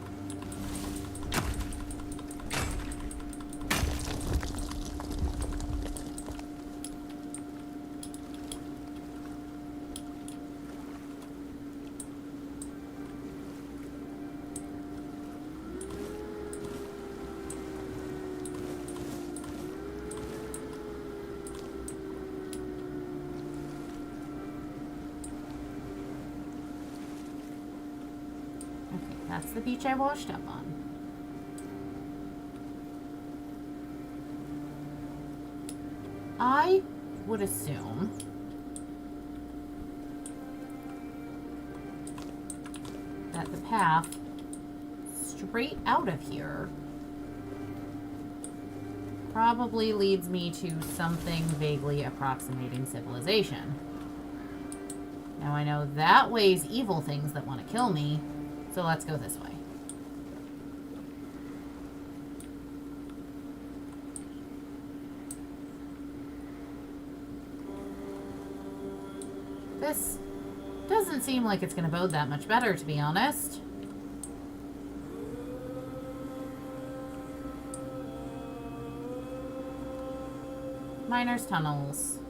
That's the beach I washed up on. I would assume that the path straight out of here probably leads me to something vaguely approximating civilization. Now I know that way's evil things that want to kill me, so let's go this way. This doesn't seem like it's going to bode that much better, to be honest. Miner's tunnels.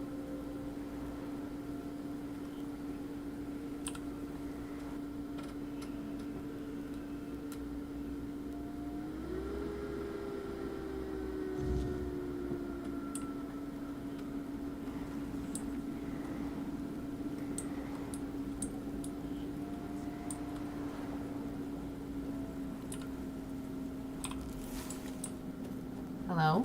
Hello?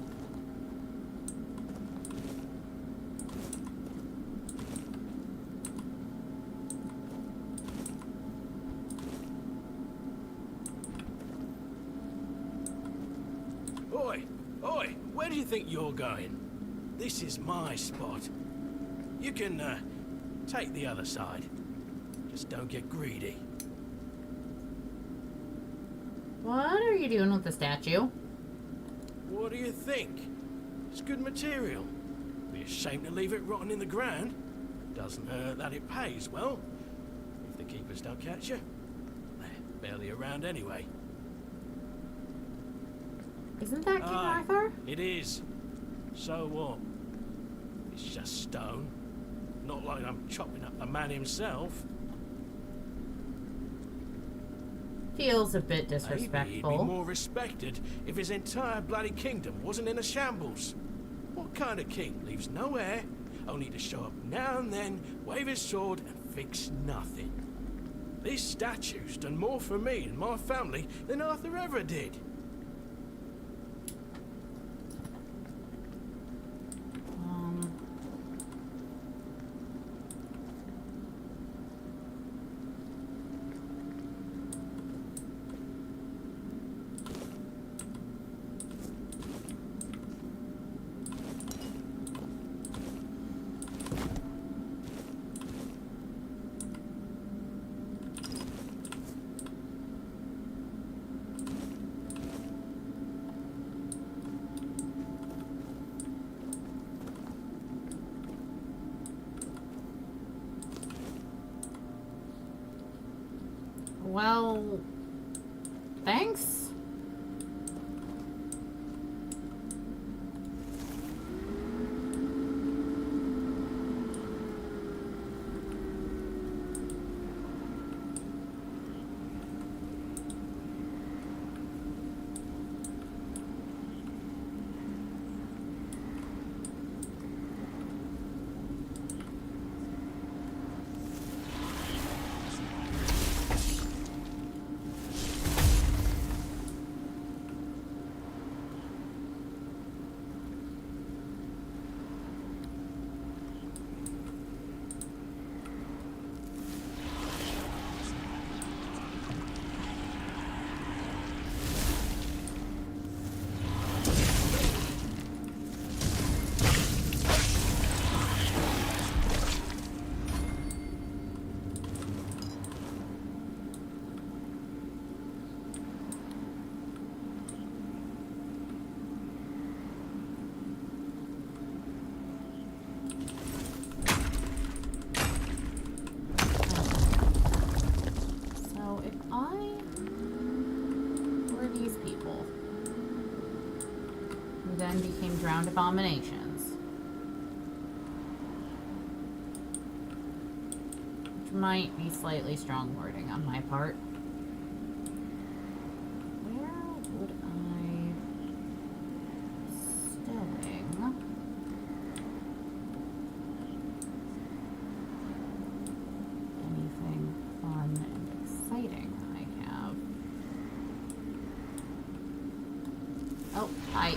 Oi! Oi! Where do you think you're going? This is my spot. You can, take the other side. Just don't get greedy. What are you doing with the statue? What do you think? It's good material. Be a shame to leave it rotting in the ground. Doesn't hurt that it pays well. If the keepers don't catch you. They're barely around anyway. Isn't that King Arthur? It is. So what? It's just stone. Not like I'm chopping up the man himself. Feels a bit Maybe he'd disrespectful. be more respected if his entire bloody kingdom wasn't in a shambles. What kind of king leaves no heir, only to show up now and then, wave his sword and fix nothing? This statue's done more for me and my family than Arthur ever did. Well, thanks. who then became drowned abominations. Which might be slightly strong wording on my part. Where would I staying? Anything fun and exciting I have? Oh, hi.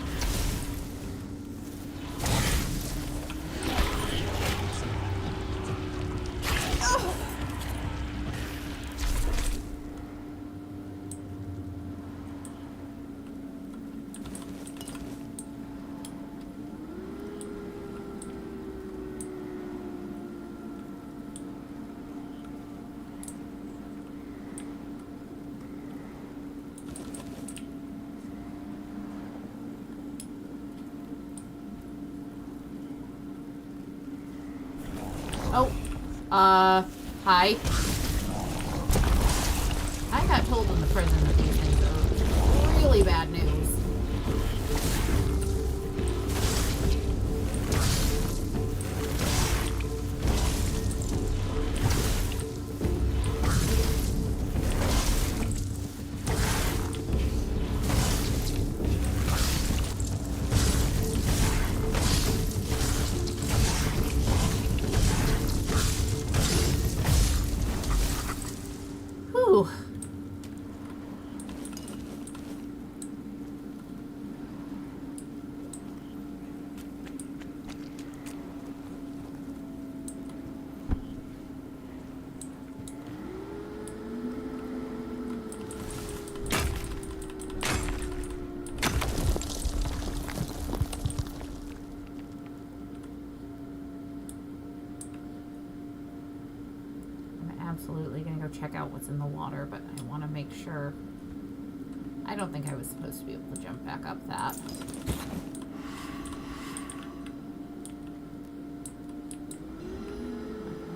Hi. I got told in the prison that these things are really bad news. Whew. Absolutely gonna go check out what's in the water, but I want to make sure. I don't think I was supposed to be able to jump back up that.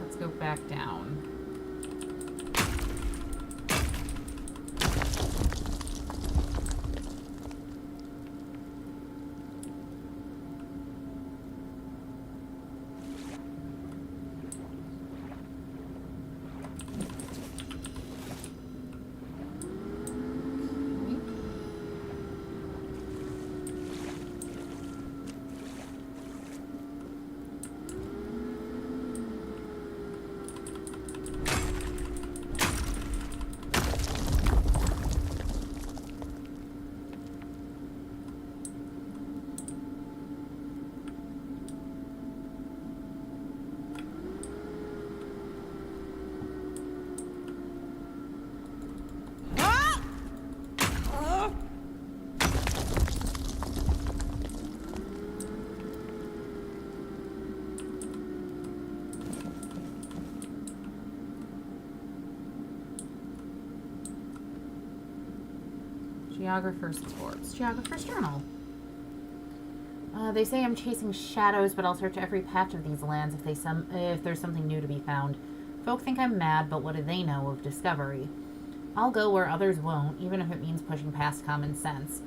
Let's go back down. Geographer's Corpse. Geographer's Journal. They say I'm chasing shadows, but I'll search every patch of these lands if there's something new to be found. Folk think I'm mad, but what do they know of discovery? I'll go where others won't, even if it means pushing past common sense.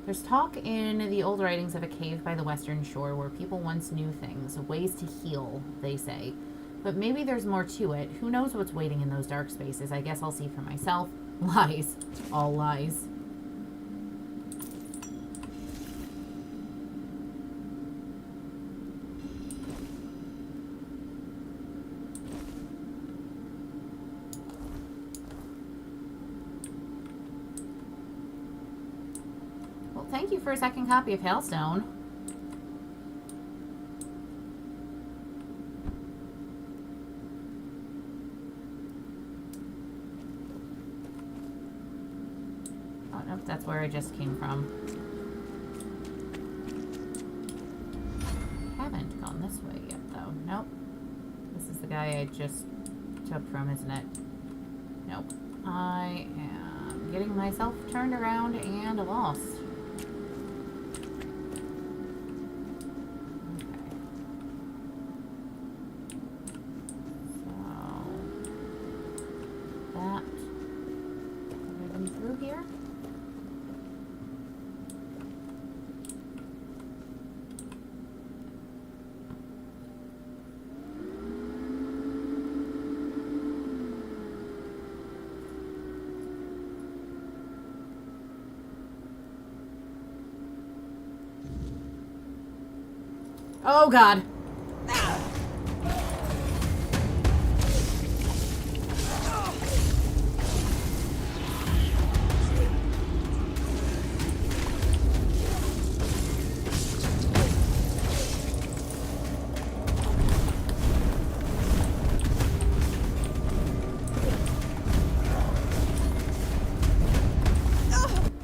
There's talk in the old writings of a cave by the western shore where people once knew things, ways to heal, they say. But maybe there's more to it. Who knows what's waiting in those dark spaces? I guess I'll see for myself. Lies. All lies. Thank you for a second copy of Hailstone. Oh, no, that's where I just came from. Haven't gone this way yet, though. Nope. This is the guy I just took from, isn't it? Nope. I am getting myself turned around and lost. Oh, God.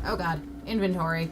Oh, God. Inventory.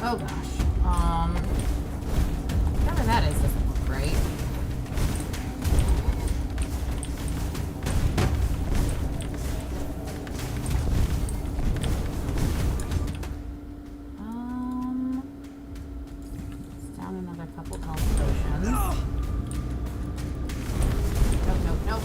Oh gosh. Whatever that is doesn't look right. It's down another couple health potions. Nope, nope, nope.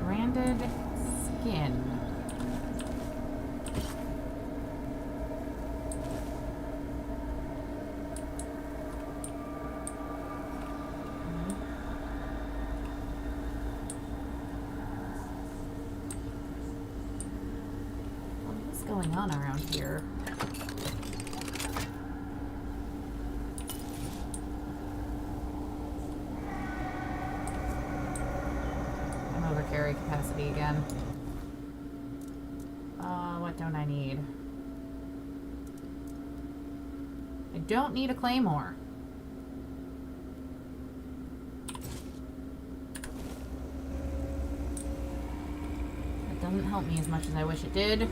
Branded skin. What is going on around here? Carry capacity again. What don't I need? I don't need a claymore. That doesn't help me as much as I wish it did.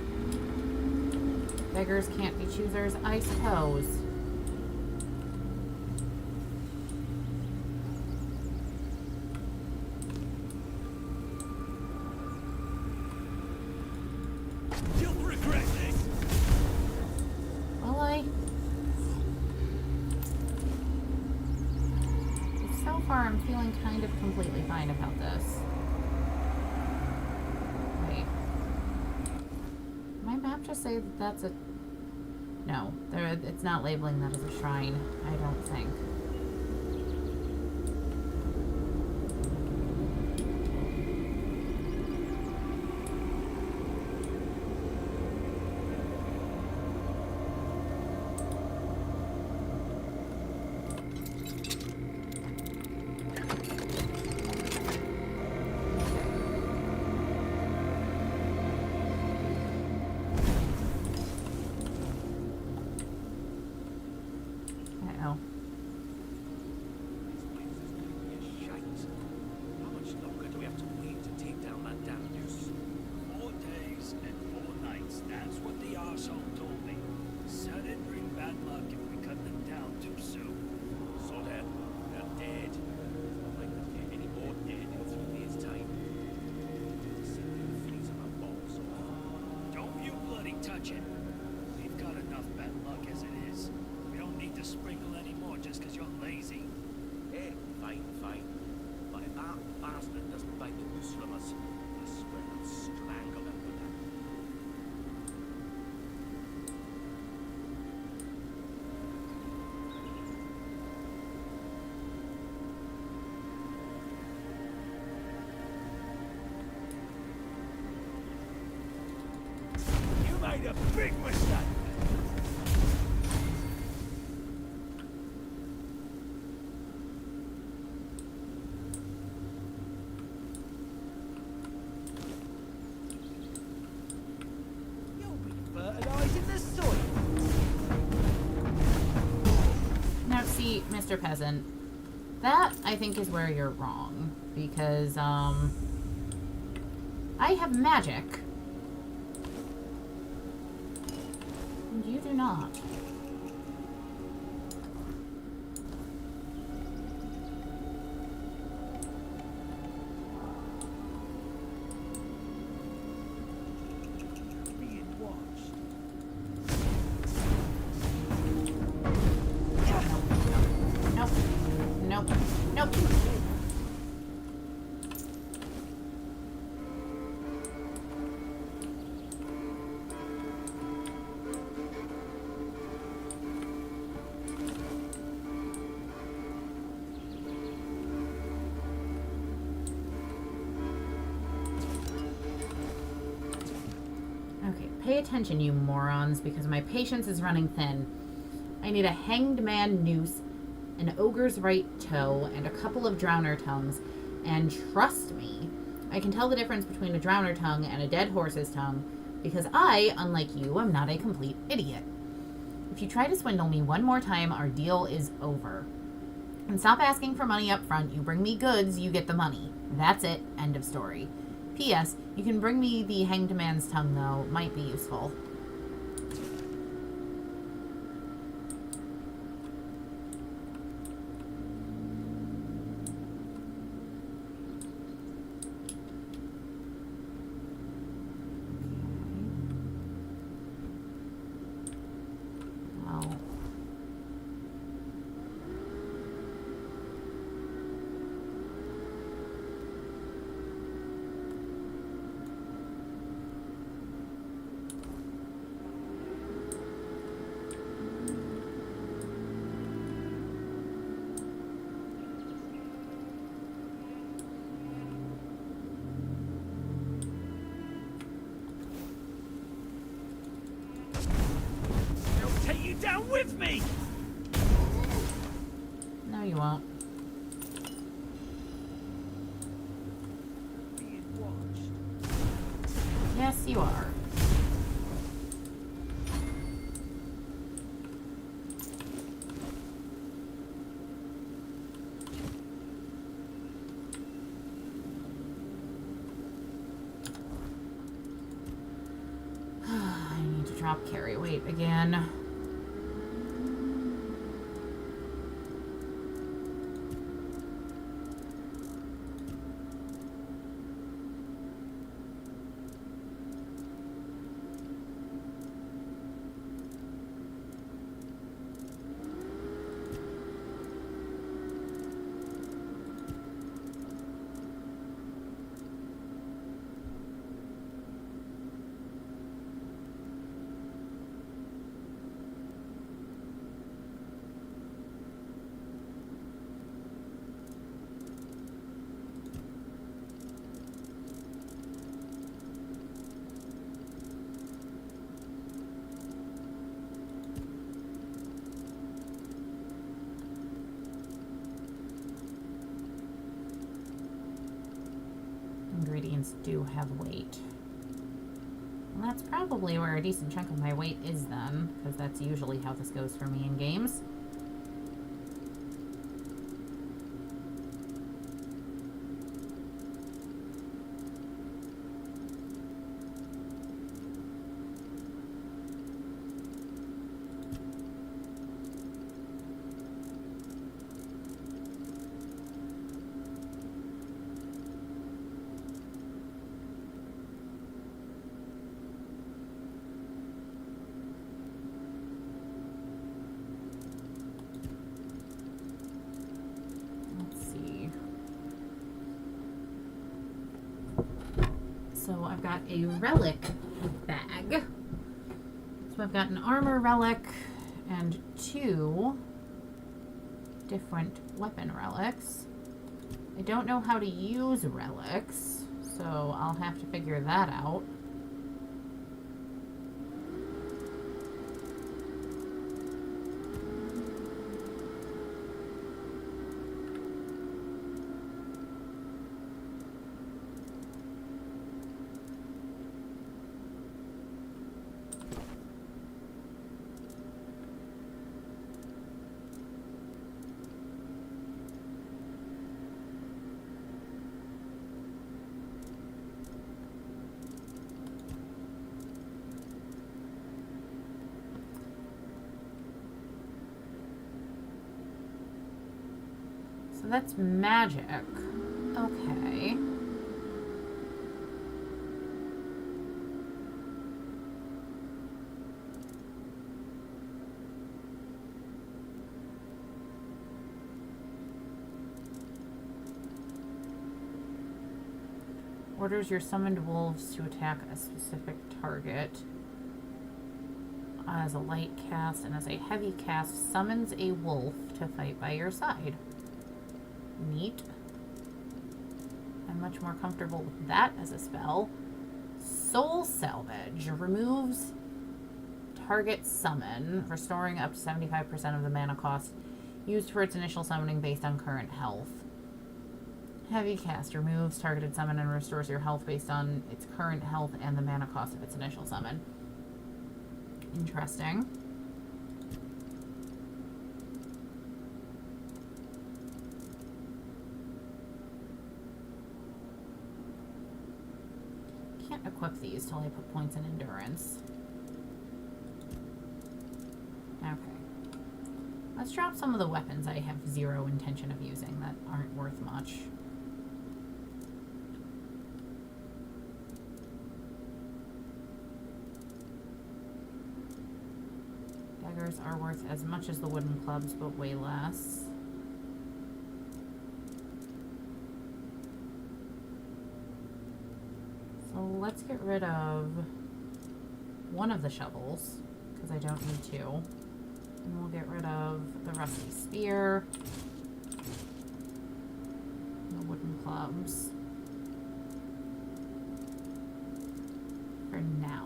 Beggars can't be choosers, I suppose. You'll regret this. Will I? So far, I'm feeling kind of completely fine about this. Wait. My map just say that that's a... No, it's not labeling that as a shrine, I don't think. Made a big mistake. You'll be fertilizing the soil. Now, see, Mr. Peasant, that I think is where you're wrong, because I have magic. You do not. Being watched. Nope. Nope. Nope. Pay attention, you morons, because my patience is running thin. I need a hanged man noose, an ogre's right toe, and a couple of drowner tongues. And trust me, I can tell the difference between a drowner tongue and a dead horse's tongue, because I, unlike you, am not a complete idiot. If you try to swindle me one more time, our deal is over. And stop asking for money up front. You bring me goods, you get the money. That's it. End of story. P.S. You can bring me the hanged man's tongue, though. Might be useful. Down with me! No, you won't. Being watched. Yes, you are. I need to drop carry weight again. Ingredients do have weight. And that's probably where a decent chunk of my weight is then, because that's usually how this goes for me in games. So I've got a relic bag. So I've got an armor relic and 2 different weapon relics. I don't know how to use relics, so I'll have to figure that out. So that's magic. Okay. Orders your summoned wolves to attack a specific target. As a light cast and as a heavy cast, summons a wolf to fight by your side. Neat. I'm much more comfortable with that as a spell. Soul Salvage removes target summon, restoring up to 75% of the mana cost used for its initial summoning based on current health. Heavy cast removes targeted summon and restores your health based on its current health and the mana cost of its initial summon. Interesting. Can't equip these till I put points in endurance. Okay. Let's drop some of the weapons I have zero intention of using that aren't worth much. Daggers are worth as much as the wooden clubs, but way less. So let's get rid of one of the shovels, because I don't need two. And we'll get rid of the rusty spear, the wooden clubs, for now.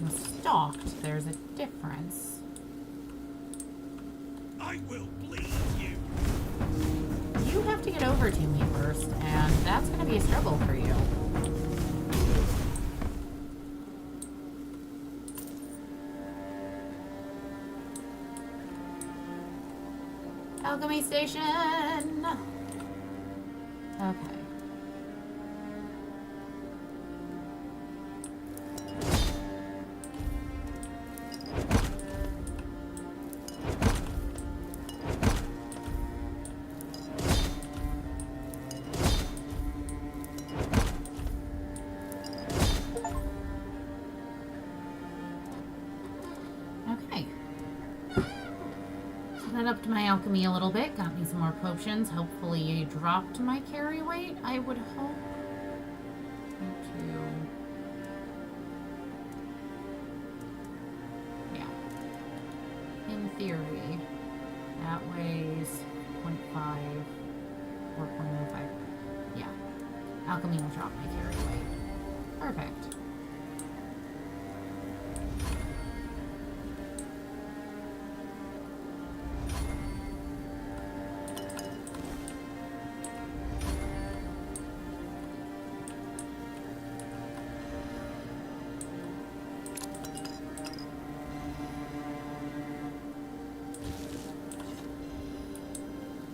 I'm stalked, there's a difference. I will bleed you. You have to get over to me first, and that's going to be a struggle for you. Alchemy station! Okay. Okay. So that upped my alchemy a little bit, got me some more potions. Hopefully you dropped my carry weight, I would hope. Yeah. In theory, that weighs 0.5 or 0.05. Yeah. Alchemy will drop my carry weight. Perfect.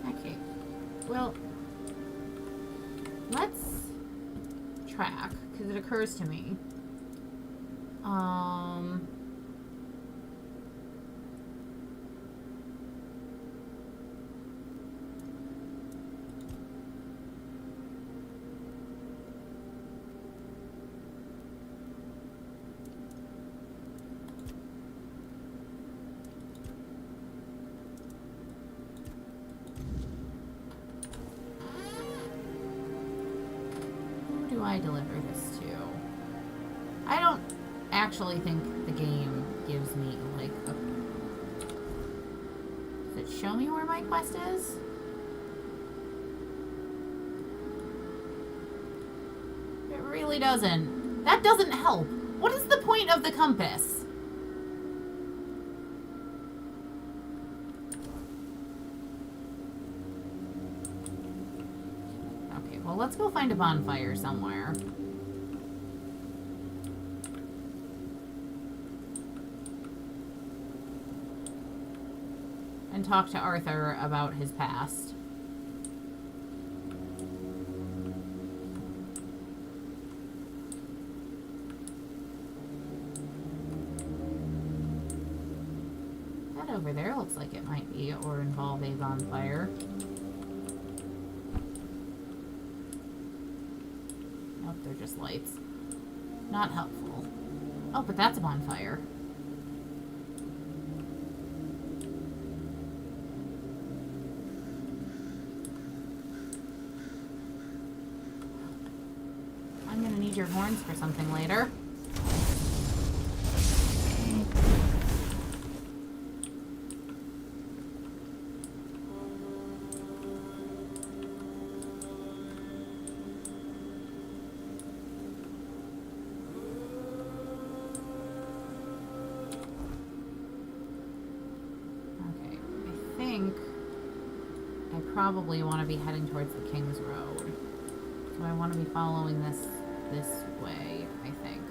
Okay. Well, let's track, because it occurs to me. Who do I deliver this to? I don't actually think the game gives me, like, a... Does it show me where my quest is? It really doesn't. That doesn't help. What is the point of the compass? Okay, well, let's go find a bonfire somewhere. And talk to Arthur about his past. That over there looks like it might be or involve a bonfire. Nope, they're just lights. Not helpful. Oh, but that's a bonfire. I'm gonna need your horns for something later. Okay, I think I probably want to be heading towards the King's Road. So I want to be following this way, I think.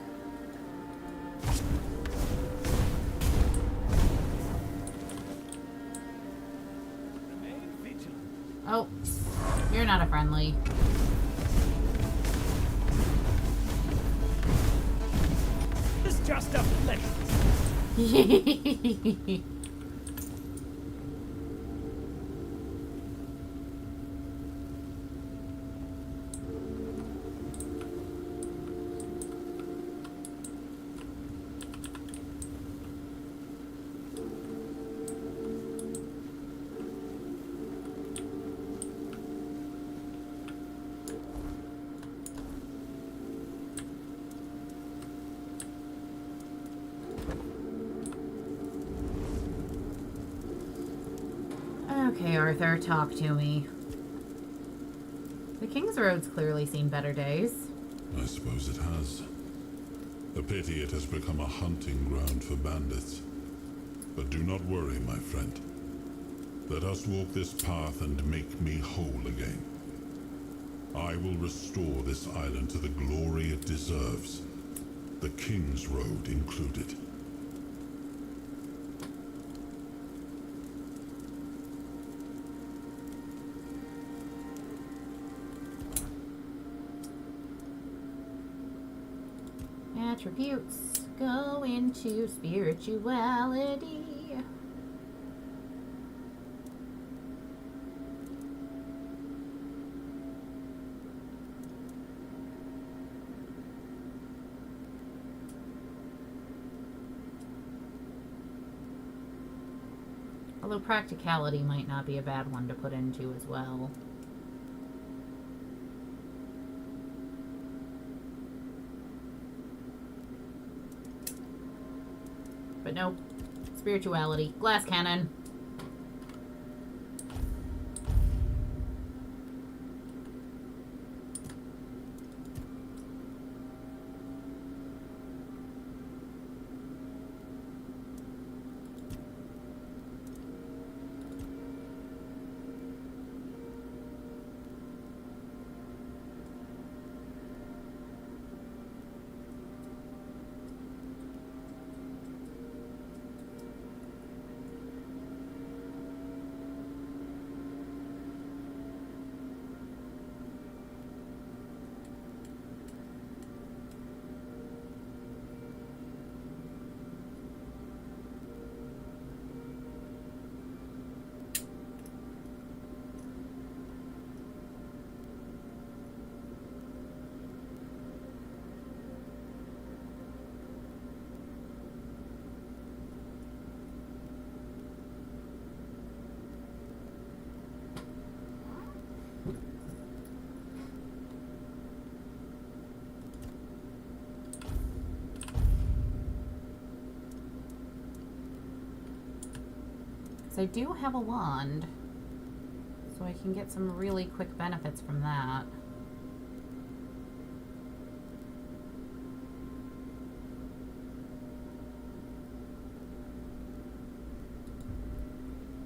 Oh, you're not a friendly. It's just a flesh. Okay, Arthur, talk to me. The King's Road's clearly seen better days. I suppose it has. A pity it has become a hunting ground for bandits. But do not worry, my friend. Let us walk this path and make me whole again. I will restore this island to the glory it deserves, the King's Road included. Attributes go into spirituality. Although practicality might not be a bad one to put into as well. But no, spirituality. Glass cannon. I do have a wand, so I can get some really quick benefits from that.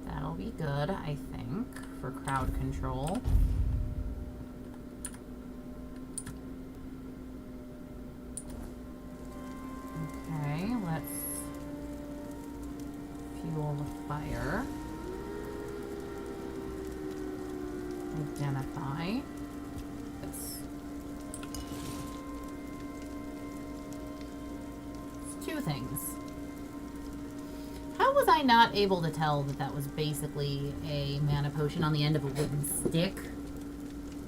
That'll be good, I think, for crowd control. Okay, let's fuel the fire. Identify. This. It's two things. How was I not able to tell that that was basically a mana potion on the end of a wooden stick?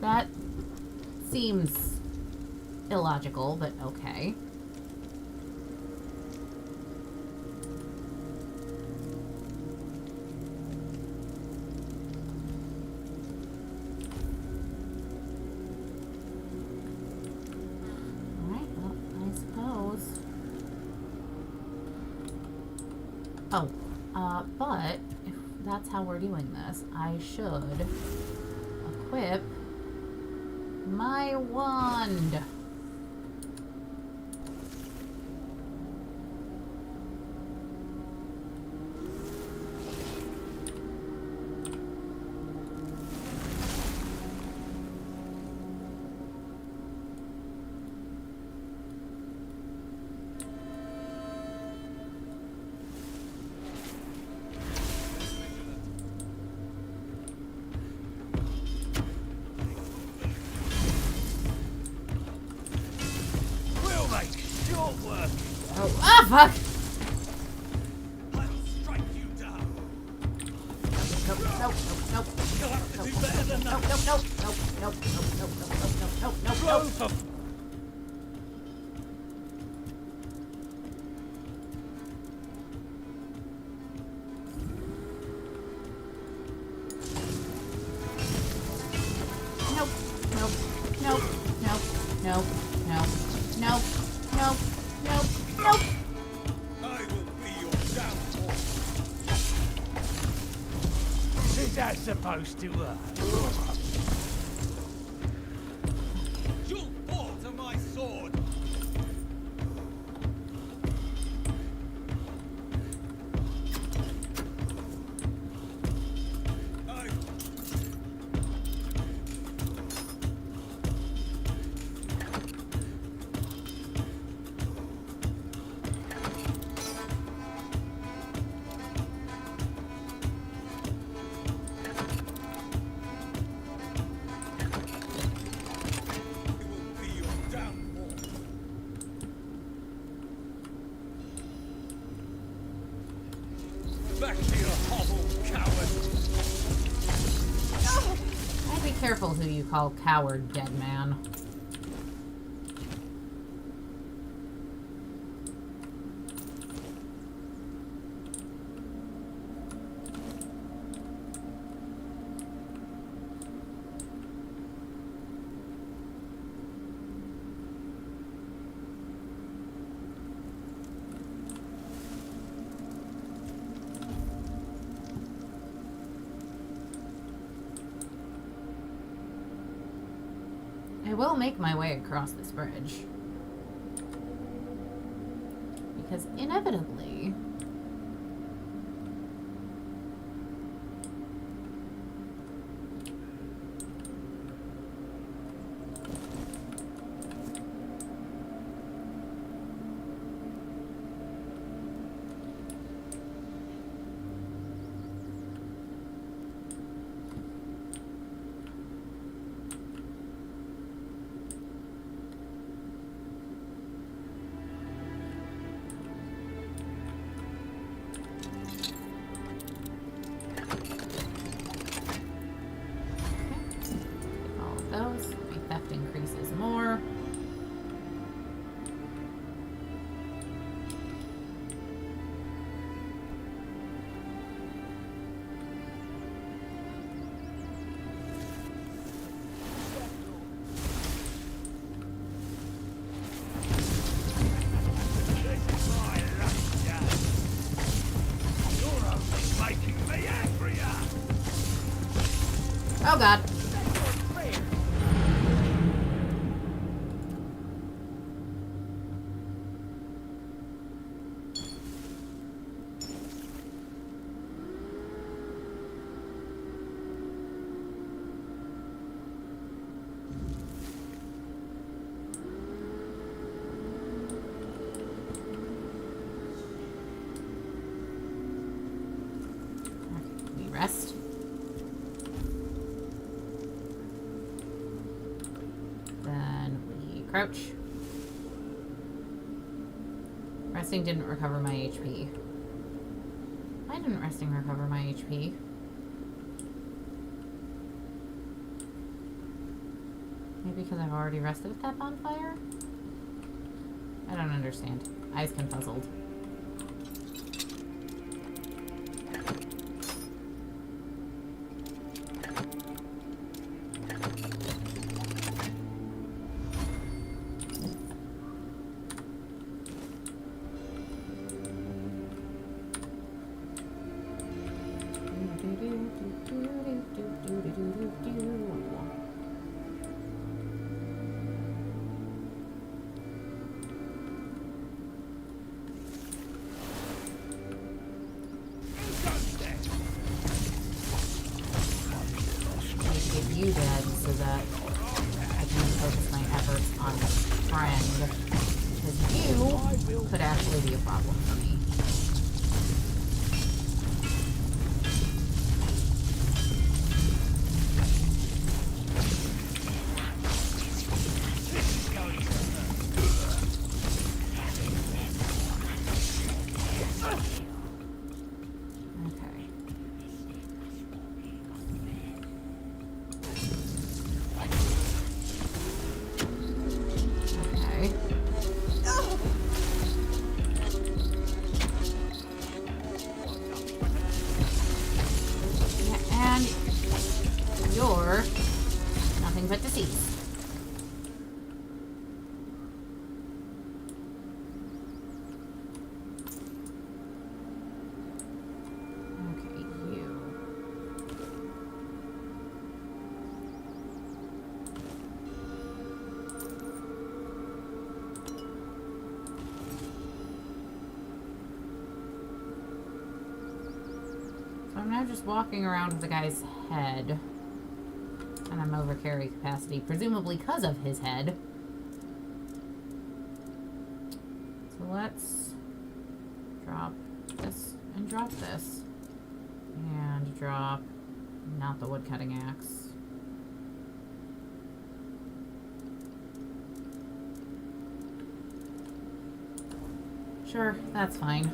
That seems illogical, but okay. But if that's how we're doing this, I should equip my wand. Fuck! I'll strike you down. Nope, nope, nope, nope. You'll have to do better than that. Nope, nope, nope, nope, nope, nope, nope, nope, nope, nope, nope. Supposed to You'll fall to my sword. Back to your hovel, coward! I'd be careful who you call coward, dead man. I will make my way across this bridge. Because inevitably... those. My theft increases more. You're only making me angrier! Oh god. Rest. Then we crouch. Resting didn't recover my HP. Why didn't resting recover my HP? Maybe because I've already rested with that bonfire? I don't understand. Eyes confuzzled. You dead so that I can focus my efforts on friend, because you could actually be a problem for me. You're nothing but disease. Okay, you. So I'm now just walking around with the guy's head. And I'm over carry capacity, presumably because of his head. So let's drop this and drop this. And drop not the woodcutting axe. Sure, that's fine.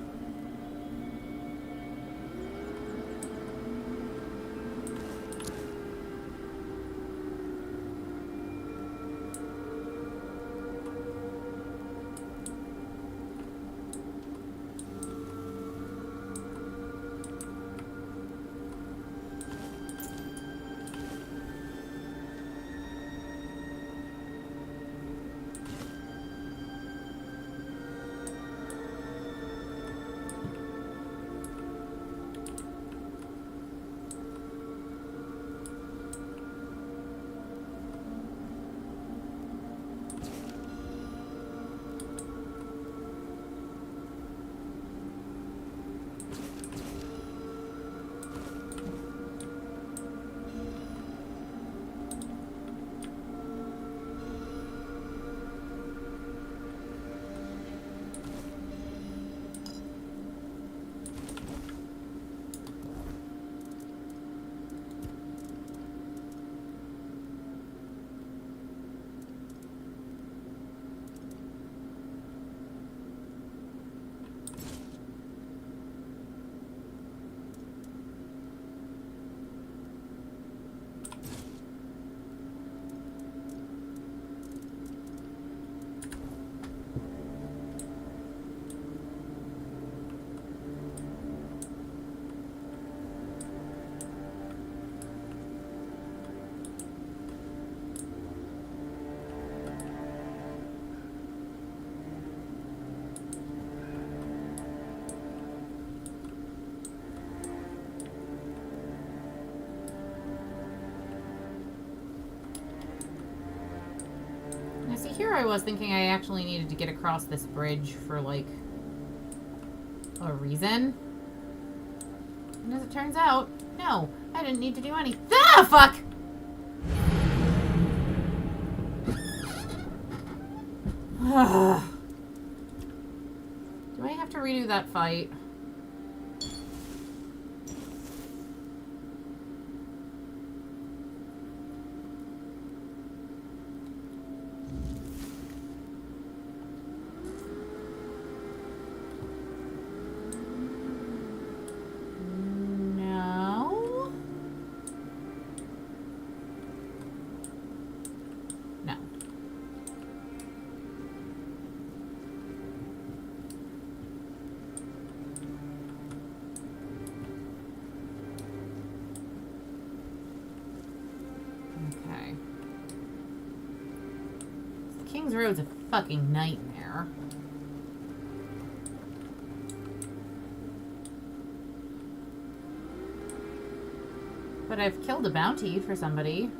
I was thinking I actually needed to get across this bridge for, like, a reason. And as it turns out, no, I didn't need to do any. Ah, fuck! Do I have to redo that fight? No. No. Okay. The King's Road's a fucking nightmare. But I've killed a bounty for somebody.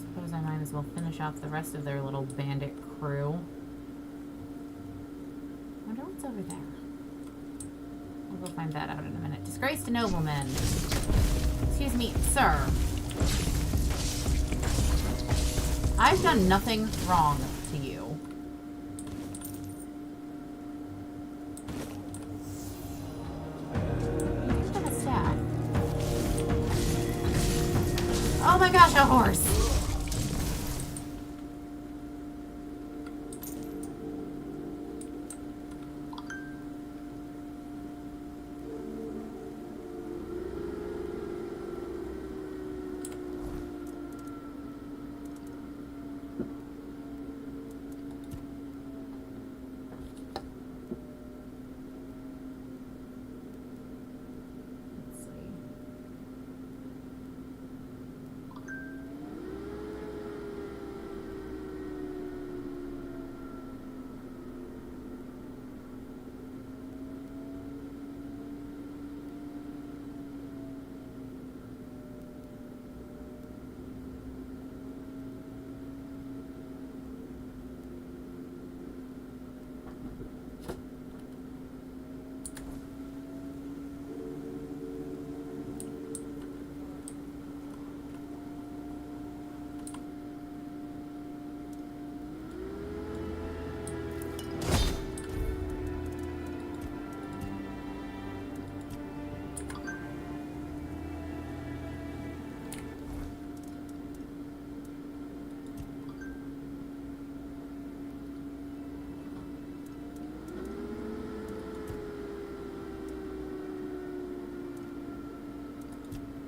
Suppose I might as well finish off the rest of their little bandit crew. Wonder what's over there. We'll go find that out in a minute. Disgraced noblemen. Excuse me, sir. I've done nothing wrong to you. You've done a staff. Oh my gosh, a horse!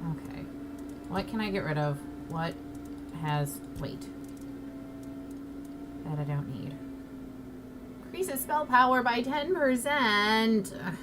Okay. What can I get rid of? What has weight? That I don't need. Increases spell power by 10%. Ugh.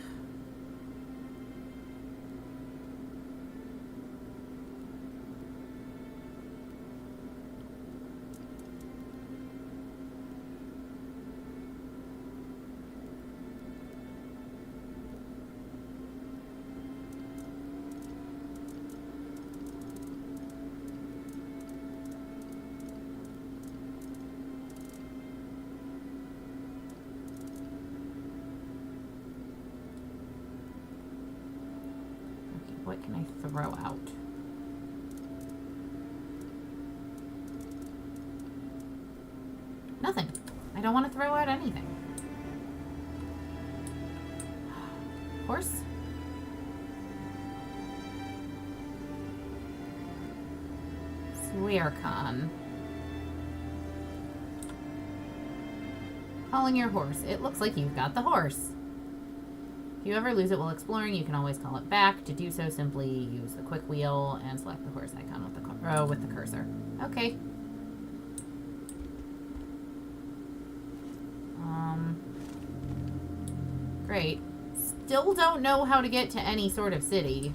What can I throw out? Nothing. I don't want to throw out anything. Horse? Swearcon. Calling your horse. It looks like you've got the horse. If you ever lose it while exploring, you can always call it back. To do so, simply use the quick wheel and select the horse icon with the cursor. Okay. Great. Still don't know how to get to any sort of city.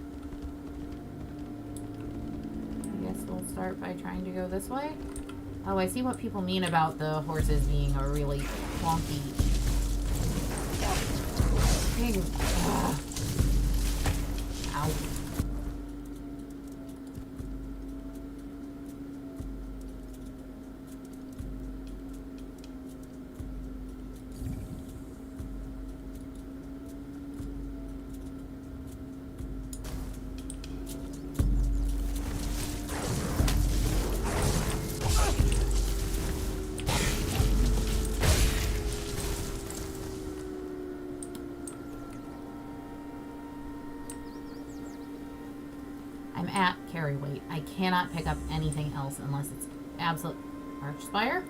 I guess we'll start by trying to go this way. Oh, I see what people mean about the horses being a really wonky thing. Ow. I'm at carry weight. I cannot pick up anything else unless it's absolute Archspire.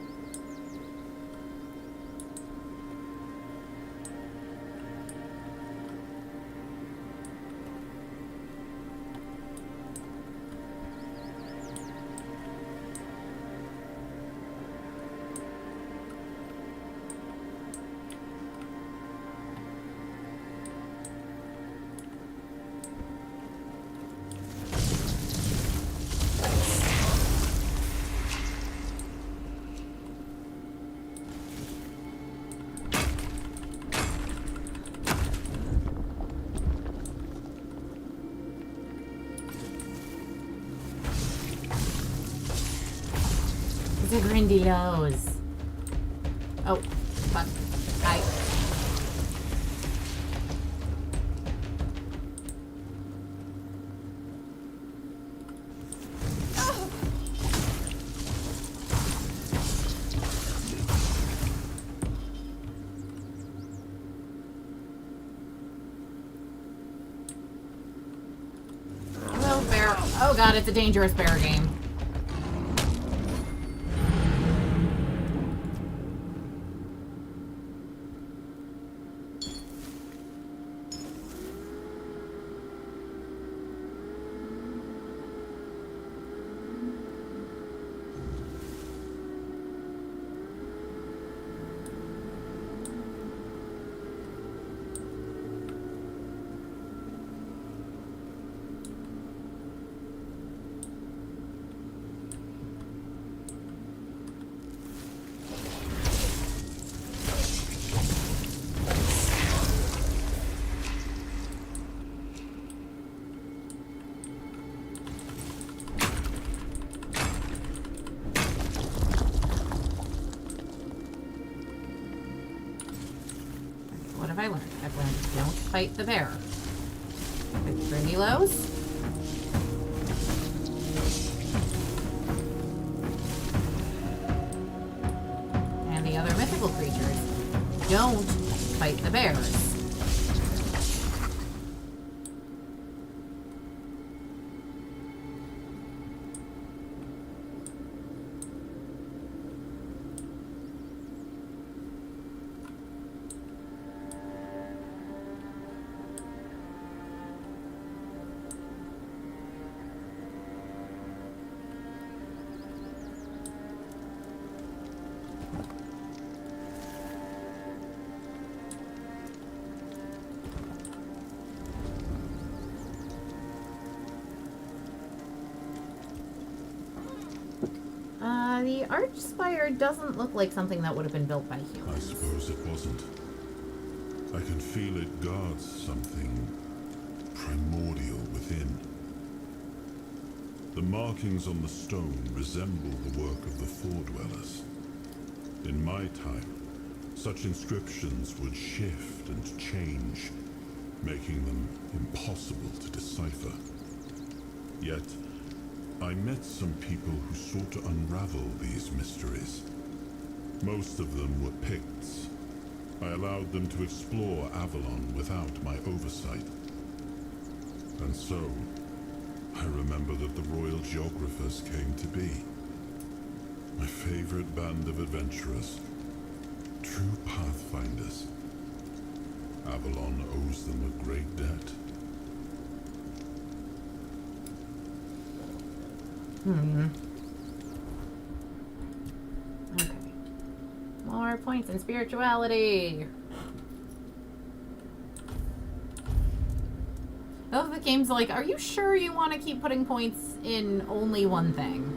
The Grindylows. Oh, fuck. Hi. Hello, bear. Oh god, it's a dangerous bear game. What have I learned? I've learned don't fight the bear. The Grindylows. And the other mythical creatures. Don't fight the bears. The Archspire doesn't look like something that would have been built by humans. I suppose it wasn't. I can feel it guards something primordial within. The markings on the stone resemble the work of the Foredwellers. In my time, such inscriptions would shift and change, making them impossible to decipher. Yet, I met some people who sought to unravel these mysteries. Most of them were Picts. I allowed them to explore Avalon without my oversight. And so, I remember that the royal geographers came to be. My favorite band of adventurers. True pathfinders. Avalon owes them a great debt. Okay. More points in spirituality. Oh, the game's like, are you sure you want to keep putting points in only one thing?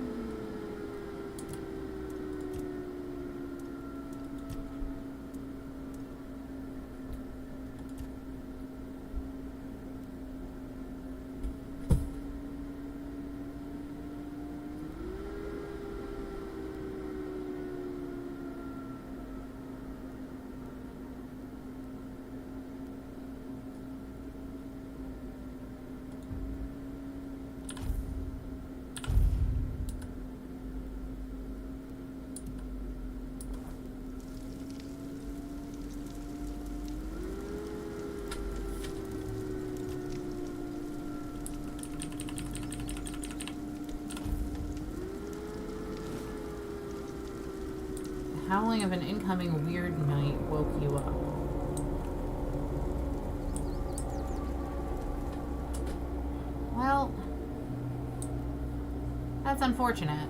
Howling of an incoming weird night woke you up. Well, that's unfortunate.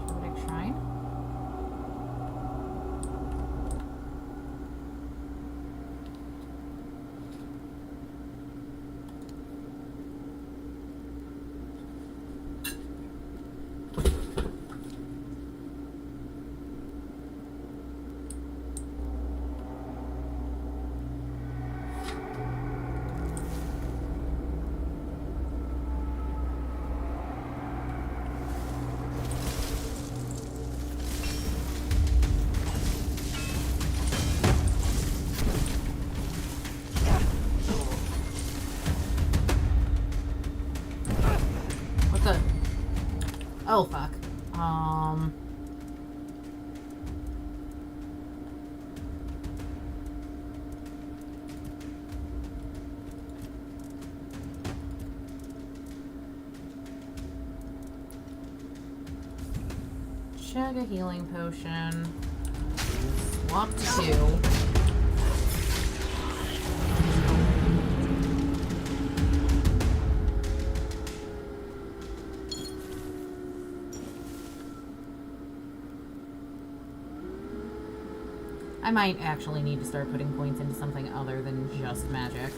Druidic Shrine? Oh, fuck. Chug a healing potion. Swap to 2. I might actually need to start putting points into something other than just magic.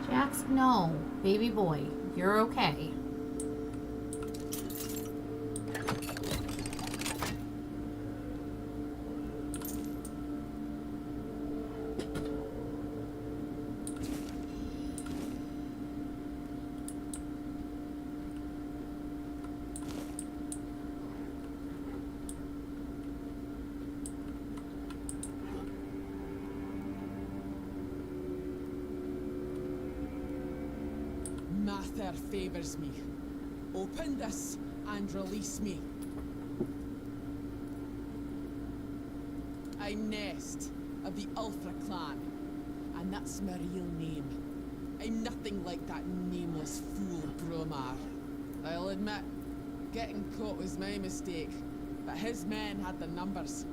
Jax, no. Baby boy, you're okay. Mather favors me. Open this and release me. I'm Nest of the Ulfra clan, and that's my real name. I'm nothing like that nameless fool Bromar. I'll admit, getting caught was my mistake, but his men had the numbers.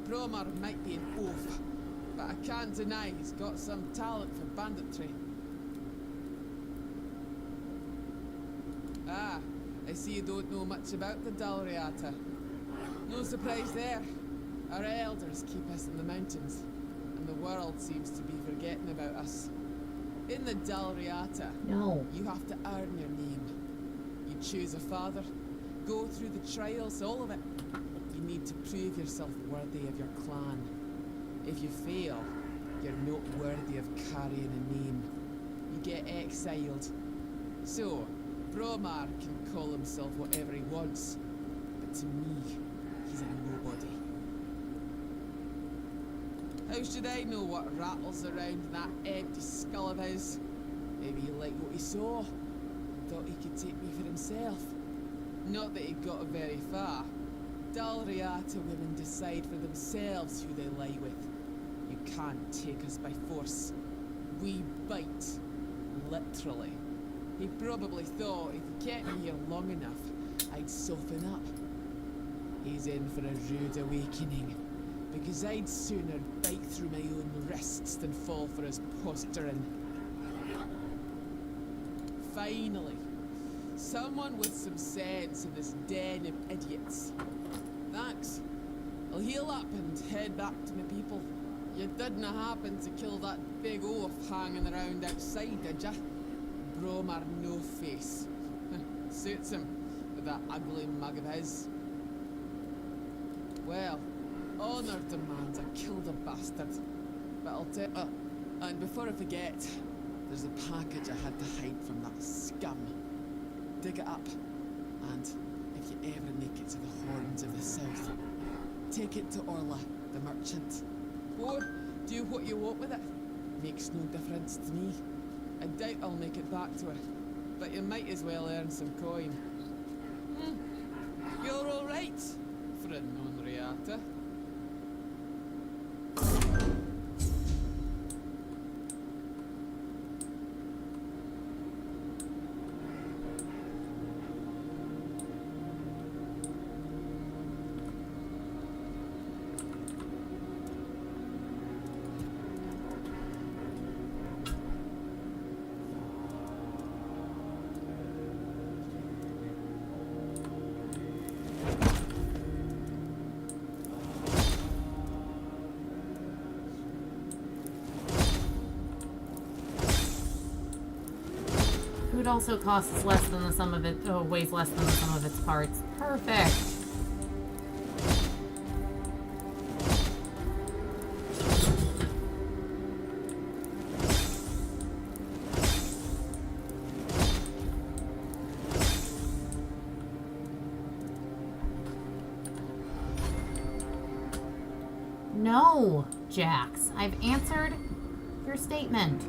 Bromar might be an oaf, but I can't deny he's got some talent for banditry. Ah, I see you don't know much about the Dalriata. No surprise there. Our elders keep us in the mountains, and the world seems to be forgetting about us. In the Dalriata, no, you have to earn your name. You choose a father, go through the trials, all of it. You need to prove yourself worthy of your clan. If you fail, you're not worthy of carrying a name. You get exiled. So, Bromar can call himself whatever he wants, but to me, he's a nobody. How should I know what rattles around in that empty skull of his? Maybe he liked what he saw. Thought he could take me for himself. Not that he got very far. Dalriata women decide for themselves who they lie with. You can't take us by force. We bite. Literally. He probably thought if he kept me here long enough, I'd soften up. He's in for a rude awakening, because I'd sooner bite through my own wrists than fall for his posturing. Finally, someone with some sense in this den of idiots. Thanks. I'll heal up and head back to my people. You didn't happen to kill that big oaf hanging around outside, did ya? Bromar no face. Suits him, with that ugly mug of his. Well, honor demands I killed a bastard. But I'll tell and before I forget, there's a package I had to hide from that scum. Dig it up, and if you ever make it to the Horns of the South, take it to Orla, the merchant. Or do what you want with it. Makes no difference to me. I doubt I'll make it back to her, but you might as well earn some coin. You're all right for a non-reata. Food also costs less than the sum of it, weighs less than the sum of its parts. Perfect. No, Jax. I've answered your statement.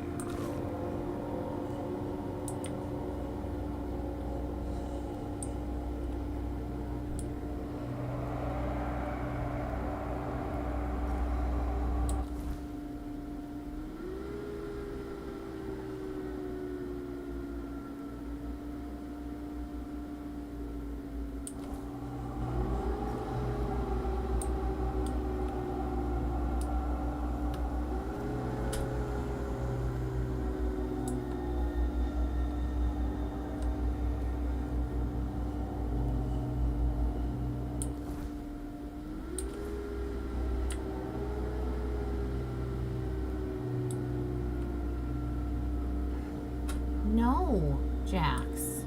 No, Jax.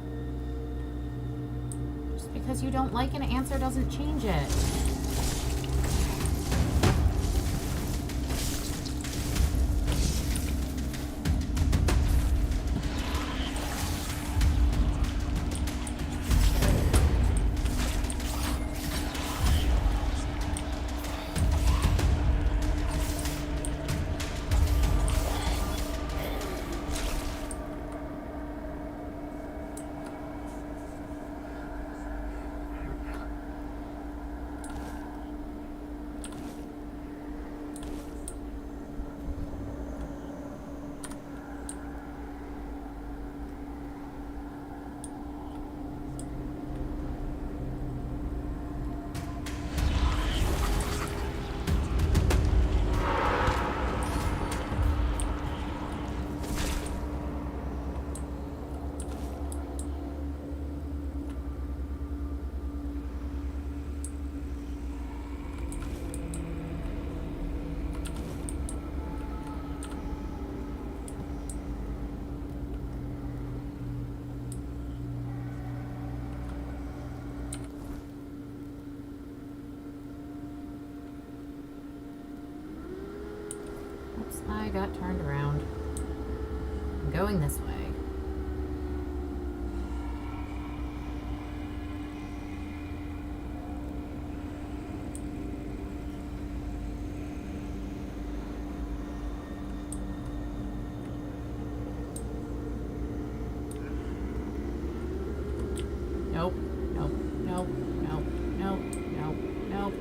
Just because you don't like an answer doesn't change it. Oops, I got turned around. I'm going this way. Nope. Nope. Nope. Nope. Nope. Nope. Nope.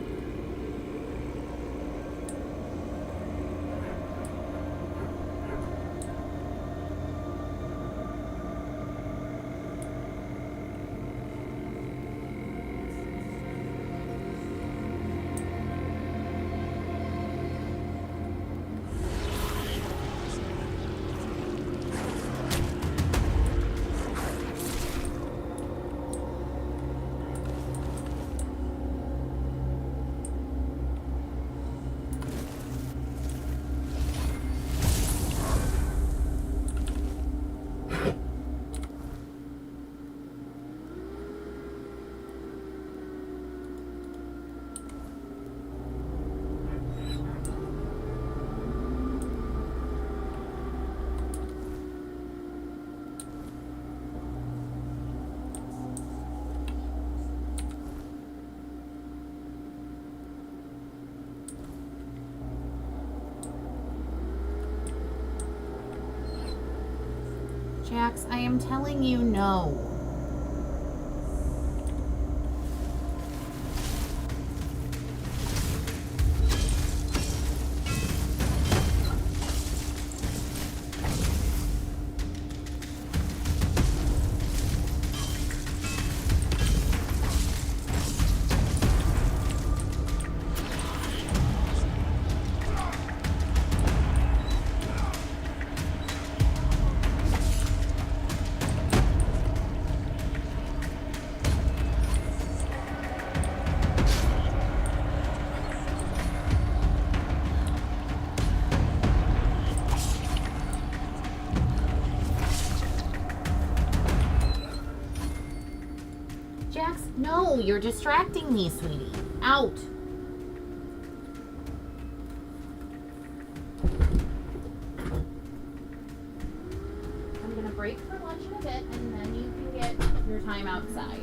Jax, I am telling you no. Jax, no, you're distracting me, sweetie. Out. I'm gonna break for lunch in a bit, and then you can get your time outside.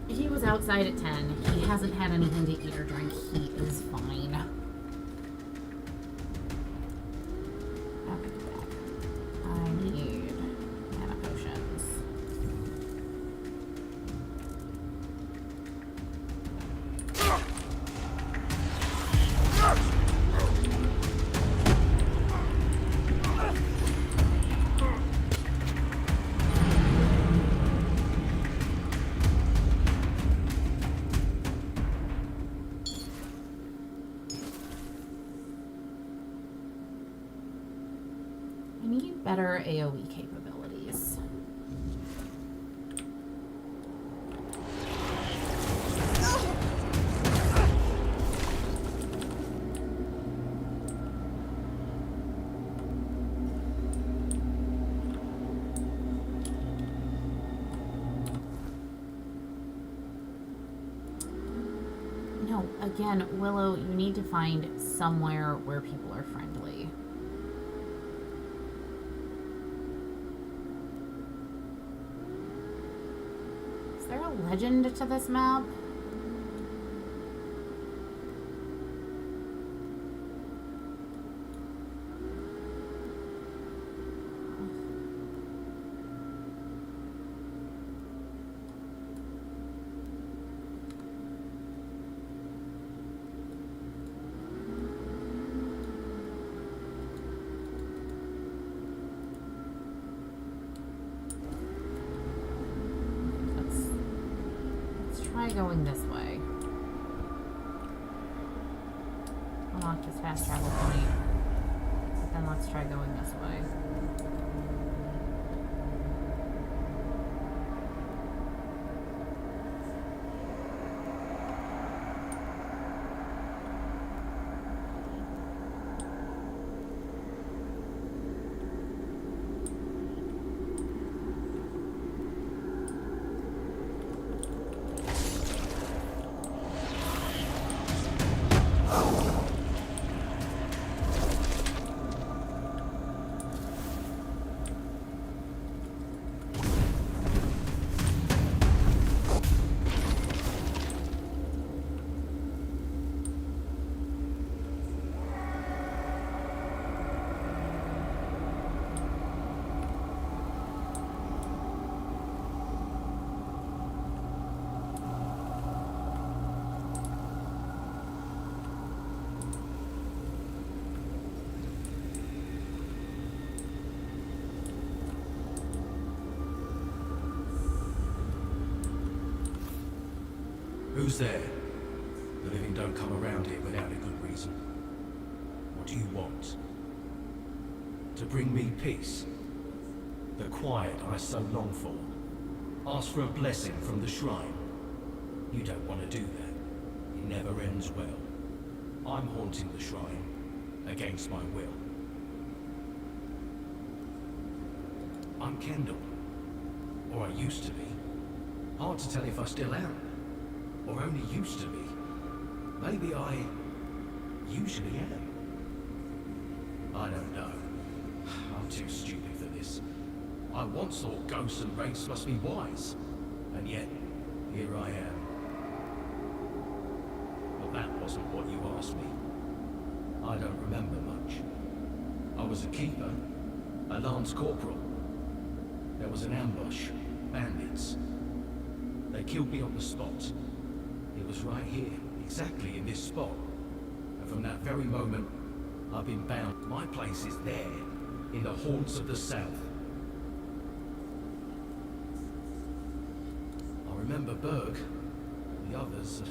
He was outside at 10. He hasn't had anything to eat or drink. He is fine. I need mana potions. I need better AoE capabilities. No, again, Willow, you need to find somewhere where people are friendly. Is there a legend to this map? Let's try going this way. Unlock this fast travel point. But then let's try going this way. Who's there? The living don't come around here without a good reason. What do you want? To bring me peace? The quiet I so long for? Ask for a blessing from the shrine? You don't want to do that. It never ends well. I'm haunting the shrine, against my will. I'm Kendall. Or I used to be. Hard to tell if I still am. Or only used to be. Maybe I usually am. I don't know. I'm too stupid for this. I once thought ghosts and wraiths must be wise. And yet, here I am. But that wasn't what you asked me. I don't remember much. I was a keeper, a lance corporal. There was an ambush, bandits. They killed me on the spot. It was right here, exactly in this spot. And from that very moment, I've been bound. My place is there, in the haunts of the south. I remember Berg. The others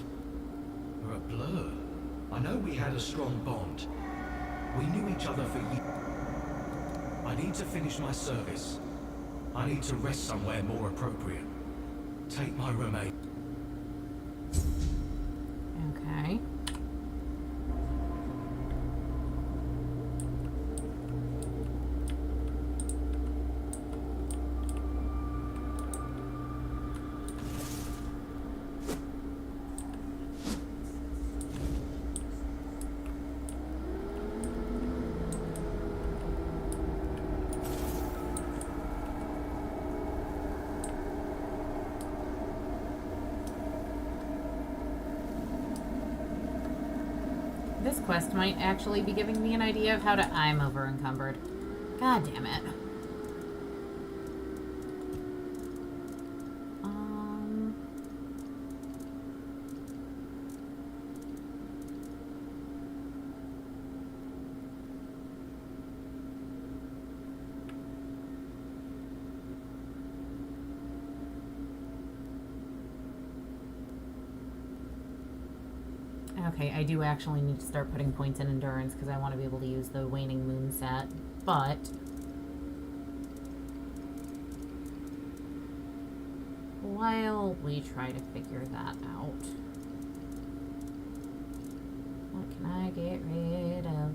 are a blur. I know we had a strong bond. We knew each other for years. I need to finish my service. I need to rest somewhere more appropriate. Take my remains. Okay. This quest might actually be giving me an idea of how to... I'm over encumbered. God damn it. Okay, I do actually need to start putting points in endurance because I want to be able to use the waning moon set, but while we try to figure that out, what can I get rid of?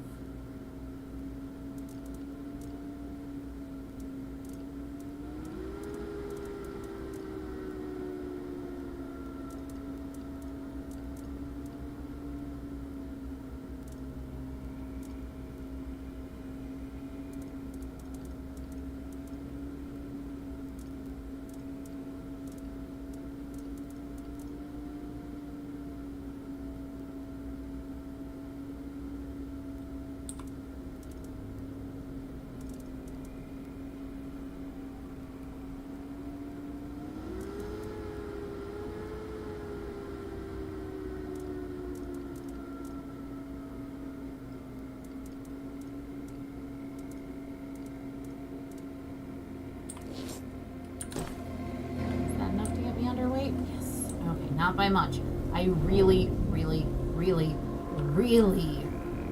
Not by much. I really, really, really, really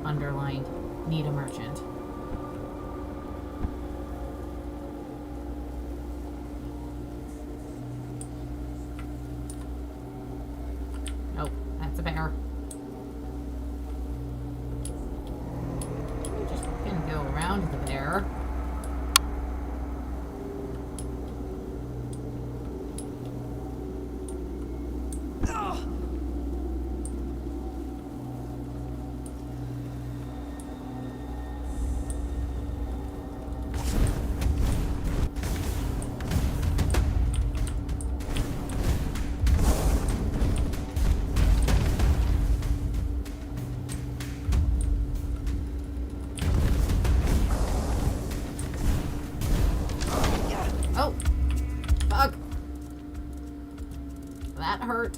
underlined need a merchant. Nope, that's a bear. We're just gonna go around the bear. That hurt.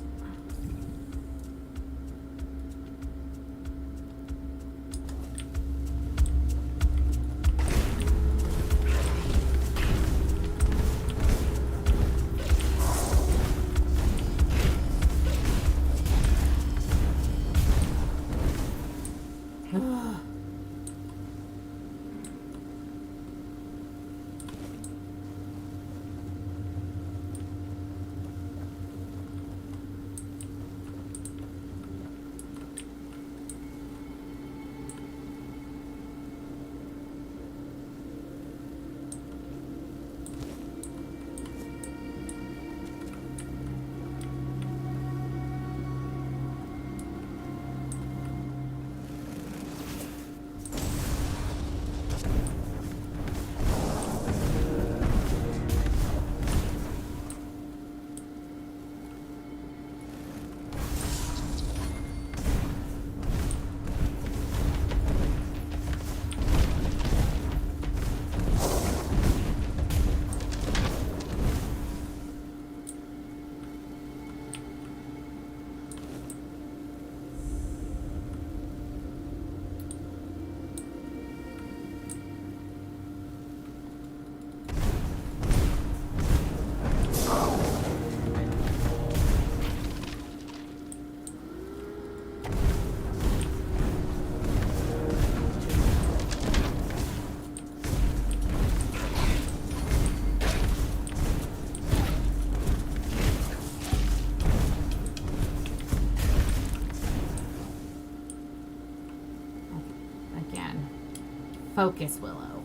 Focus, Willow.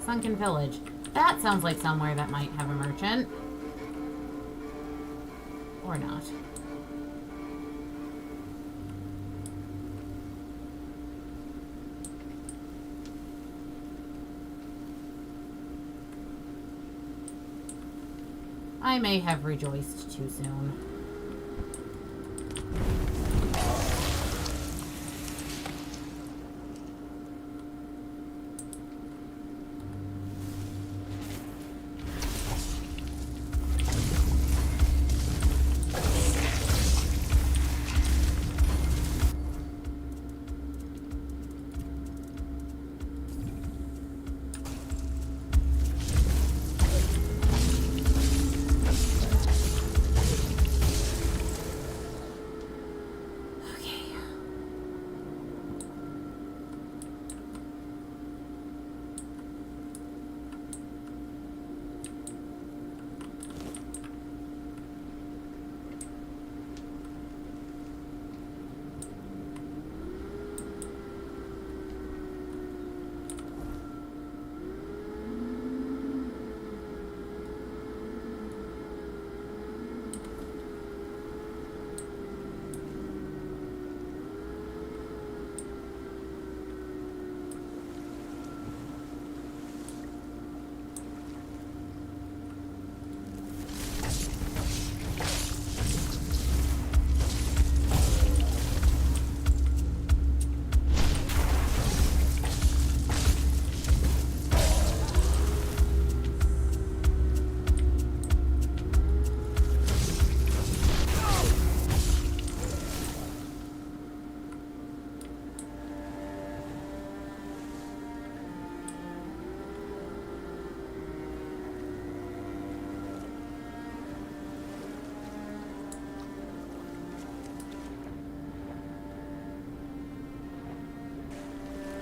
Sunken Village. That sounds like somewhere that might have a merchant. Or not. I may have rejoiced too soon.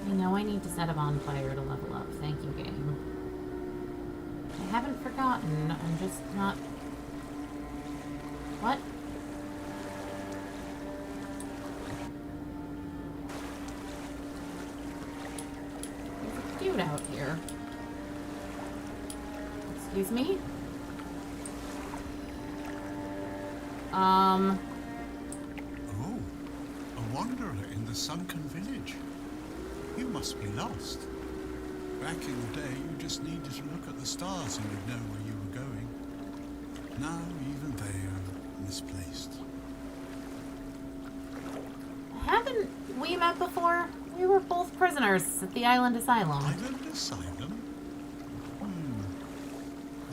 I know I need to set a bonfire to level up. Thank you, game. I haven't forgotten. I'm just not... What? There's a dude out here. Excuse me? Oh, a wanderer in the sunken village. You must be lost. Back in the day, you just needed to look at the stars and you'd know where you were going. Now, even they are misplaced. Haven't we met before? We were both prisoners at the Island Asylum. Island Asylum?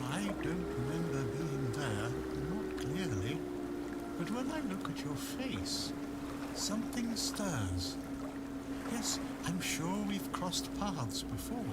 I don't remember being there, not clearly. But when I look at your face, something stirs. Yes, I'm sure we've crossed paths before.